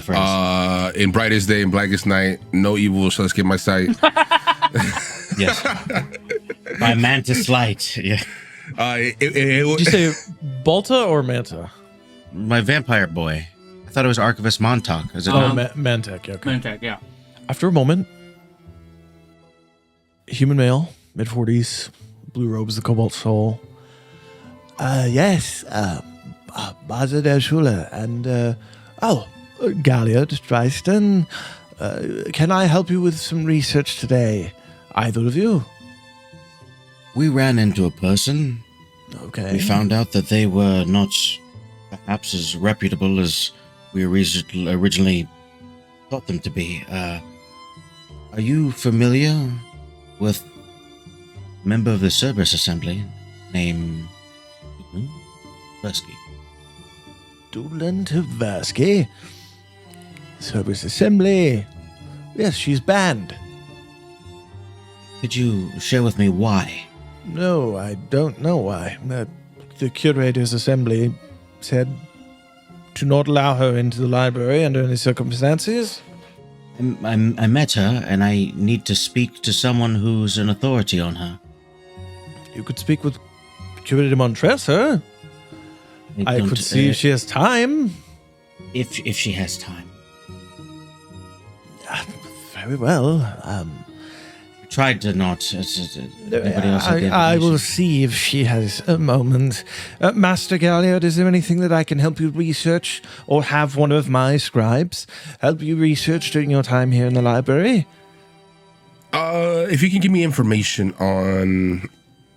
phrase?
In brightest day and blackest night, no evil shall escape my sight.
Yes. My mantis light. Yeah.
Did you say Balta or Manta?
My vampire boy. I thought it was Archivist Montauk. Is it
Oh,
not?
Mantek. Okay.
Mantek, yeah.
After a moment, human male, mid-40s, blue robes, the Cobalt Soul.
Yes. Bazza der Shüler and, Galliard, Drystan. Can I help you with some research today? Either of you?
We ran into a person.
Okay.
We found out that they were not perhaps as reputable as we originally thought them to be. Are you familiar with a member of the Cerberus Assembly named Tversky?
Dulan Tversky. Cerberus Assembly. Yes, she's banned.
Could you share with me why?
No, I don't know why. The curator's assembly said to not allow her into the library under any circumstances.
I met her, and I need to speak to someone who's an authority on her.
You could speak with Curator Montressor. I could see if she has time.
If she has time.
Very well.
tried to not. Anybody else have the
I will
information?
see if she has a moment. Master Galliard, is there anything that I can help you research, or have one of my scribes help you research during your time here in the library?
If you can give me information on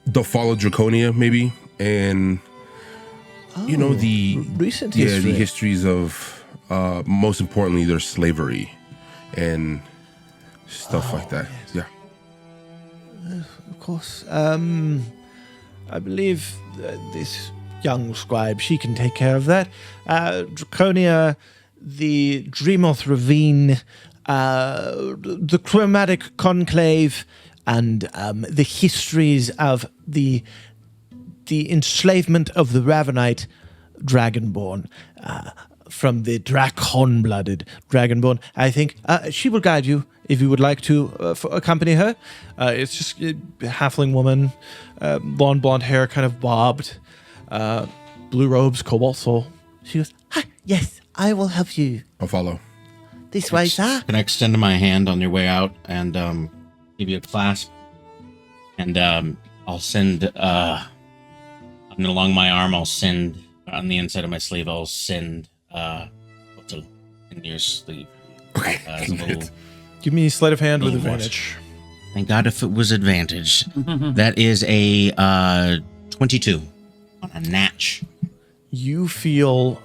the fall of Draconia, maybe, and the
recent
the
history.
histories of most importantly their slavery and stuff like that.
Yes.
Yeah.
Of course. I believe this young scribe, she can take care of that. Draconia, the Dreamoth Ravine, the Chromatic Conclave, and the histories of the enslavement of the Ravenite Dragonborn, from the Dracon-blooded Dragonborn. I think she will guide you if you would like to accompany her. It's just a halfling woman, long blonde hair, kind of bobbed, blue robes, cobalt soul. She goes, yes, I will help you.
I'll follow.
This way, sir.
Can I extend my hand on your way out and give you a clasp? And I'll send, and along my arm, I'll send, on the inside of my sleeve, I'll send, what's in your sleeve? As a little,
Give me sleight of hand with
Little more.
advantage.
thank God if it was advantage. That is a 22 on a natch.
You feel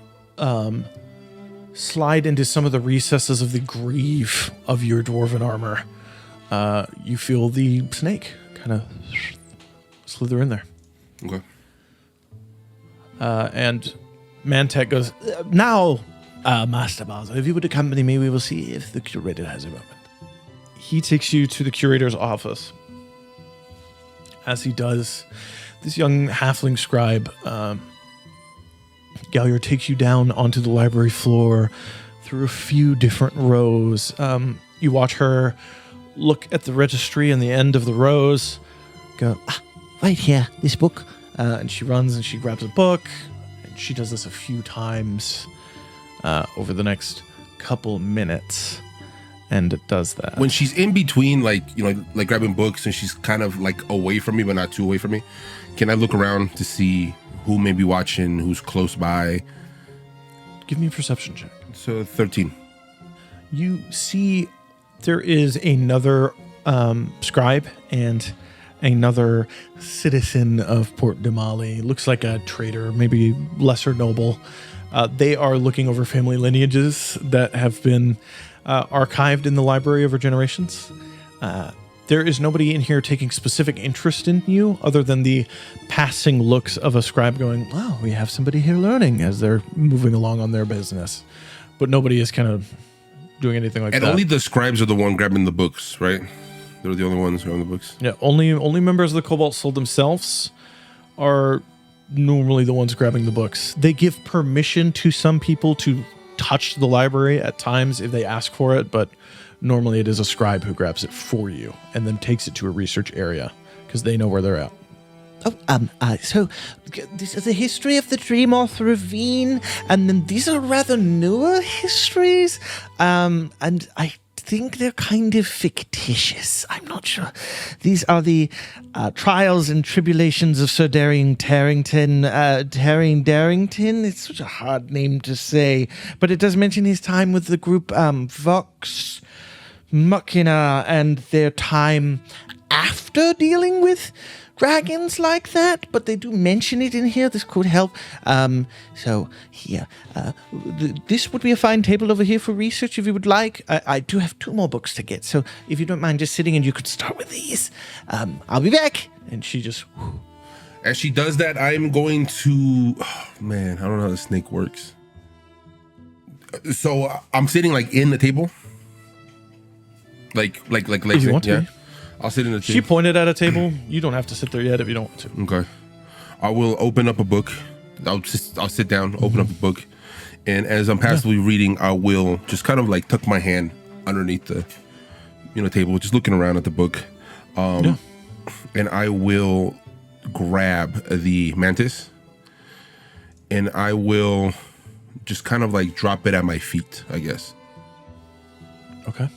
slide into some of the recesses of the greave of your dwarven armor. You feel the snake kind of slither in there.
Okay.
And Mantek goes, now, Master Bazza, if you would accompany me, we will see if the curator has a moment. He takes you to the curator's office. As he does, this young halfling scribe, Galliard, takes you down onto the library floor through a few different rows. You watch her look at the registry and the end of the rows, go, right here, this book. And she runs and she grabs a book. And she does this a few times over the next couple minutes. And it does that.
When she's in between, like grabbing books, and she's kind of like away from me, but not too away from me, can I look around to see who may be watching, who's close by?
Give me a perception check.
So 13.
You see there is another scribe and another citizen of Port Damali. Looks like a trader, maybe lesser noble. They are looking over family lineages that have been archived in the library over generations. There is nobody in here taking specific interest in you other than the passing looks of a scribe going, wow, we have somebody here learning, as they're moving along on their business. But nobody is kind of doing anything like that.
And only the scribes are the one grabbing the books, right? They're the only ones grabbing the books.
Yeah, only members of the Cobalt Soul themselves are normally the ones grabbing the books. They give permission to some people to touch the library at times if they ask for it, but normally it is a scribe who grabs it for you and then takes it to a research area because they know where they're at.
So this is the history of the Dreamoth Ravine, and then these are rather newer histories, and I think they're kind of fictitious. I'm not sure. These are the trials and tribulations of Sir Daring Tarrington. Daring Darrington? It's such a hard name to say, but it does mention his time with the group Vox Machina and their time after dealing with dragons like that, but they do mention it in here. This could help. So here, this would be a fine table over here for research if you would like. I do have 2 more books to get, so if you don't mind just sitting and you could start with these. I'll be back. And she just...
As she does that, I'm going to... Oh, man, I don't know how the snake works. So I'm sitting like in the table? Like
If you want to.
yeah? I'll sit in the
She
table.
pointed at a table. You don't have to sit there yet if you don't want to.
Okay. I will open up a book. I'll sit down, open up a book, and as I'm passively reading, I will just kind of like tuck my hand underneath the table, just looking around at the book. And I will grab the mantis, and I will just kind of like drop it at my feet, I guess.
Okay.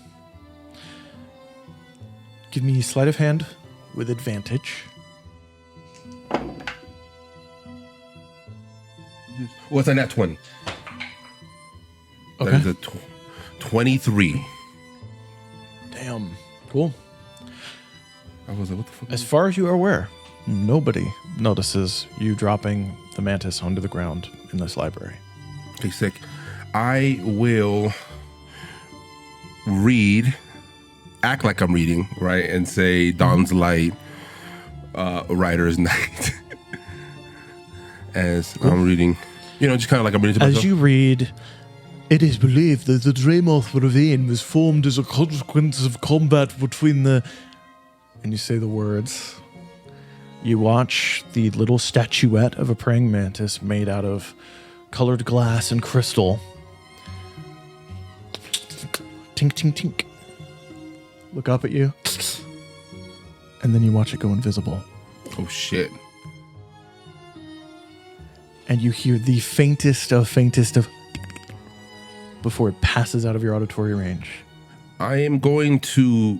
Give me sleight of hand with advantage.
What's on that 20?
Okay.
That is a 23.
Damn. Cool.
I was like, what the fuck?
As far as you are aware, nobody notices you dropping the mantis onto the ground in this library.
Okay, sick. I will read, act like I'm reading, right? And say Dawn's Light, Rider's Night. As I'm reading, just kind of like I'm reading to myself.
As you read, it is believed that the Dreymoth ravine was formed as a consequence of combat between the... And you say the words. You watch the little statuette of a praying mantis made out of colored glass and crystal. Tink, tink, tink. Look up at you. And then you watch it go invisible.
Oh, shit.
And you hear the faintest of before it passes out of your auditory range.
I am going to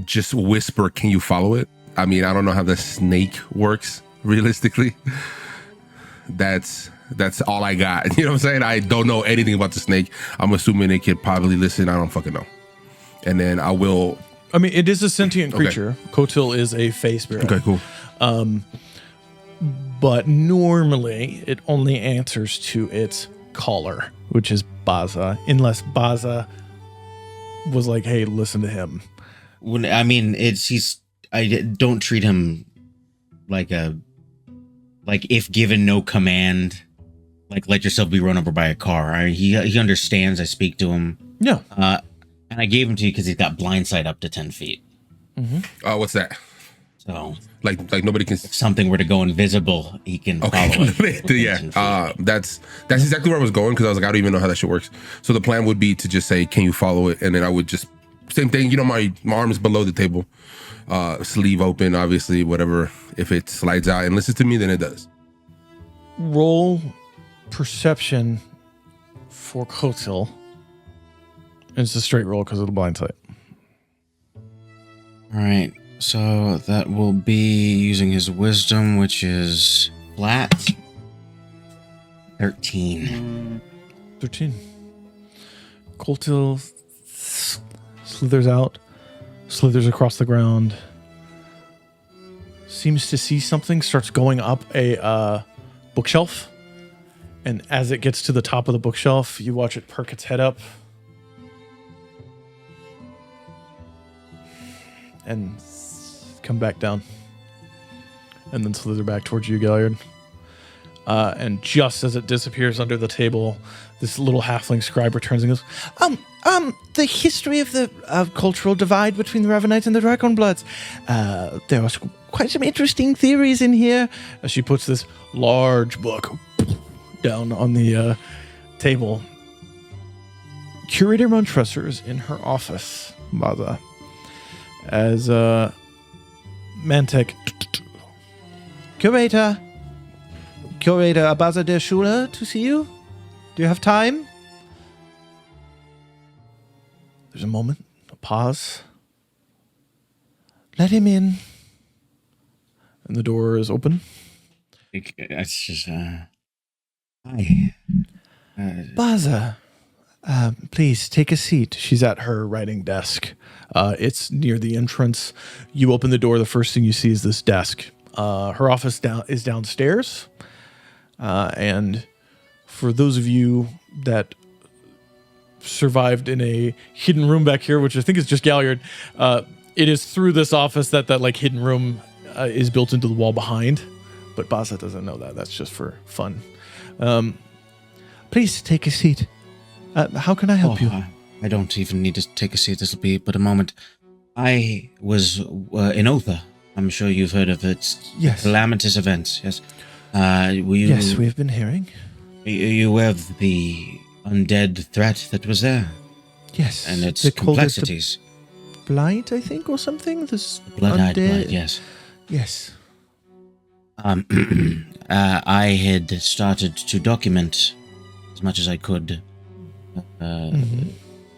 just whisper, can you follow it? I mean, I don't know how the snake works realistically. That's all I got. You know what I'm saying? I don't know anything about the snake. I'm assuming it could probably listen. I don't fucking know. And then I will...
I mean, it is a sentient creature. Okay. Kotil is a fae spirit.
Okay, cool.
But normally it only answers to its caller, which is Bazza, unless Bazza was like, hey, listen to him.
I mean, I don't treat him like if given no command, like let yourself be run over by a car. He understands. I speak to him.
Yeah.
And I gave him to you because he's got blind sight up to 10 feet.
Mm-hmm. What's that?
So
like nobody can.
If something were to go invisible, he can follow it.
Yeah. That's exactly where I was going, because I was like, I don't even know how that shit works. So the plan would be to just say, can you follow it? And then I would just, same thing, my arm is below the table, sleeve open, obviously, whatever. If it slides out and listens to me, then it does.
Roll perception for Kotil. And it's a straight roll because of the blind sight.
All right. So that will be using his wisdom, which is flat. 13.
13. Kotil slithers out, slithers across the ground, seems to see something, starts going up a bookshelf. And as it gets to the top of the bookshelf, you watch it perk its head up. And come back down. And then slither back towards you, Galliard. And just as it disappears under the table, this little halfling scribe returns and goes, the history of the cultural divide between the Ravenites and the Dragonbloods. There are quite some interesting theories in here. As she puts this large book down on the table. Curator Montresor is in her office, Bazza. As Mantek, Curator Bazza der Schüler, to see you. Do you have time? There's a moment, a pause. Let him in. And the door is open.
That's just, hi.
Bazza, please take a seat. She's at her writing desk. It's near the entrance. You open the door. The first thing you see is this desk. Her office is downstairs. And for those of you that survived in a hidden room back here, which I think is just Galliard, it is through this office that like hidden room is built into the wall behind. But Bazza doesn't know that. That's just for fun. Please take a seat. How can I help you?
I don't even need to take a seat. This will be but a moment. I was in Otha. I'm sure you've heard of it.
Yes.
Calamitous events. Yes.
Yes, we've been hearing.
Are you aware of the undead threat that was there?
Yes.
And its complexities.
Blight, I think, or something? This
Blood-eyed blight, yes.
Yes.
I had started to document as much as I could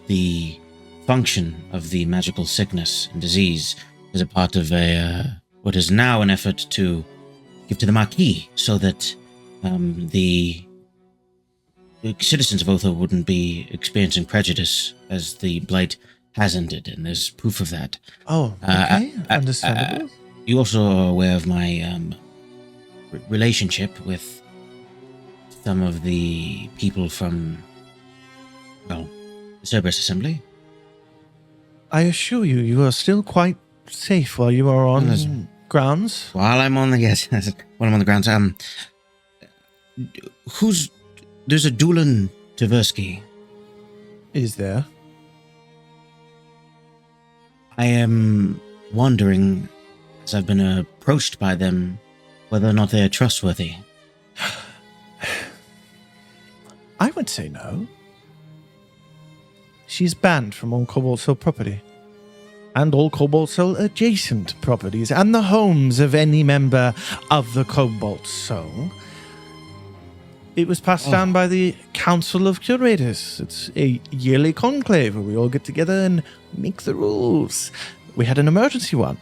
the function of the magical sickness and disease as a part of what is now an effort to give to the Marquis so that the citizens of Otho wouldn't be experiencing prejudice as the blight has ended, and there's proof of that.
Oh, okay. Understandable.
You also are aware of my relationship with some of the people from, well, the Cerberus Assembly.
I assure you, you are still quite safe while you are on grounds.
While I'm on the while I'm on the grounds, there's a Dulan Tversky.
Is there?
I am wondering, as I've been approached by them, whether or not they are trustworthy.
I would say no. She's banned from all Cobalt Soul property, and all Cobalt Soul adjacent properties, and the homes of any member of the Cobalt Soul. It was passed down by the Council of Curators. It's a yearly conclave where we all get together and make the rules. We had an emergency one.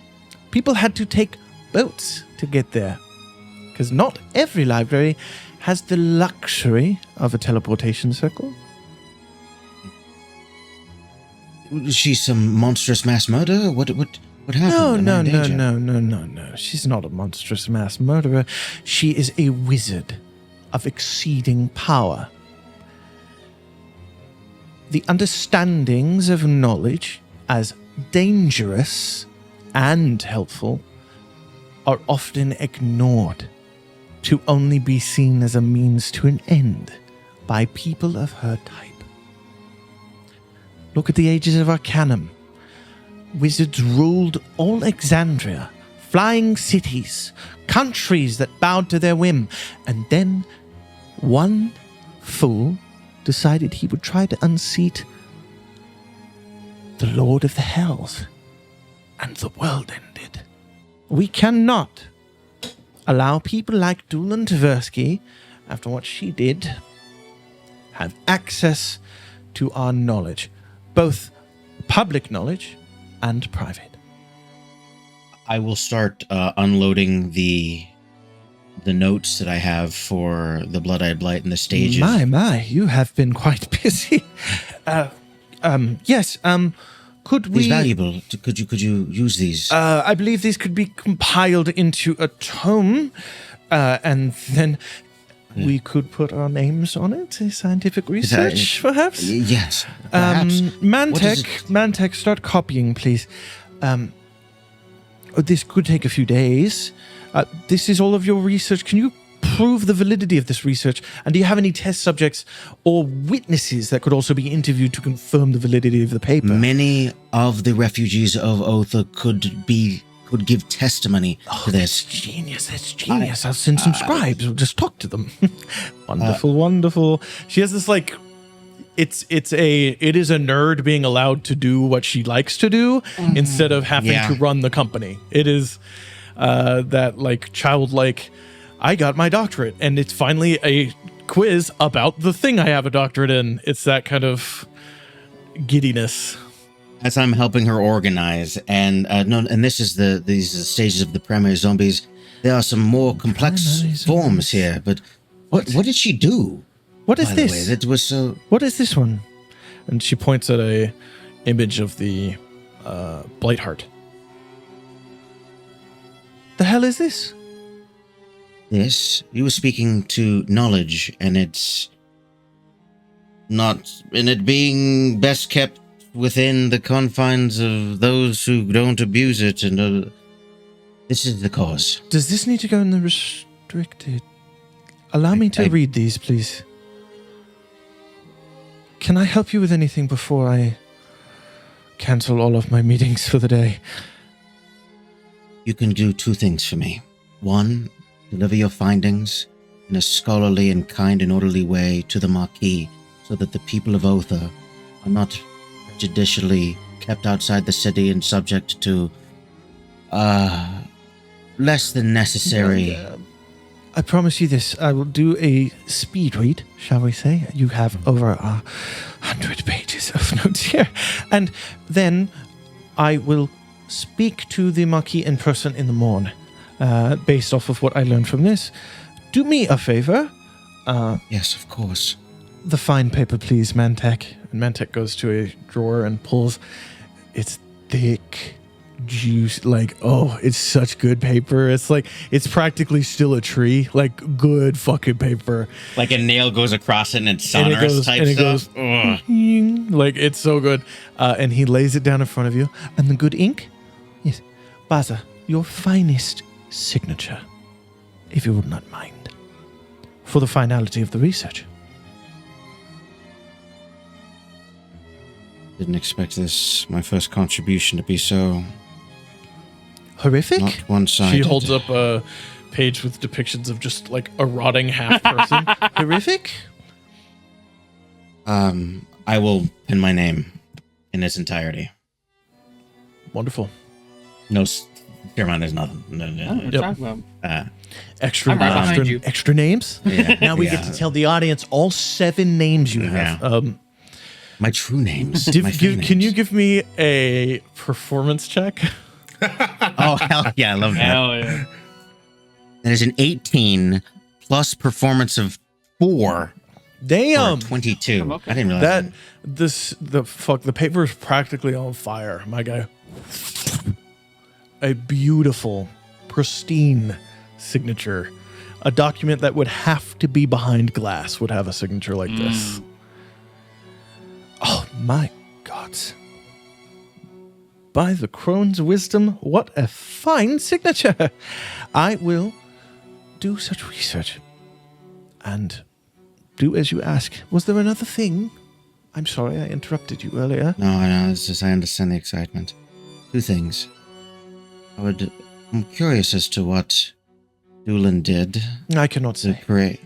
People had to take boats to get there, because not every library has the luxury of a teleportation circle.
Was she some monstrous mass murderer? What happened?
No. She's not a monstrous mass murderer. She is a wizard of exceeding power. The understandings of knowledge as dangerous and helpful are often ignored to only be seen as a means to an end by people of her type. Look at the ages of Arcanum. Wizards ruled all Exandria, flying cities, countries that bowed to their whim, and then one fool decided he would try to unseat the Lord of the Hells, and the world ended. We cannot allow people like Dulan Tversky, after what she did, have access to our knowledge, both public knowledge and private.
I will start unloading the notes that I have for the Blood-Eyed Blight and the stages.
My, you have been quite busy. Yes, could we...
These valuable. Could you use these?
I believe these could be compiled into a tome, and then we could put our names on it. Scientific research, perhaps?
Yes, perhaps.
Mantech, start copying, please. This could take a few days. This is all of your research. Can you prove the validity of this research? And do you have any test subjects or witnesses that could also be interviewed to confirm the validity of the paper?
Many of the refugees of Otha could give testimony to this.
That's genius. I'll send some scribes. We'll just talk to them. Wonderful. She has this it is a nerd being allowed to do what she likes to do instead of having to run the company. It is that childlike, I got my doctorate, and it's finally a quiz about the thing I have a doctorate in. It's that kind of giddiness.
As I'm helping her organize, and this is these are the stages of the primary zombies. There are some more complex forms here, but what did she do?
What is this?
That was so.
What is this one?
And she points at a image of the blight heart.
The hell is this?
This, you were speaking to knowledge, and it's not, and it being best kept within the confines of those who don't abuse it, and this is the cause.
Does this need to go in the restricted? Allow me to read these, please. Can I help you with anything before I cancel all of my meetings for the day?
You can do two things for me. One, deliver your findings in a scholarly and kind and orderly way to the Marquis, so that the people of Otha are not judicially kept outside the city and subject to less than necessary
I promise you this. I will do a speed read, shall we say. You have over 100 pages of notes here. And then I will speak to the Marquis in person in the morn, based off of what I learned from this. Do me a favor.
Yes, of course.
The fine paper, please, Mantek. And Mantek goes to a drawer and pulls. It's thick, juice, it's such good paper. It's practically still a tree, good fucking paper.
Like a nail goes across it and it's sonorous type stuff.
It's so good. And he lays it down in front of you. And the good ink? Yes. Bazza, your finest signature, if you would not mind, for the finality of the research.
Didn't expect this, my first contribution, to be so
horrific.
Not one-sided.
She holds up a page with depictions of just a rotting half person.
Horrific?
I will pin my name in its entirety.
Wonderful.
No, Siromon is nothing. No.
What are you talking about?
Extra,
I'm right behind you.
extra names?
Yeah,
Now we get to tell the audience all 7 names you have.
Yeah. My true names.
Can you give me a performance check?
Oh, hell yeah, I love that.
Hell yeah.
That is an 18 plus performance of 4.
Damn.
22.
Okay.
I didn't realize
The paper is practically on fire, my guy. A beautiful, pristine signature. A document that would have to be behind glass would have a signature like this. Oh my God. By the crone's wisdom, what a fine signature. I will do such research and do as you ask. Was there another thing? I'm sorry I interrupted you earlier.
No, it's just I understand the excitement. 2 things. I'm curious as to what Doolin did.
I cannot
to
say.
create.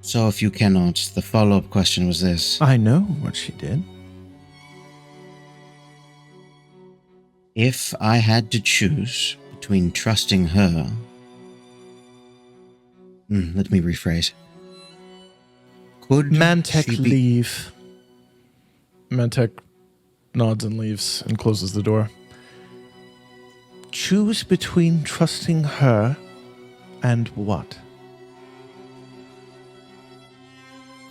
So if you cannot, the follow-up question was this.
I know what she did.
If I had to choose between trusting her... let me rephrase. Could
Mantek
she be...
leave.
Mantek nods and leaves and closes the door.
Choose between trusting her and what?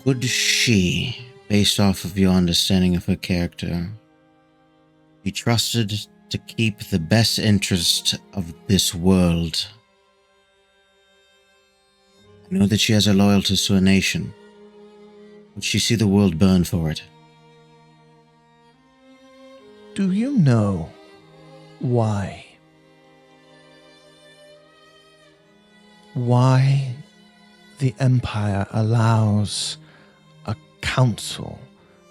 Could she, based off of your understanding of her character, be trusted to keep the best interest of this world? I know that she has her loyalties to a nation. Would she see the world burn for it?
Do you know why? Why the Empire allows a council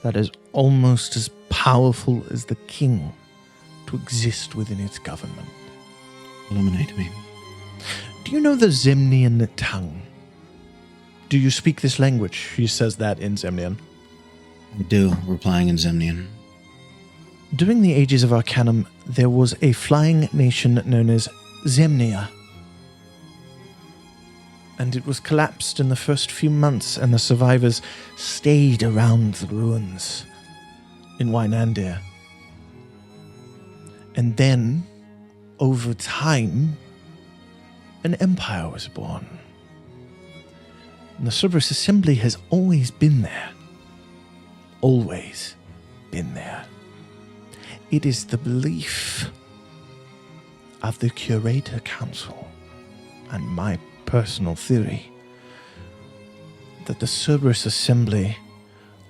that is almost as powerful as the king to exist within its government?
Illuminate me.
Do you know the Zemnian tongue? Do you speak this language? She says that in Zemnian.
I do, replying in Zemnian.
During the ages of Arcanum, there was a flying nation known as Zemnia. And it was collapsed in the first few months, and the survivors stayed around the ruins in Wynandir. And then, over time, an empire was born. And the Cerberus Assembly has always been there. Always been there. It is the belief of the Curator Council and my personal theory that the Cerberus Assembly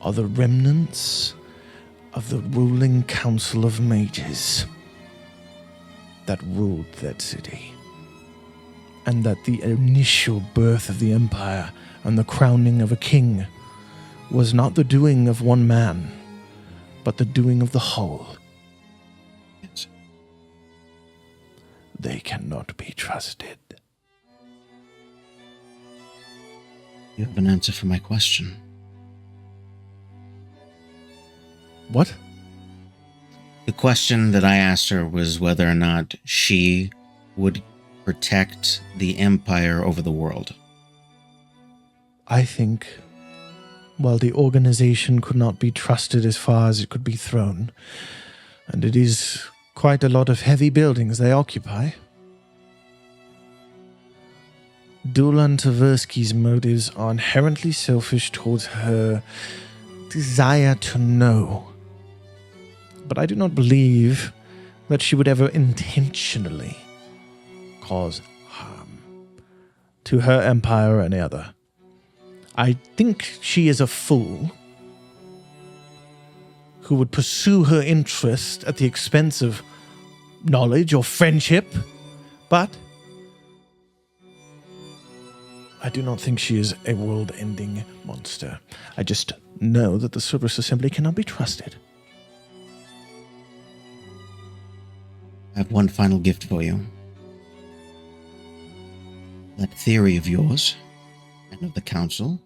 are the remnants of the ruling council of mages that ruled that city, and that the initial birth of the empire and the crowning of a king was not the doing of one man, but the doing of the whole.
Yes.
They cannot be trusted.
You have an answer for my question.
What?
The question that I asked her was whether or not she would protect the Empire over the world?
I think, while the organization could not be trusted as far as it could be thrown, and it is quite a lot of heavy buildings they occupy, Dulan Tversky's motives are inherently selfish towards her desire to know. But I do not believe that she would ever intentionally cause harm to her empire or any other. I think she is a fool who would pursue her interest at the expense of knowledge or friendship, but I do not think she is a world-ending monster. I just know that the Cerberus Assembly cannot be trusted.
I have one final gift for you. That theory of yours and of the Council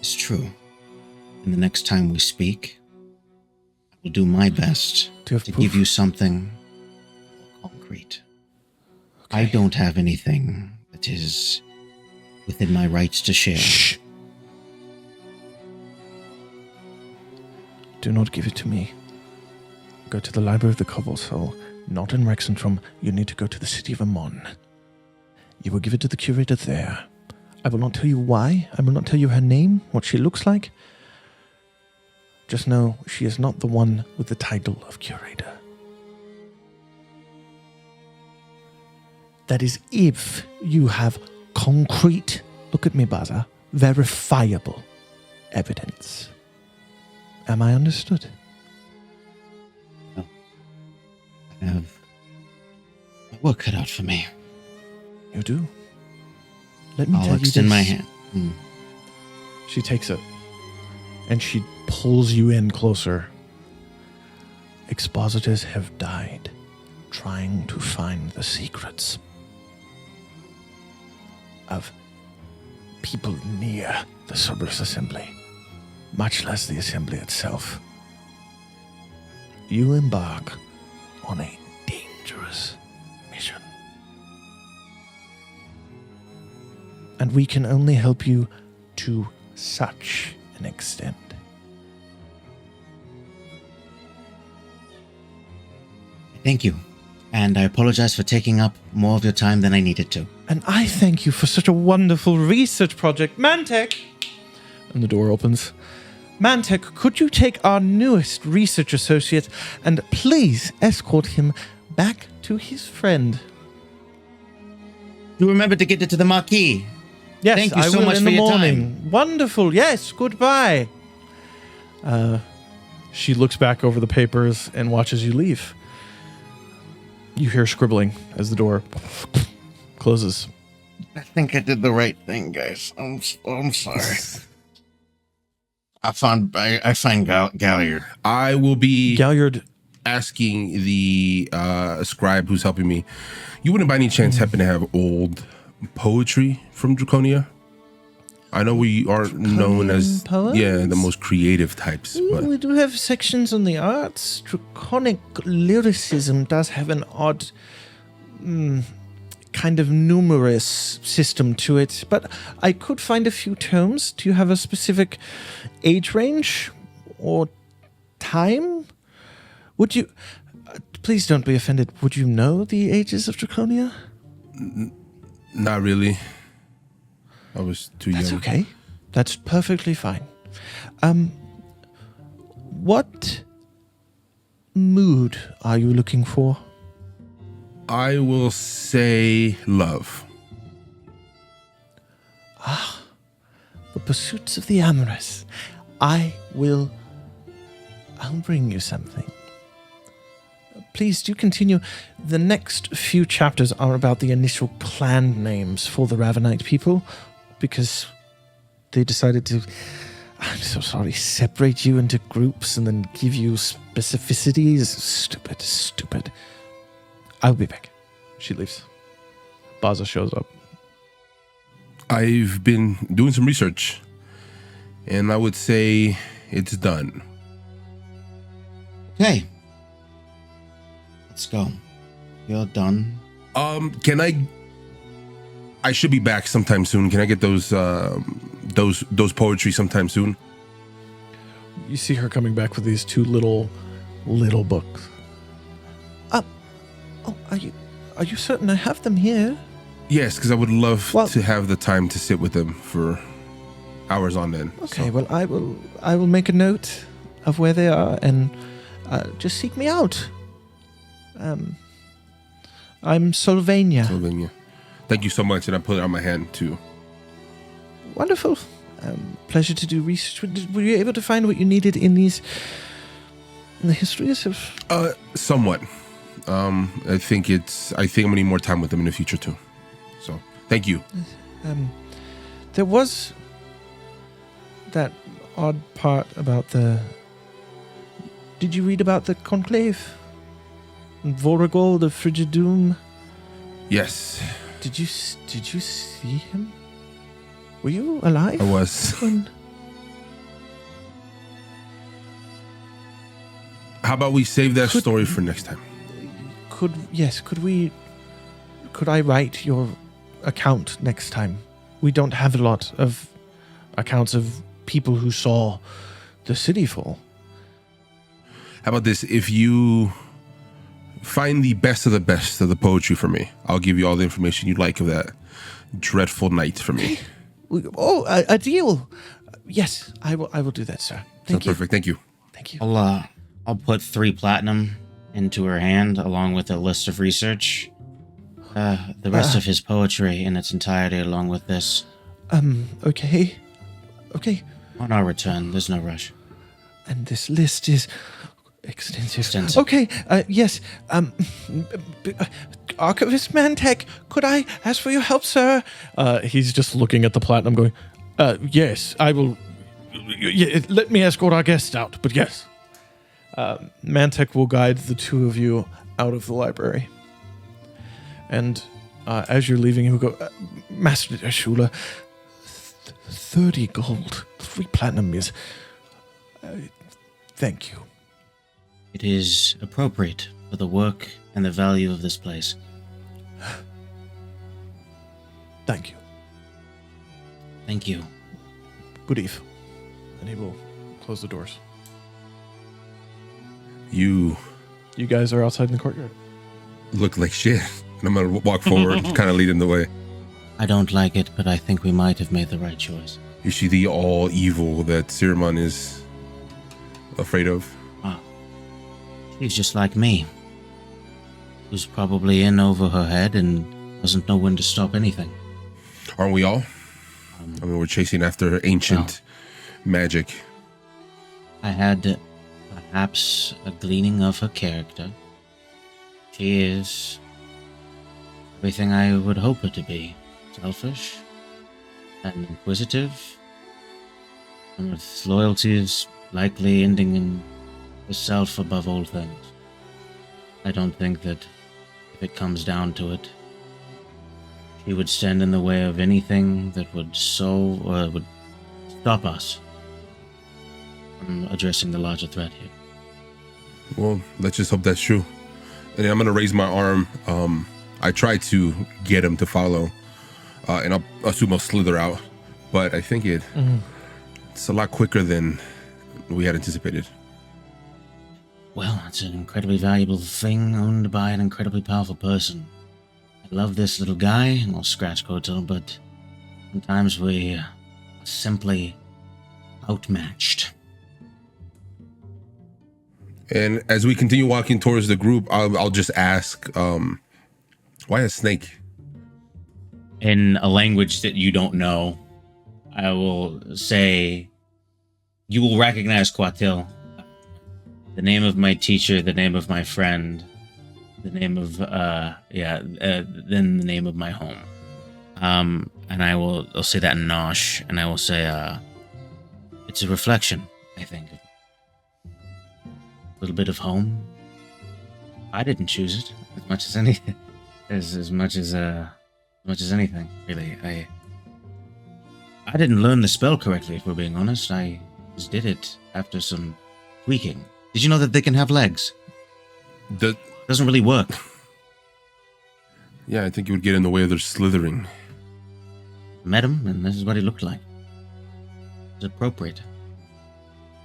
is true. And the next time we speak, I will do my best to give you something concrete. Okay. I don't have anything that is within my rights to share.
Shh. Do not give it to me. Go to the Library of the Cobble Soul, not in Rexentrum. You need to go to the city of Amon. You will give it to the curator there. I will not tell you why. I will not tell you her name, what she looks like. Just know she is not the one with the title of curator. That is if you have concrete, look at me, Bazza, verifiable evidence. Am I understood?
No. I have my work cut out for me.
You do? Let me
I'll
tell you this.
extend my hand.
She takes it, and she pulls you in closer. Expositors have died trying to find the secrets of people near the Cerberus Assembly, much less the Assembly itself. You embark on a dangerous mission. And we can only help you to such an extent.
Thank you. And I apologize for taking up more of your time than I needed to.
And I thank you for such a wonderful research project. Mantek! And the door opens. Mantek, could you take our newest research associate and please escort him back to his friend?
You remember to get it to the Marquis.
Yes,
thank you
I
so
will
much
in
for
the
your
morning.
time.
Wonderful. Yes, goodbye. She looks back over the papers and watches you leave. You hear scribbling as the door closes.
I think I did the right thing, guys. I'm sorry. I find Galliard.
I will be
Galliard
asking the scribe who's helping me. You wouldn't by any chance happen to have old poetry from Draconia? I know we are known as
poems?
the most creative types, but
we do have sections on the arts. Draconic lyricism does have an odd kind of numerous system to it, but I could find a few tomes. Do you have a specific age range or time? Would you please don't be offended, would you know the ages of Draconia?
not really. I was too young.
That's okay. That's perfectly fine. What mood are you looking for?
I will say love.
The pursuits of the amorous. I'll bring you something. Please do continue. The next few chapters are about the initial clan names for the Ravenite people, because they decided to, I'm so sorry, separate you into groups and then give you specificities. Stupid. I'll be back. She leaves. Bazza shows up.
I've been doing some research, and I would say it's done.
Okay. Let's go. You're done.
Can I should be back sometime soon. Can I get those poetry sometime soon?
You see her coming back with these two little books.
Are you certain I have them here?
Yes, because I would love to have the time to sit with them for hours on end.
Okay,
so.
well, I will make a note of where they are and just seek me out. I'm Sylvania.
Sylvania. Thank you so much, and I put it on my hand too.
Wonderful. Pleasure to do research. Were you able to find what you needed in the histories of?
Somewhat. I think I'm gonna need more time with them in the future too. So, thank you.
There was that odd part about the. Did you read about the conclave? Voragol, the Frigid Doom?
Yes.
Did you see him? Were you alive?
I was. How about we save that story for next time?
Could I write your account next time? We don't have a lot of accounts of people who saw the city fall.
How about this? If you find the best of the poetry for me, I'll give you all the information you'd like of that dreadful night for me.
Oh, a deal. Yes, I will do that, sir. Thank you.
Perfect. Thank you.
Thank you.
I'll put 3 platinum into her hand along with a list of research. The rest of his poetry in its entirety along with this.
Okay.
On our return, there's no rush.
And this list is extensive. Okay, yes. Archivist Mantek, could I ask for your help, sir?
He's just looking at the platinum going, yes, I will. Let me escort our guest out, but yes. Mantek will guide the two of you out of the library. And as you're leaving, he'll go, Master Shüler, 30 gold, 3 platinum is... thank you.
It is appropriate for the work and the value of this place.
Thank you.
Thank you.
Good eve. And he will close the doors.
You
guys are outside in the courtyard.
Look like shit. And I'm going to walk forward, kind of leading the way.
I don't like it, but I think we might have made the right choice.
Is she the all evil that Siromon is afraid of?
She's just like me. Who's probably in over her head and doesn't know when to stop anything.
Aren't we all? We're chasing after ancient magic.
I had perhaps a gleaning of her character. She is everything I would hope her to be. Selfish and inquisitive, and with loyalties likely ending in herself above all things. I don't think that if it comes down to it, she would stand in the way of anything that would would stop us from addressing the larger threat here.
Well, let's just hope that's true. And then I'm going to raise my arm. I tried to get him to follow, and I'll assume I'll slither out. But I think it's a lot quicker than we had anticipated.
Well, it's an incredibly valuable thing owned by an incredibly powerful person. I love this little guy, and I'll scratch Koto, but sometimes we are simply outmatched.
And as we continue walking towards the group, I'll just ask, why a snake?
In a language that you don't know, I will say, you will recognize Quatil. The name of my teacher, the name of my friend, the name of, then the name of my home. And I'll say that in Nosh, and I will say, it's a reflection, I think. A little bit of home. I didn't choose it as much as anything. As much as anything, really. I didn't learn the spell correctly, if we're being honest. I just did it after some tweaking. Did you know that they can have legs?
Doesn't
really work.
Yeah, I think it would get in the way of their slithering.
Met him, and this is what he looked like. It's appropriate.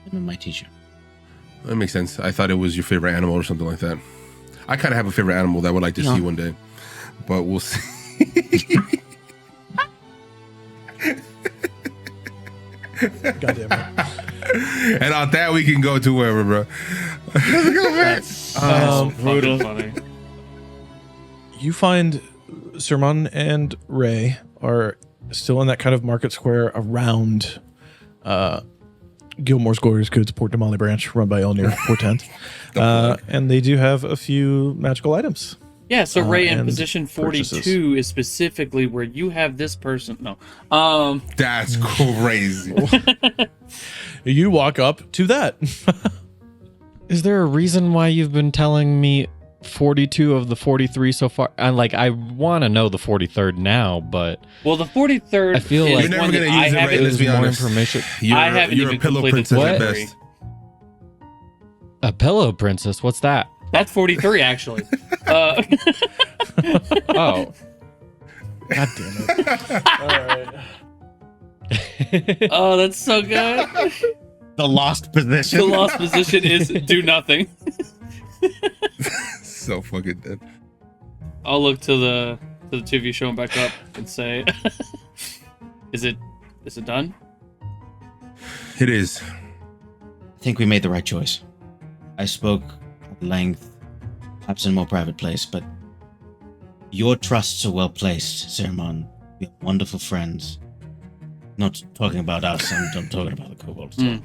Him and my teacher.
That makes sense. I thought it was your favorite animal or something like that. I kind of have a favorite animal that I would like to see one day, but we'll see.
God damn it.
And on that, we can go to wherever, bro.
That's brutal. Funny.
You find Siromon and Ray are still in that kind of market square around Gilmore's Glorious Goods Port Damali branch run by Elnir Portent. And they do have a few magical items.
Yeah, so Ray in
and
position 42
purchases.
is specifically where you have this person. No.
That's crazy.
You walk up to that.
Is there a reason why you've been telling me 42 of the 43 so far? I want to know the 43rd now, but
Well, the 43rd
I feel
is
like-
You're never
one that
going to
I
use it, right?
haven't.
Let's be
more
honest.
information.
I haven't
you're
even
a pillow
completed
princess at
43.
best.
a pillow princess. What's that?
That's 43, actually.
Oh,
God damn it. All right.
Oh, that's so good.
The lost position.
The lost position is do nothing.
So fucking dead.
I'll look to the two of you showing back up and say, is it done?
It is.
I think we made the right choice. I spoke at length, perhaps in a more private place, but your trusts are well placed, Siromon. We have wonderful friends. Not talking about us, I'm talking about the kobolds.
Mm.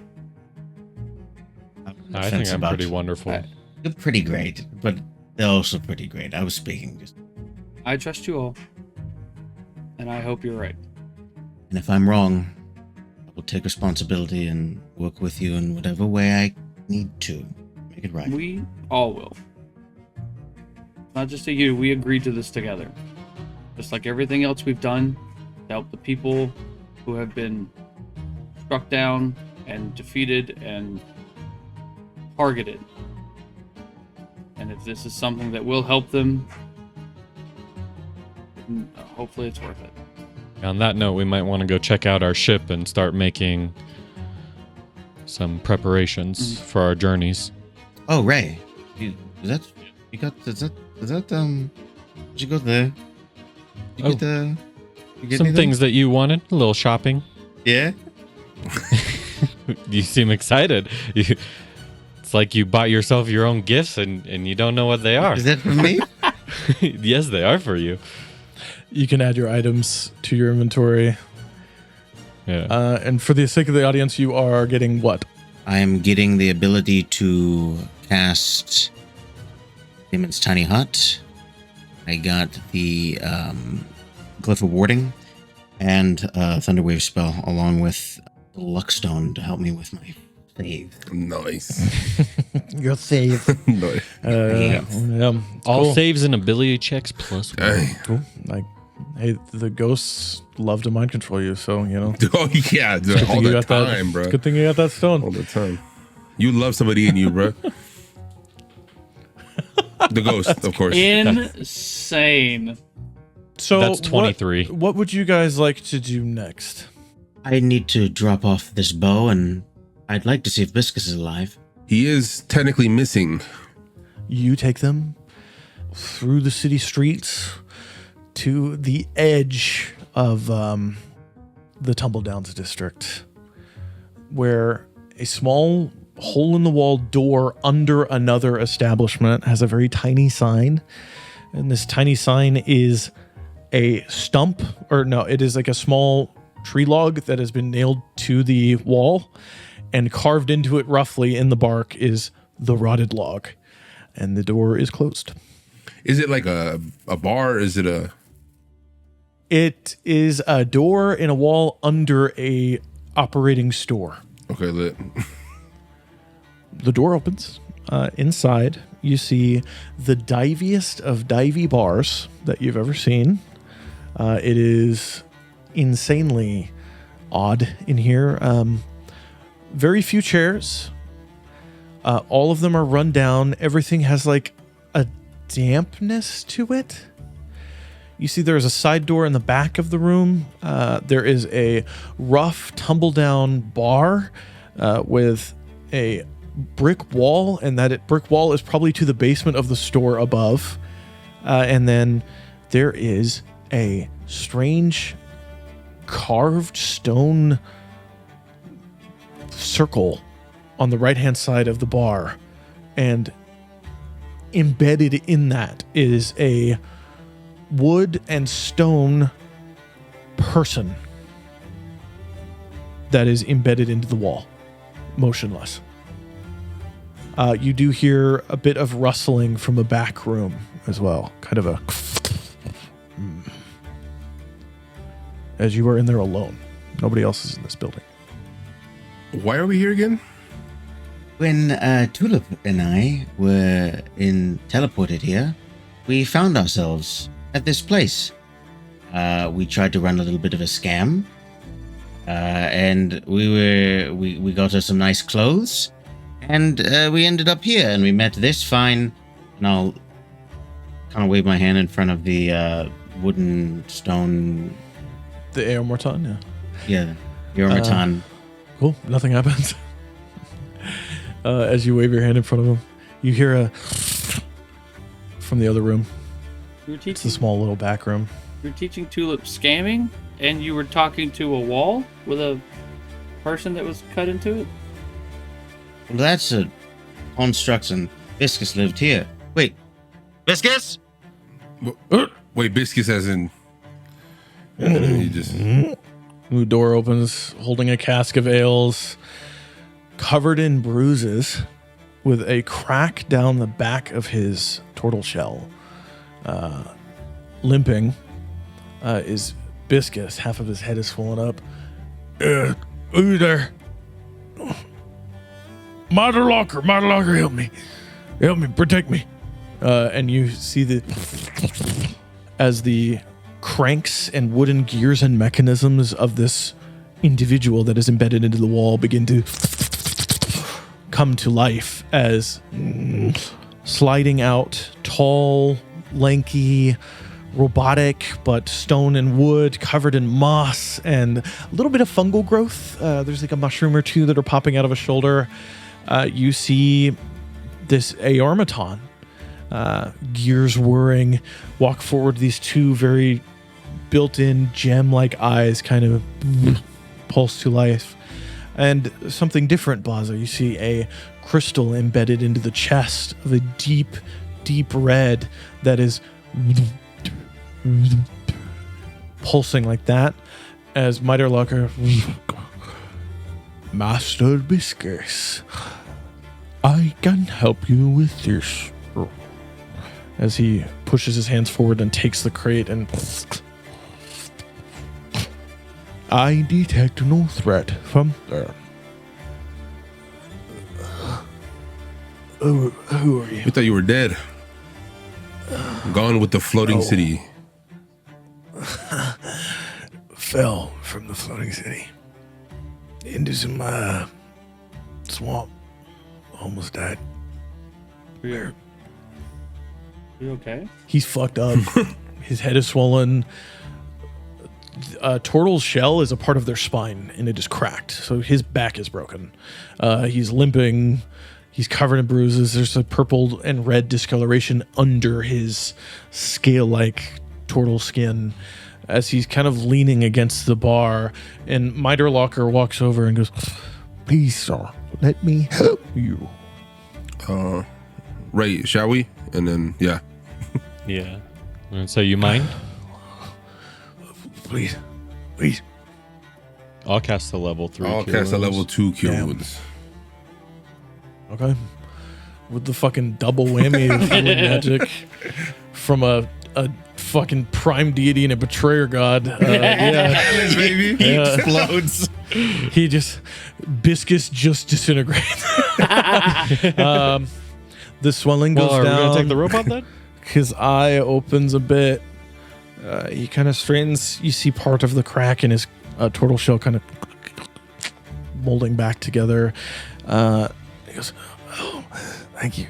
I think I'm pretty wonderful.
You're pretty great, but they're also pretty great. I was speaking just.
I trust you all. And I hope you're right.
And if I'm wrong, I will take responsibility and work with you in whatever way I need to make it right.
We all will. Not just to you, we agreed to this together. Just like everything else we've done to help the people who have been struck down and defeated and targeted. And if this is something that will help them, then hopefully it's worth it.
On that note, we might want to go check out our ship and start making some preparations for our journeys.
Oh, Ray, did you go there? You get
Some things that you wanted, a little shopping.
Yeah.
You seem excited. It's like you bought yourself your own gifts and you don't know what they are.
Is that for me?
Yes, they are for you.
You can add your items to your inventory.
Yeah.
And for the sake of the audience, you are getting what?
I am getting the ability to cast Demon's Tiny Hut. I got the Glyph of Warding and Thunderwave spell, along with the Luckstone to help me with my save.
Nice.
Your save.
Nice.
Yeah.
All
cool.
saves and ability checks plus one.
Hey.
Cool. Like, hey, the ghosts love to mind control you, so you know.
Oh yeah, dude,
Good
all
thing you
the
got that.
time, bro.
Good thing you got that
All
stone.
the time. You love somebody in you, bro. The ghost, of course.
Insane.
So
That's 23.
What would you guys like to do next?
I need to drop off this bow, and I'd like to see if Biscus is alive.
He is technically missing.
You take them through the city streets to the edge of the Tumbledowns district, where a small hole-in-the-wall door under another establishment has a very tiny sign. And this tiny sign is a stump, or no, it is like a small tree log that has been nailed to the wall, and carved into it roughly in the bark is the rotted log. And the door is closed.
Is it like a bar? Is it a...
It is a door in a wall under a operating store.
Okay, lit.
The door opens. Inside, you see the diviest of divey bars that you've ever seen. It is insanely odd in here. Very few chairs. All of them are run down. Everything has like a dampness to it. You see there is a side door in the back of the room. There is a rough, tumble-down bar with a brick wall, and that brick wall is probably to the basement of the store above. And then there is a strange carved stone circle on the right-hand side of the bar. And embedded in that is a wood and stone person that is embedded into the wall, motionless. You do hear a bit of rustling from a back room as well, kind of a as you are in there alone. Nobody else is in this building.
Why are we here again?
When Tulip and I were teleported here, we found ourselves at this place. We tried to run a little bit of a scam, and we got us some nice clothes, and we ended up here, and we met this fine. And I'll kind of wave my hand in front of the wooden stone.
The Aormaton,
yeah, the Aormaton.
Cool. Nothing happens. As you wave your hand in front of him, you hear a from the other room. It's a small little back room.
You're teaching Tulip scamming, and you were talking to a wall with a person that was cut into it?
Well, that's a construct, and Viscus lived here. Wait, Viscus?
Wait, Biscuits as in... he just...
The door opens, holding a cask of ales, covered in bruises, with a crack down the back of his turtle shell. Limping is Biscus. Half of his head is swollen up. Are you there? Mother Locker, help me. Help me, protect me. And you see as the cranks and wooden gears and mechanisms of this individual that is embedded into the wall begin to come to life as sliding out, tall, lanky, robotic, but stone and wood, covered in moss and a little bit of fungal growth. There's like a mushroom or two that are popping out of a shoulder. You see this Aormaton, gears whirring, walk forward. These two very built-in gem-like eyes kind of pulse to life. And something different, Bazza. You see a crystal embedded into the chest of a deep, deep red that is pulsing like that. As Miterlocker, Master Biscus, I can help you with this. As he pushes his hands forward and takes the crate and... I detect no threat from there. Who are you?
We thought you were dead. Gone with the floating city.
Fell from the floating city into some swamp. Almost died.
You okay?
He's fucked up. His head is swollen. Turtle's shell is a part of their spine, and it is cracked. So his back is broken. He's limping. He's covered in bruises. There's a purple and red discoloration under his scale-like turtle skin as he's kind of leaning against the bar. And Miterlocker walks over and goes, "Please, sir, let me help you."
Right, shall we? And then, yeah.
Yeah. And so you mind?
Please.
I'll cast a level 3.
I'll cast a level 2 cure wounds.
Okay. With the fucking double whammy of healing magic from a fucking prime deity and a betrayer god. Yeah.
Baby.
He explodes.
He just... Biscus just disintegrates. The swelling goes
Are we
down.
going to take the robot then?
His eye opens a bit. He kind of straightens. You see part of the crack in his turtle shell kind of molding back together. He goes, "Oh, thank you.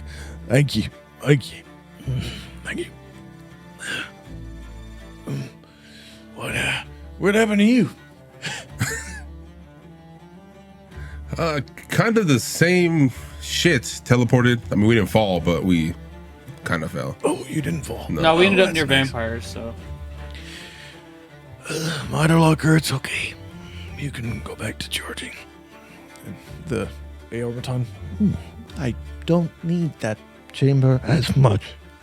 What happened to you?
Kind of the same shit. Teleported. I mean, we didn't fall, but we kind of fell.
Oh, you didn't fall.
No, we ended up
that's
near
nice.
vampires, so.
Minor locker, it's okay. You can go back to charging. The automaton.
I don't need that chamber as much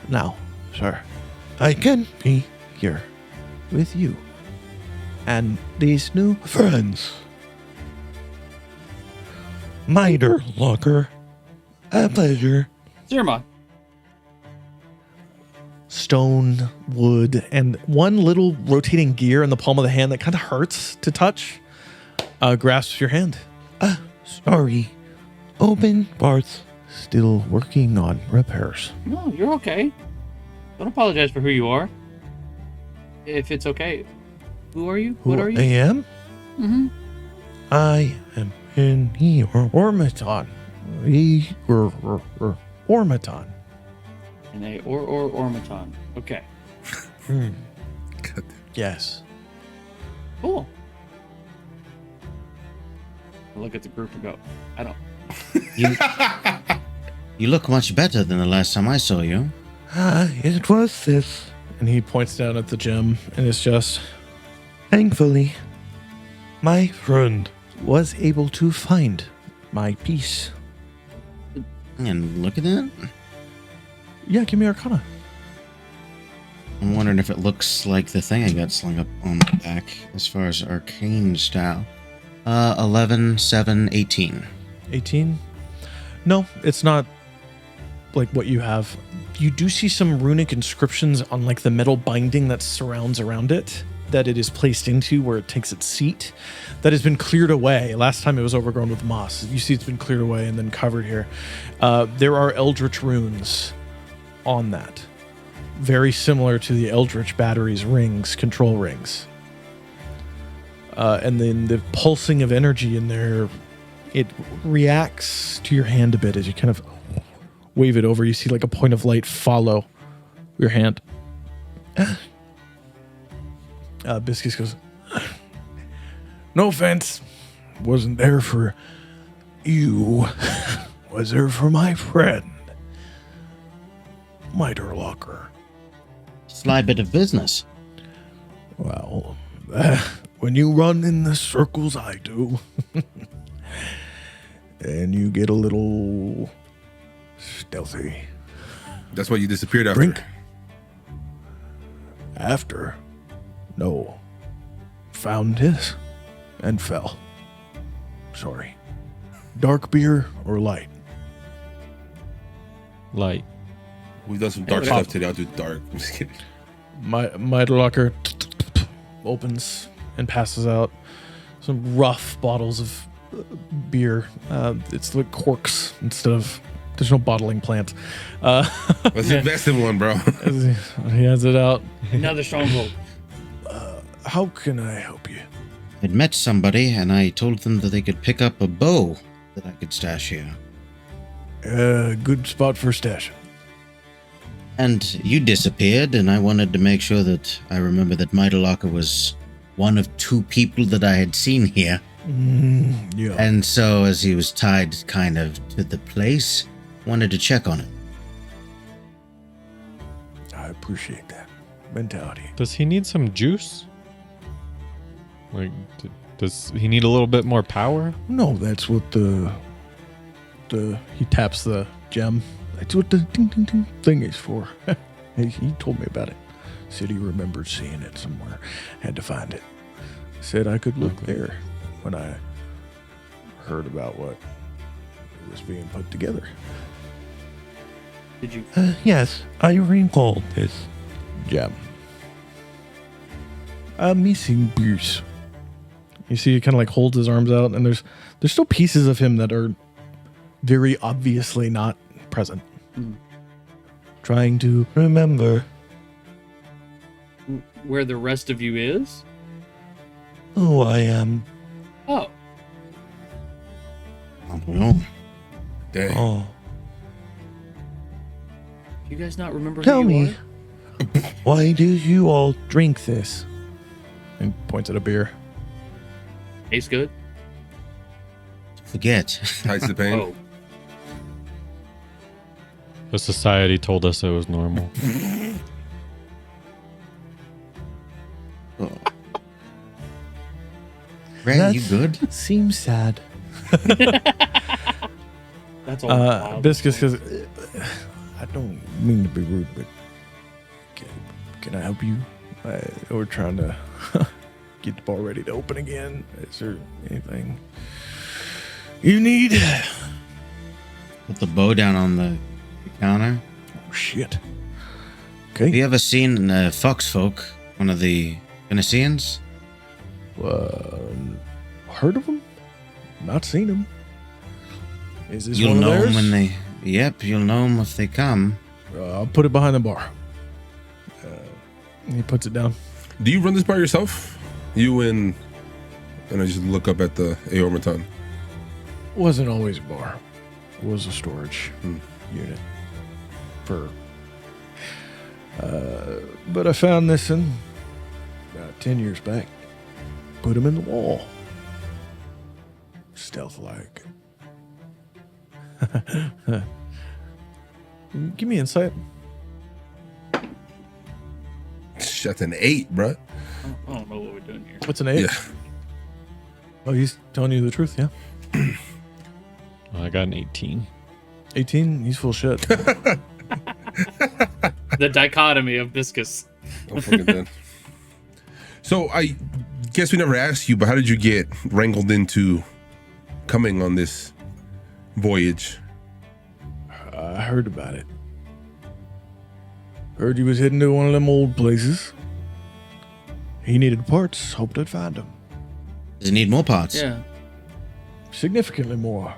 now, sir. I can be here with you and these new friends. Minor locker. A pleasure.
Siromon.
Stone, wood, and one little rotating gear in the palm of the hand that kind of hurts to touch grasps your hand.
Sorry. Open parts. Still working on repairs.
No, you're okay. Don't apologize for who you are. If it's okay. Who are you? What are you?
I am?
Mm-hmm.
I am in here. Ormaton. Ormaton.
And a ormaton. Okay.
Yes.
Cool. I look at the group and go, I don't.
You look much better than the last time I saw you.
It was this.
And he points down at the gem, and it's just,
Thankfully, my friend was able to find my piece.
And look at that.
yeah, give me Arcana.
I'm wondering if it looks like the thing I got slung up on my back as far as arcane style. 11, 7, 18.
18? No, it's not like what you have. You do see some runic inscriptions on like the metal binding that surrounds around it, that it is placed into where it takes its seat, that has been cleared away. Last time it was overgrown with moss. You see it's been cleared away and then covered here. There are eldritch runes on that. Very similar to the eldritch batteries rings, control rings. And then the pulsing of energy in there, it reacts to your hand a bit as you kind of wave it over. You see like a point of light follow your hand. Biscuits goes, no offense, wasn't there for you, was there for my friend, Miter Locker.
Sly bit of business.
Well, when you run in the circles I do, and you get a little stealthy.
That's why you disappeared after.
Drink? After? No. Found his and fell. Sorry. Dark beer or light?
Light.
We've done some dark stuff today. I'll do dark. I'm just kidding.
My locker opens and passes out some rough bottles of beer. It's like corks instead of. There's no bottling plant.
Let's invest in one, bro.
He hands it out.
Another stronghold.
How can I help you?
I'd met somebody and I told them that they could pick up a bow that I could stash here.
Good spot for stashing.
And you disappeared, and I wanted to make sure that I remember that Mitalocker was one of 2 people that I had seen here.
Yeah.
And so, as he was tied kind of to the place, wanted to check on him.
I appreciate that mentality.
Does he need some juice? Like, does he need a little bit more power?
No, that's what the he taps the gem. That's what the ding ding ding thing is for. He told me about it. Said he remembered seeing it somewhere. Had to find it. Said I could look there when I heard about what was being put together.
Did you?
Yes, I recall this.
Gem. A missing piece. You see, he kind of like holds his arms out, and there's still pieces of him that are very obviously not present.
Trying to remember
Where the rest of you is?
who I am.
Oh.
Well,
Dang.
Oh,
You guys not remember
tell
who you
me, Why do you all drink this?
And points at a beer.
Tastes good.
Forget.
Hides the pain.
Oh,
The society told us it was normal.
Ray, you good?
Seems sad.
that's all. wild.
Biscuits, because
I don't mean to be rude, but can I help you?
we're trying to get the bar ready to open again. Is there anything you need?
Put the bow down on the counter.
Oh, shit.
Have
Okay.
you ever seen Fox Folk, one of the Venetians?
Heard of them? Not seen them. Is this
You'll
one of
know
theirs?
them when they. Yep, you'll know them if they come.
I'll put it behind the bar. He puts it down.
Do you run this by yourself? You and I just look up at the Aormaton.
Wasn't always a bar. It was a storage unit. But I found this in about 10 years back. Put him in the wall. Stealth-like. Give me insight.
That's an 8, bruh.
I don't know what we're doing here.
What's an 8?
Yeah.
Oh, he's telling you the truth, yeah?
I got an 18.
18? He's full shit.
The dichotomy of Viscous.
I'm fucking done. So I guess we never asked you, but how did you get wrangled into coming on this voyage?
I heard about it. Heard you was heading to one of them old places. He needed parts. Hoped I'd find them.
Does it need more parts?
Yeah.
Significantly more.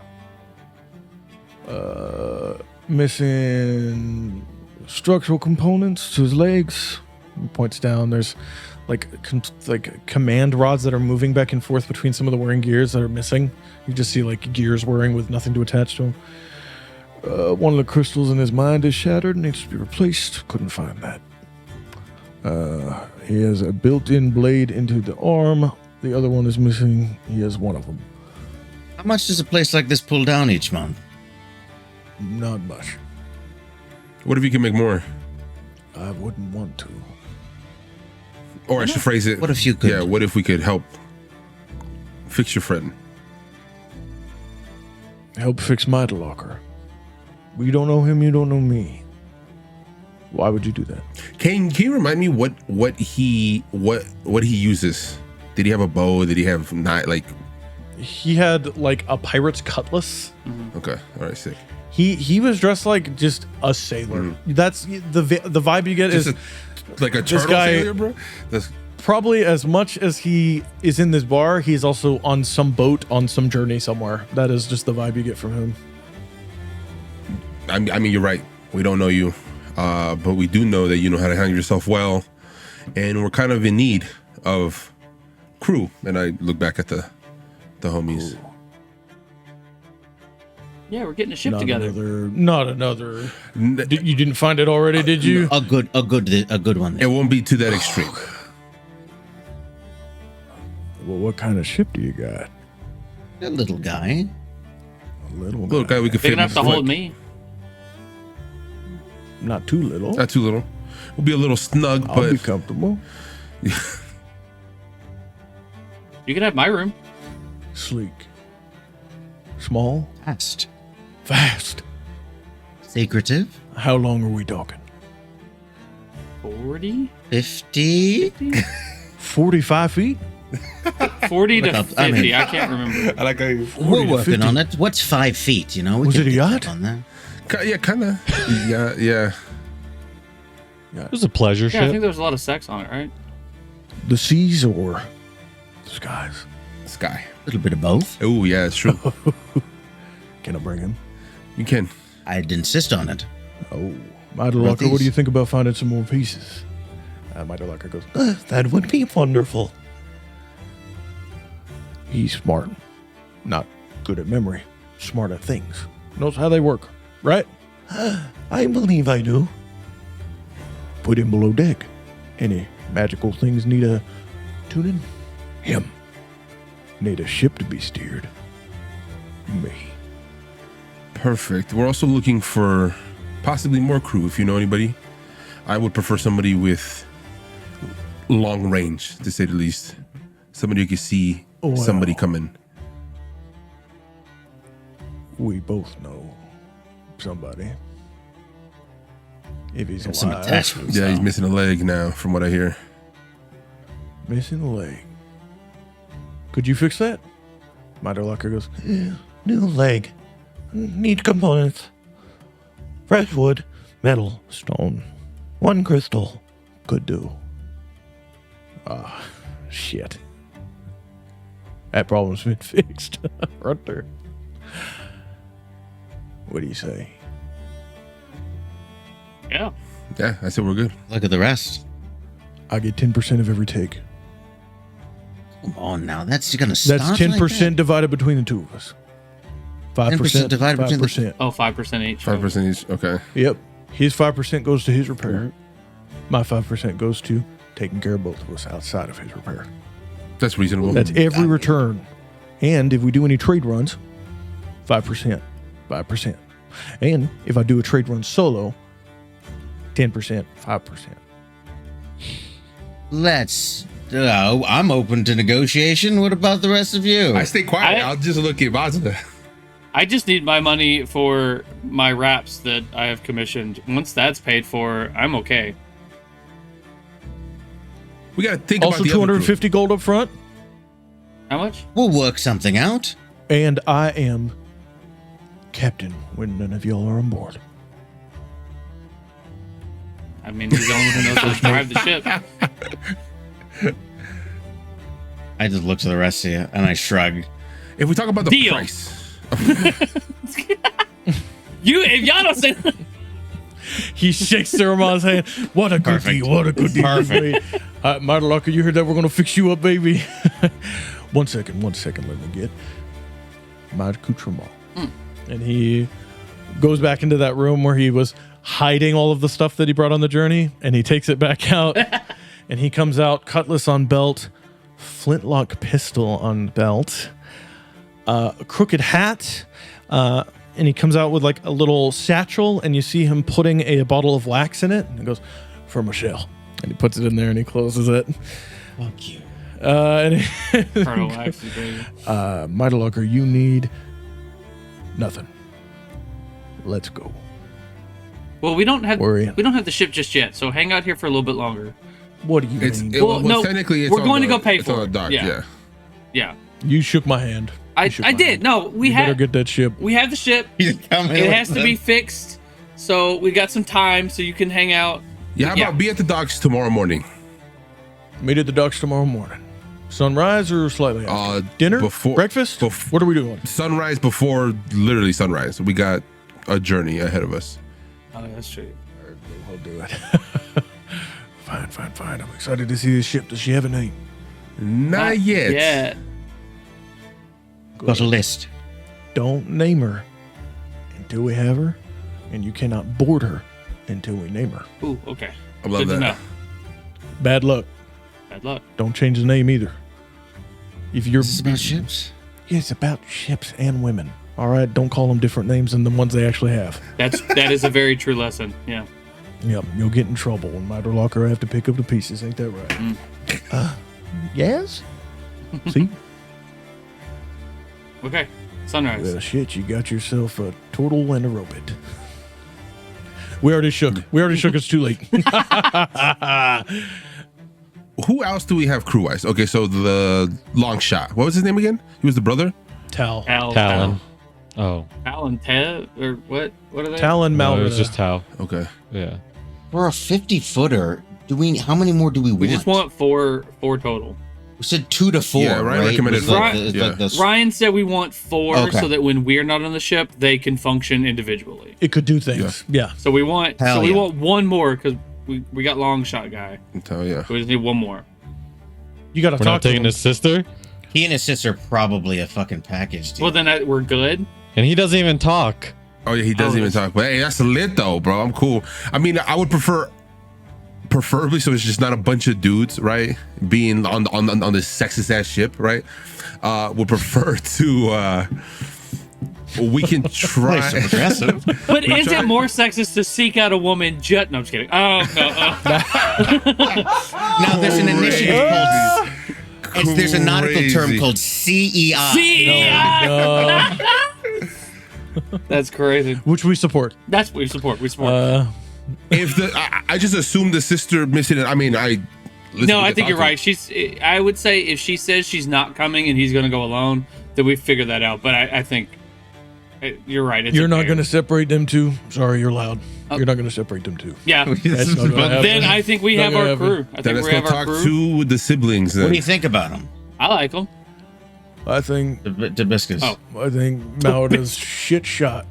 Missing structural components to his legs. He points down. There's like command rods that are moving back and forth between some of the whirring gears that are missing. You just see like gears whirring with nothing to attach to them. One of the crystals in his mind is shattered, needs to be replaced. Couldn't find that. He has a built-in blade into the arm. The other one is missing. He has one of them.
How much does a place like this pull down each month?
Not much.
What if you can make more?
I wouldn't want to.
Or I should phrase it.
What if you could?
Yeah, what if we could help fix your friend?
Help fix my locker. You don't know him, you don't know me. Why would you do that?
Can you remind me what he uses? Did he have a bow? Did he have not like?
He had like a pirate's cutlass.
Okay, all right, sick.
He was dressed like just a sailor. That's the vibe you get
Just
is
like a
this
turtle
guy-
sailor, bro. That's,
probably as much as he is in this bar, he's also on some boat on some journey somewhere. That is just the vibe you get from him.
I mean, you're right. We don't know you, but we do know that you know how to handle yourself well, and we're kind of in need of crew. And I look back at the homies.
Yeah, we're getting a ship together.
Not another. You didn't find it already, did you?
A good one.
It won't be to that extreme.
Well, what kind of ship do you got?
A little guy.
A little
Little guy, we could
Big
fit
enough to
in.
hold me.
Not too little.
Not too little. We'll be a little snug,
I'll be
but
comfortable.
You can have my room.
Sleek. Small.
Fast.
Fast.
Secretive.
How long are we talking?
40?
50.
45 feet?
40 to
Look up,
50.
I mean-
I can't remember.
I like how you.
40
We're
to
working
50.
on it. What's 5 feet? You know, we
Was
can
it a
get
yacht?
that on there.
Yeah, kind of. Yeah.
It was a pleasure
Yeah, I think
ship.
there was a lot of sex on it, right?
The seas or the skies?
Sky.
A little bit of both.
Oh yeah, it's true.
Can I bring him?
You can.
I'd insist on it.
Oh, my Locker, what do you think about finding some more pieces? My Locker goes,
That would be wonderful.
he's smart. Not good at memory. Smart at things. Knows how they work. Right?
I believe I do.
put him below deck. Any magical things need a tuning? Him. Need a ship to be steered? Me.
Perfect. We're also looking for possibly more crew, if you know anybody. I would prefer somebody with long range, to say the least. Somebody who can see somebody coming.
We both know somebody. If he's
Some
alive.
attachments.
Yeah, he's
though.
missing a leg now, from what I hear.
Missing a leg. Could you fix that? Locker goes,
Yeah, new leg. Need components. Fresh wood, metal, stone. 1 crystal.
could do. Shit. That problem's been fixed. Right there. What do you say?
Yeah.
Yeah, I said we're good.
Look at the rest.
I get 10% of every take.
Come on now, that's gonna stop.
That's 10% divided between the two of us. 5%
10% divided between the-
5%.
Oh, 5% each.
5% each. Okay.
Yep. His 5% goes to his repair. My 5% goes to taking care of both of us outside of his repair.
That's reasonable.
That's every return. And if we do any trade runs, 5%. 5%. And if I do a trade run solo, 10%, 5%.
Let's. I'm open to negotiation. What about the rest of you?
I stay quiet.
I-
I'll just look at Bazza.
I just need my money for my wraps that I have commissioned. Once that's paid for, I'm okay.
We got to think
Also,
about the other
250 gold up front.
How much?
We'll work something out.
And I am captain when none of y'all are on board.
I mean, he's the only one who knows how to drive the ship.
I just look to the rest of you and I shrug.
crew. If we talk about the
Deal.
price,
If y'all don't say
He shakes Siromon's hand. What a good
Perfect.
deal. What a good deal.
Perfect.
Mighty Locker, you heard that? We're going to fix you up, baby. One second. Let me get my accoutrement. And he goes back into that room where he was hiding all of the stuff that he brought on the journey, and he takes it back out. And he comes out, cutlass on belt, flintlock pistol on belt, a crooked hat, and he comes out with like a little satchel, and you see him putting a bottle of wax in it, and he goes, "For Michelle," and he puts it in there and he closes it.
Fuck you.
And
Colonel Wax is baby.
Mighty Locker, you need nothing. Let's go.
Well, we don't have
Worry.
the ship just yet, so hang out here for a little bit longer.
What do you
it's
mean?
well,
no,
technically it's
we're
on
going to
the-
go pay
it's
for
on the
it.
dock.
Yeah.
Yeah.
Yeah,
You shook my hand.
I
You shook my
did.
hand.
No, we
You better
have
get that ship.
we have the ship. It has to be fixed, so we got some time, so you can hang out.
Yeah. How
Yeah.
about be at the docks tomorrow morning?
Meet at the docks tomorrow morning. Sunrise or slightly after? Dinner? Breakfast? What are we doing?
Sunrise before literally sunrise. We got a journey ahead of us.
Oh, that's true.
We'll do it. Fine. I'm excited to see this ship. Does she have a name?
Not yet.
Yeah.
Got a list.
Don't name her until we have her, and you cannot board her until we name her.
Ooh, okay.
I love
Good to
that.
know.
Bad luck.
Bad luck.
Don't change the name either. If you're
This is about ships.
Yeah, it's about ships and women. All right, don't call them different names than the ones they actually have.
That is a very true lesson. Yeah.
Yep, you'll get in trouble when Mighty Locker have to pick up the pieces. Ain't that right? Yes. See?
Okay. Sunrise.
Well, shit, you got yourself a turtle and a robot. We already shook. It's too late.
Who else do we have crew wise? Okay, so the long shot. What was his name again? He was the brother?
Talon. Oh,
Tal and Ted, or what? What are they?
Talon
no, it was
Malvina.
just Tal.
Okay.
Yeah.
For a 50-footer, how many more do we want?
We just want four total.
We said 2 to 4.
Yeah, Ryan recommended
Was like
four.
the-
Yeah.
like the-
Ryan said we want 4
Okay.
so that when we're not on the ship, they can function individually.
It could do things. Yeah.
So we want
Hell
we
yeah.
want one more because we got long shot guy.
So yeah.
So we just need one more.
You got to
We're
talk
not
to
taking
him.
his sister,
He and his sister are probably a fucking package, dude.
Well, then we're good.
and he doesn't even talk.
Oh yeah, he doesn't even talk. But hey, that's lit though, bro. I'm cool. I mean, I would prefer preferably so it's just not a bunch of dudes, right? Being on this sexist ass ship, right? Would prefer to we can try.
But is it more sexist to seek out a woman just? No, I'm just kidding. Oh no.
Now there's an initiative called. There's a nautical term called CEI.
CEI. That's crazy.
Which we support.
That's what we support. We support.
If I just assume the sister missing it. I mean, I
think you're right. I would say if she says she's not coming and he's going to go alone, then we figure that out. But I think you're right.
You're not going to separate them two. Sorry, you're loud. You're not going to separate them two.
Yeah.
That's not gonna happen.
Then I think we have our crew. I think
let's
we
go
have our
talk
crew.
to the siblings. Then.
What do you think about them?
I like them.
I think
Hibiscus.
Oh.
I think Mauda's shit shot.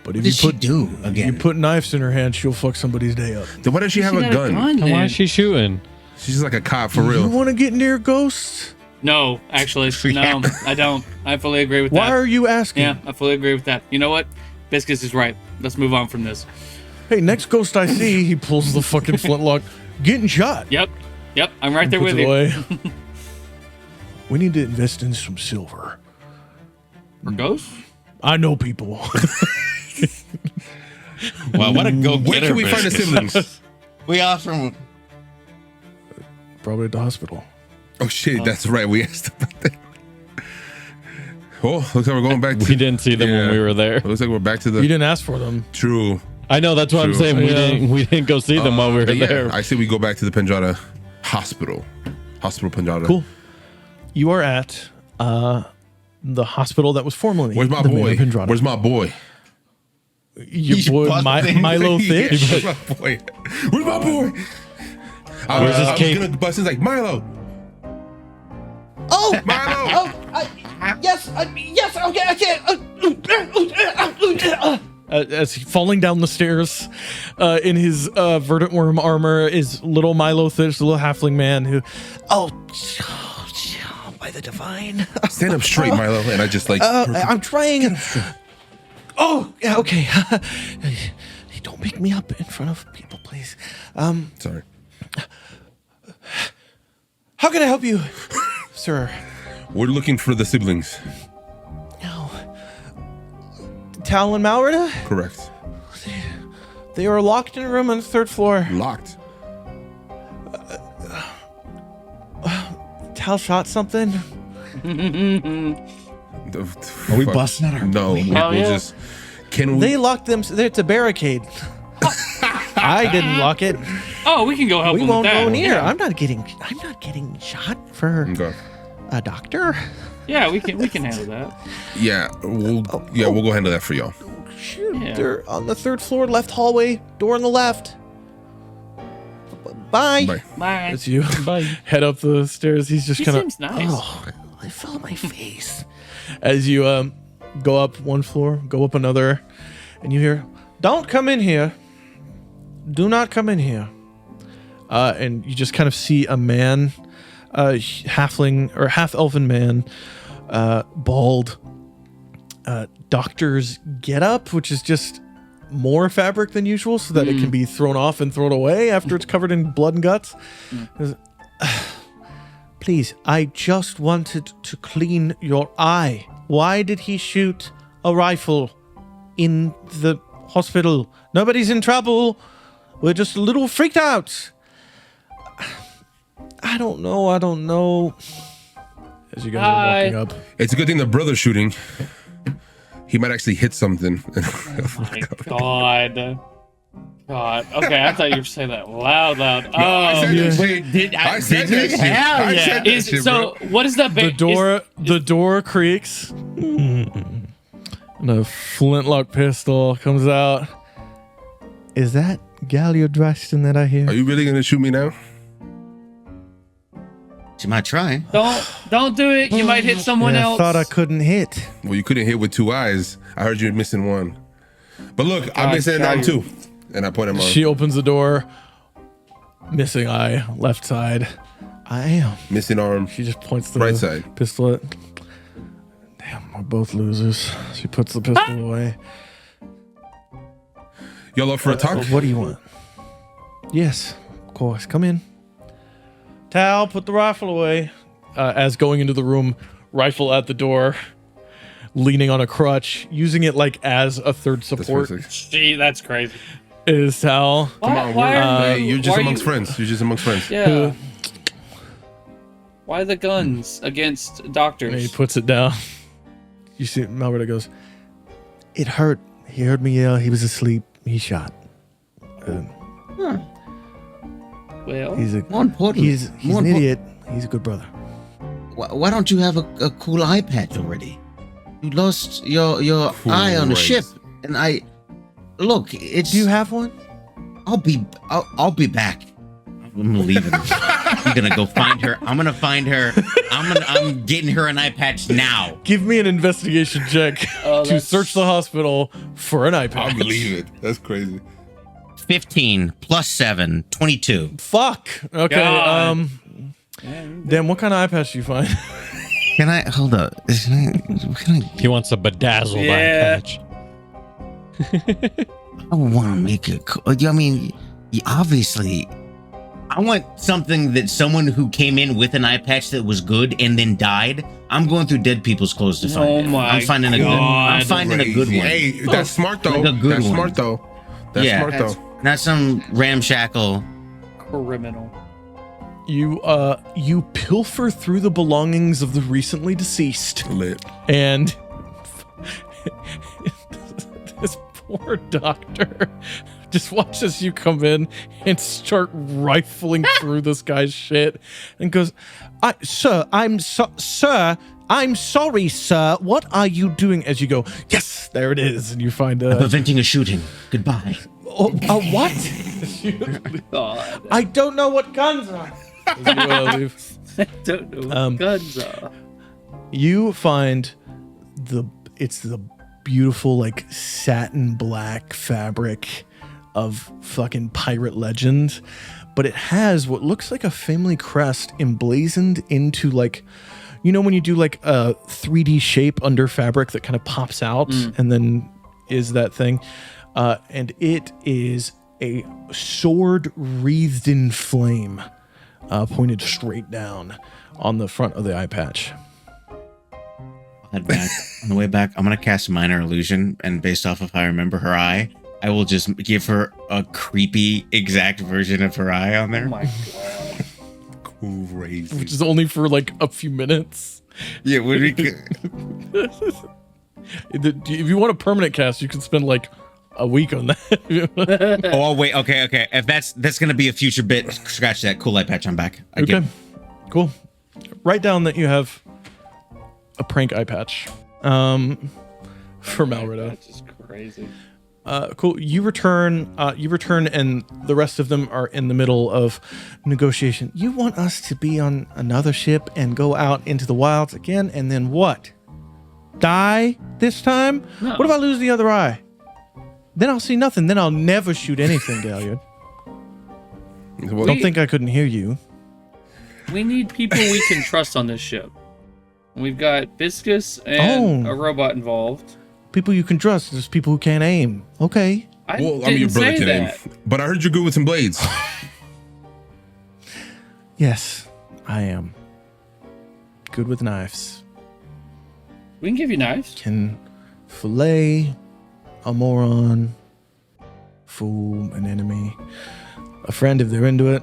But if
What did she do again?
You put knives in her hand, she'll fuck somebody's day up.
Then why does she have a gun?
And why is she shooting?
She's just like a cop for
You
real.
want to get near ghosts?
No, actually, no, I don't. I fully agree with that.
Why are you asking?
Yeah, I fully agree with that. You know what? Biscuits is right. Let's move on from this.
Hey, next ghost I see, he pulls the fucking flintlock, getting shot.
Yep, I'm right there
Puts
with
it
you.
away. We need to invest in some silver.
For ghosts?
I know people.
Wow, what a
Where
go-getter!
can we find the
Hibiscus.
siblings?
We offer.
Probably at the hospital.
Oh shit, that's right. We asked about that. Oh, looks like we're going back.
We didn't see them when we were there.
Looks like we're back to the.
You didn't ask for them.
True.
I know, that's what I'm
True.
saying.
Yeah.
We didn't go see them while we were
Yeah,
there.
I say we go back to the Penjada Hospital. Hospital Penjada.
Cool. You are at the hospital that was formerly
Where's my
the
boy?
Mayor of Pendrada.
Where's my boy?
Your boy Milo
Yeah,
Fish?
where's my boy? Where's my boy?
Where's his cape?
I was gonna bust in like Milo.
Oh,
Milo.
yes, okay.
As he falling down the stairs in his verdant worm armor is little Milo Fish, the little halfling man who, by the divine.
Stand up straight, Milo. And I just like.
I'm trying. Oh, yeah, okay. Hey, don't pick me up in front of people, please.
Sorry.
How can I help you, sir?
We're looking for the siblings.
No. Tal and Malrida?
Correct.
They are locked in a room on the 3rd floor.
Locked.
Tal shot something.
Are
we busting out our
No,
way?
we'll
yeah.
just. Can we?
They locked them. It's a barricade. I didn't lock it.
Oh, we can go help
We
them
won't
with that.
go near.
Yeah.
I'm not getting shot for
Okay.
a doctor.
Yeah, we can handle that.
Yeah, we'll go handle that for y'all.
Shoot,
Yeah.
they're on the 3rd floor, left hallway, door on the left. Bye.
Bye.
Bye.
That's you.
Bye.
Head up the stairs. He's just
He
kind of
seems nice.
Oh, I fell on my face.
as you go up one floor, go up another, and you hear, "Don't come in here. Do not come in here." And you just kind of see a man, halfling or half elfin man, bald, doctor's getup, which is just more fabric than usual so that it can be thrown off and thrown away after it's covered in blood and guts. Please, I just wanted to clean your eye. Why did he shoot a rifle in the hospital? Nobody's in trouble. We're just a little freaked out. I don't know. As you guys are walking up.
It's a good thing the brother's shooting. He might actually hit something.
My God. Okay, I thought you were saying that loud.
I said that shit.
Wait, did
I said that shit.
Hell
I
yeah.
said that shit, bro.
What is that?
The door creaks. And a flintlock pistol comes out. Is that Galliard Drystan that I hear?
Are you really gonna shoot me now?
She might try.
Don't do it. You might hit someone
I
else.
thought I couldn't hit.
Well, you couldn't hit with 2 eyes. I heard you were missing one. But look, I'm missing an arm too. And I point him on.
She opens the door. Missing eye, left side. I am.
Missing arm.
She just points the
Right side.
pistol at. Damn, we're both losers. She puts the pistol away.
Y'all up for a talk?
What do you want? Yes, of course. Come in. Tal, put the rifle away. As going into the room, rifle at the door, leaning on a crutch, using it like as a third support.
Gee, that's crazy.
Is Tal.
Come on, hey, you're just amongst friends. You're just amongst friends.
Yeah. Why the guns against doctors?
And he puts it down. You see, Malberto goes, it hurt. He heard me yell. He was asleep. He shot.
Well,
More importantly,
He's an idiot. He's a good brother.
Why don't you have a cool eye patch already? You lost your eye on the ship, and look. It's.
Do you have one?
I'll be back. I'm leaving. I'm gonna go find her. I'm gonna find her. I'm getting her an eye patch now.
Give me an investigation check to search the hospital for an eye patch.
I believe it. That's crazy.
15 plus 7, 22.
Fuck. Okay.
God.
Damn, what kind of eye patch do you find?
Can I hold up?
He wants a bedazzled eye patch.
I want to make it cool. I mean, obviously, I want something that someone who came in with an eye patch that was good and then died. I'm going through dead people's clothes to find it. I'm finding a good one.
Hey, that's smart though.
Like a good
that's
one.
smart though. That's smart though.
Not some ramshackle.
criminal.
You pilfer through the belongings of the recently deceased.
Lit.
And this poor doctor just watches you come in and start rifling through this guy's shit and goes, Sir, I'm sorry, sir. What are you doing? As you go, yes, there it is. And you find
Preventing a shooting. Goodbye.
What?
God.
I don't know what guns are. Leave.
I don't know what guns are.
You find the beautiful like satin black fabric of fucking pirate legend, but it has what looks like a family crest emblazoned into like, you know, when you do like a 3D shape under fabric that kind of pops out and then is that thing. And it is a sword wreathed in flame, pointed straight down on the front of the eye patch.
I'll head back. On the way back, I'm going to cast Minor Illusion, and based off of how I remember her eye, I will just give her a creepy exact version of her eye on there.
Oh my god.
Crazy.
Which is only for like a few minutes.
Yeah, would we?
If you want a permanent cast, you can spend like a week on that.
Oh wait, okay. If that's gonna be a future bit, scratch that. Cool eye patch. I'm back.
Cool. Write down that you have a prank eye patch. For Malrito.
That's just crazy.
Cool. You return, and the rest of them are in the middle of negotiation. You want us to be on another ship and go out into the wilds again, and then what? Die this time?
No.
What if I lose the other eye? Then I'll see nothing. Then I'll never shoot anything, Galliard. Don't think I couldn't hear you.
We need people we can trust on this ship. We've got Viscus and a robot involved.
People you can trust. There's people who can't aim. Okay.
I didn't say that.
But I heard you're good with some blades.
Yes, I am. Good with knives.
We can give you knives.
Can fillet a moron, fool an enemy, a friend if they're into it.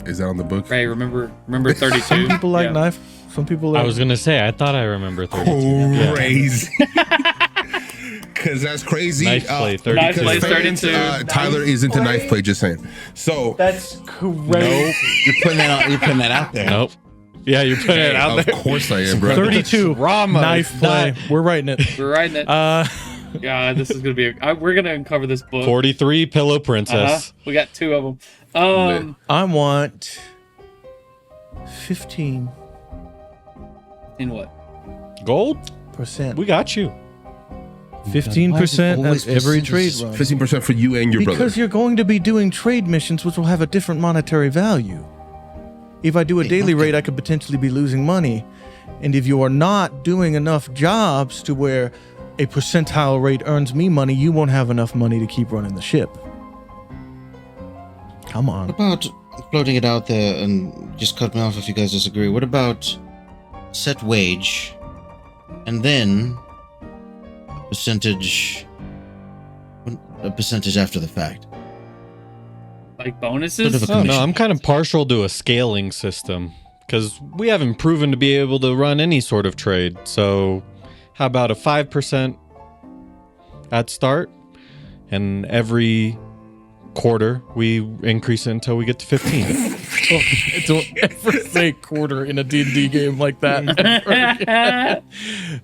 Is that on the book?
Ray, remember 32?
Some people like knife. Some people like...
I was gonna say, I thought I remember 32.
Crazy. Because that's crazy.
Knife play 32.
Knife play 32.
Tyler is into knife play, just saying. So
That's crazy.
Nope. You're putting that out there.
Nope. Yeah, you're putting it out
of
there.
course I am, bro.
32. Knife play. We're writing it.
We're writing it. God, this is gonna be. We're gonna uncover this book.
43 Pillow Princess.
We got 2 of them.
I want 15%.
In what?
Gold? We got you.
15% of every trade run.
15% for you and your brother.
Because you're going to be doing trade missions, which will have a different monetary value. If I do a daily rate, I could potentially be losing money. And if you are not doing enough jobs to where a percentile rate earns me money, you won't have enough money to keep running the ship.
Come on.
What about floating it out there and just cut me off if you guys disagree? What about set wage and then a percentage after the fact?
Like bonuses?
Sort of a
I don't know.
commission.
I'm kind of partial to a scaling system because we haven't proven to be able to run any sort of trade. So, how about a 5% at start, and every quarter we increase it until we get to 15.
Don't ever say quarter in a D&D game like that.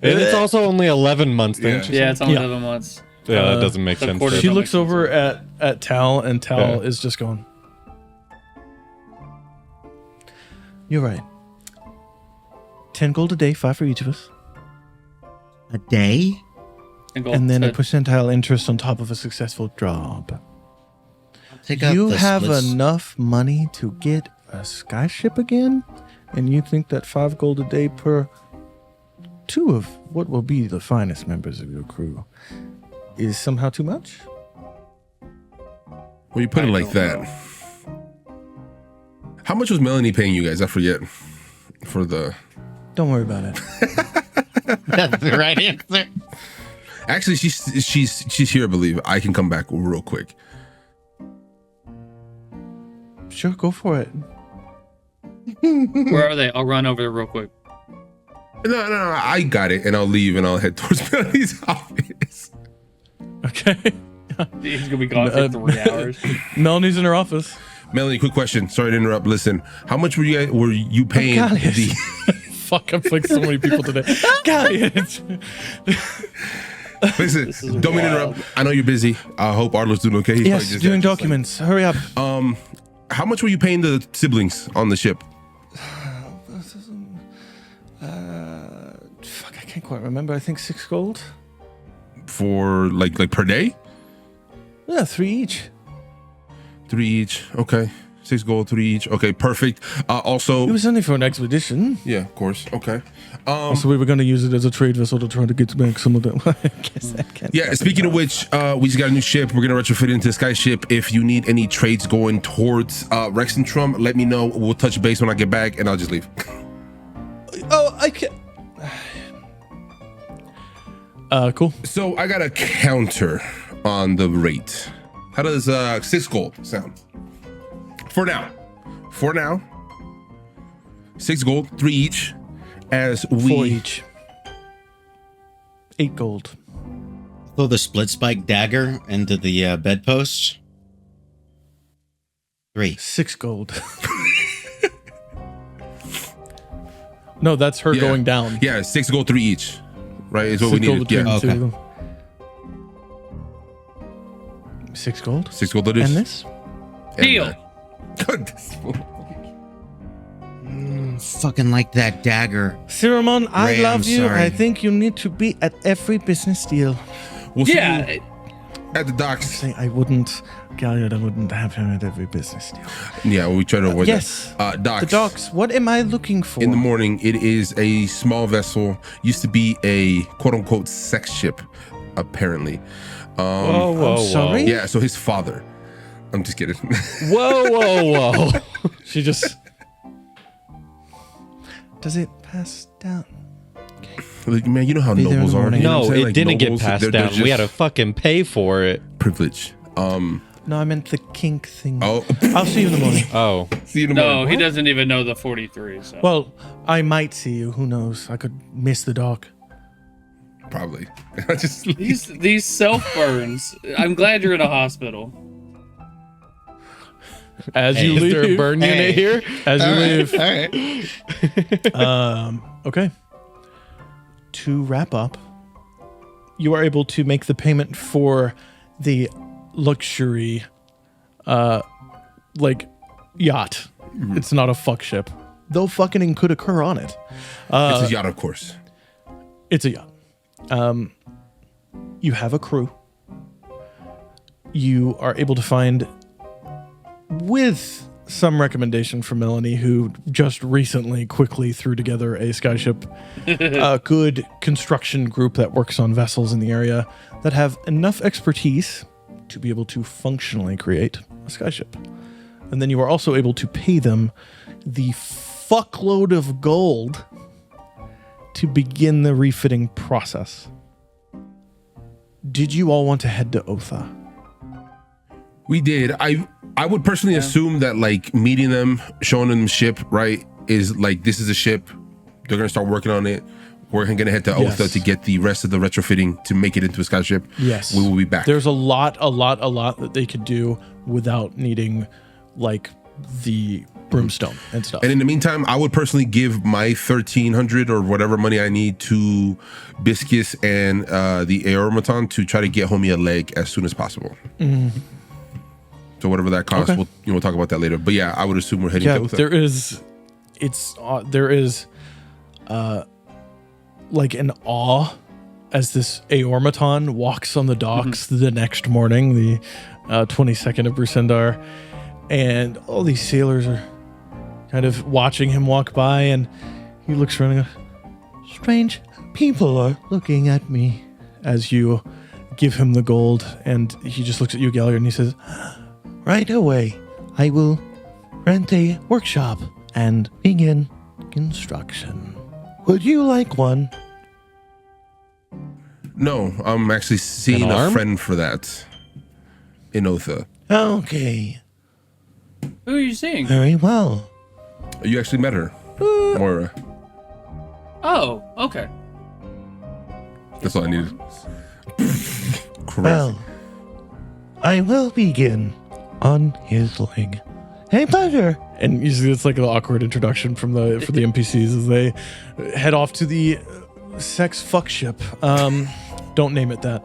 And it's also only 11 months. Didn't you
Yeah,
say?
it's only
Yeah.
11 months.
Yeah, that doesn't make
the
sense.
quarter-
She
Don't
looks
make
over at Tal, and Tal is just going, "You're right. 10 gold a day, 5 for each of us.
A day?
And then a percentile interest on top of a successful job.
Take out
You
the
have
splits.
enough money to get a skyship again? And you think that 5 gold a day per 2 of what will be the finest members of your crew is somehow too much?
Well, you put it
I
like
don't
that.
know.
How much was Melanie paying you guys? I forget. For the
Don't worry about it.
That's the right answer.
actually, she's here. I believe I can come back real quick.
Sure, go for it.
Where are they? I'll run over there real quick.
No, I got it, and I'll leave, and I'll head towards Melanie's office.
Okay.
He's going to be gone for 3 hours.
Melanie's in her office.
Melanie, quick question. Sorry to interrupt. Listen, how much were you paying
Galliard.
the?
Fuck, I'm playing so many people today. Galliard.
Listen,
is
don't mean to
wild.
interrupt. I know you're busy. I hope Artlist doing okay. He's probably
Yes,
just
doing
just like-
documents. Hurry up.
How much were you paying the siblings on the ship?
Fuck, I can't quite remember. I think 6 gold.
For like per day?
Yeah, 3 each.
3 each. Okay. 6 gold, 3 each. Okay, perfect. Also,
It was only for an expedition.
yeah, of course. Okay.
So we were going to use it as a trade vessel to try to get back some of that.
I guess that can't.
Yeah, speaking of which, we just got a new ship. We're gonna retrofit into the sky ship. If you need any trades going towards Rexentrum, let me know. We'll touch base when I get back, and I'll just leave.
Oh, I can.
Cool.
So I got a counter on the rate. How does 6 gold sound? For now. 6 gold, 3 each. As we
4 each. 8 gold.
Throw the split spike dagger into the bedpost. 3.
6 gold.
No, that's her going down.
Yeah, 6 gold, 3 each. Right, is what
6
we
gold
needed.
between
Yeah,
the two of
Okay.
them.
6 gold.
6 gold it is.
And this?
Deal.
Fucking like that dagger.
Siromon, I
Ray,
love
I'm
you.
sorry.
I think you need to be at every business deal.
We'll see
Yeah.
you at the docks.
Say, I wouldn't, Galliard, I wouldn't have him at every business deal.
Yeah, we try to avoid
Yes.
that. Docks.
The docks, what am I looking for?
In the morning, it is a small vessel. Used to be a quote unquote sex ship, apparently.
Whoa, whoa,
sorry?
whoa.
Yeah, so his father. I'm just kidding.
Whoa, whoa, whoa.
She just.
Does it pass down?
Like, man, you know how
Be there in
nobles
the
are.
morning.
You know what
No,
I'm saying?
it
Like,
didn't get
nobles,
passed
they're
down. We had to
just
fucking pay for it.
privilege.
No, I meant the kink thing.
Oh,
I'll see you in the morning.
Oh,
see you in the
No,
morning.
he doesn't even know the 43. So.
Well, I might see you. Who knows? I could miss the dock.
Probably. I just
These self burns. I'm glad you're in a hospital.
As you
is
leave.
there a burn unit here?
As you leave.
All right.
Okay. To wrap up, you are able to make the payment for the luxury, yacht. It's not a fuck ship, though fucking could occur on it.
it's a yacht, of course.
It's a yacht. You have a crew. You are able to find, with some recommendation from Melanie, who just recently quickly threw together a skyship, a good construction group that works on vessels in the area that have enough expertise to be able to functionally create a skyship. And then you are also able to pay them the fuckload of gold to begin the refitting process. Did you all want to head to Otha?
We did. I would personally assume that like meeting them, showing them the ship, right, is like this is a ship. They're gonna start working on it. We're gonna head to Otha to get the rest of the retrofitting to make it into a skyship.
Yes.
We will be back.
There's a lot that they could do without needing like the brimstone and stuff.
And in the meantime, I would personally give my 1,300 or whatever money I need to Biscus and the Aeromaton to try to get homie a leg as soon as possible. Mm-hmm. So whatever that costs, we'll talk about that later. But yeah, I would assume we're heading to Otha.
There is like an awe as this Aeromaton walks on the docks the next morning, the 22nd of Brusendar, and all these sailors are kind of watching him walk by, and he looks around and goes, strange people are looking at me, as you give him the gold, and he just looks at you, Galliard, and he says, right away, I will rent a workshop and begin construction. Would you like one?
No, I'm actually seeing a friend for that in Otha.
Okay.
Who are you seeing?
Very well.
You actually met her, Moira.
Oh, okay.
That's all I needed.
Well, I will begin on his leg. Hey, pleasure.
And usually it's like an awkward introduction for the NPCs as they head off to the sex fuck ship. Don't name it that.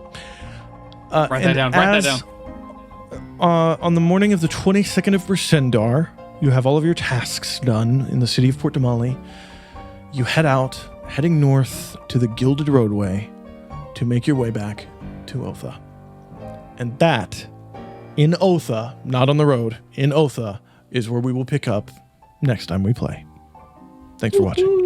Write that down.
On the morning of the 22nd of Brusendar, you have all of your tasks done in the city of Port Damali. You head out, heading north to the Gilded Roadway to make your way back to Otha. And that, in Otha, not on the road, in Otha, is where we will pick up next time we play. Thanks for watching.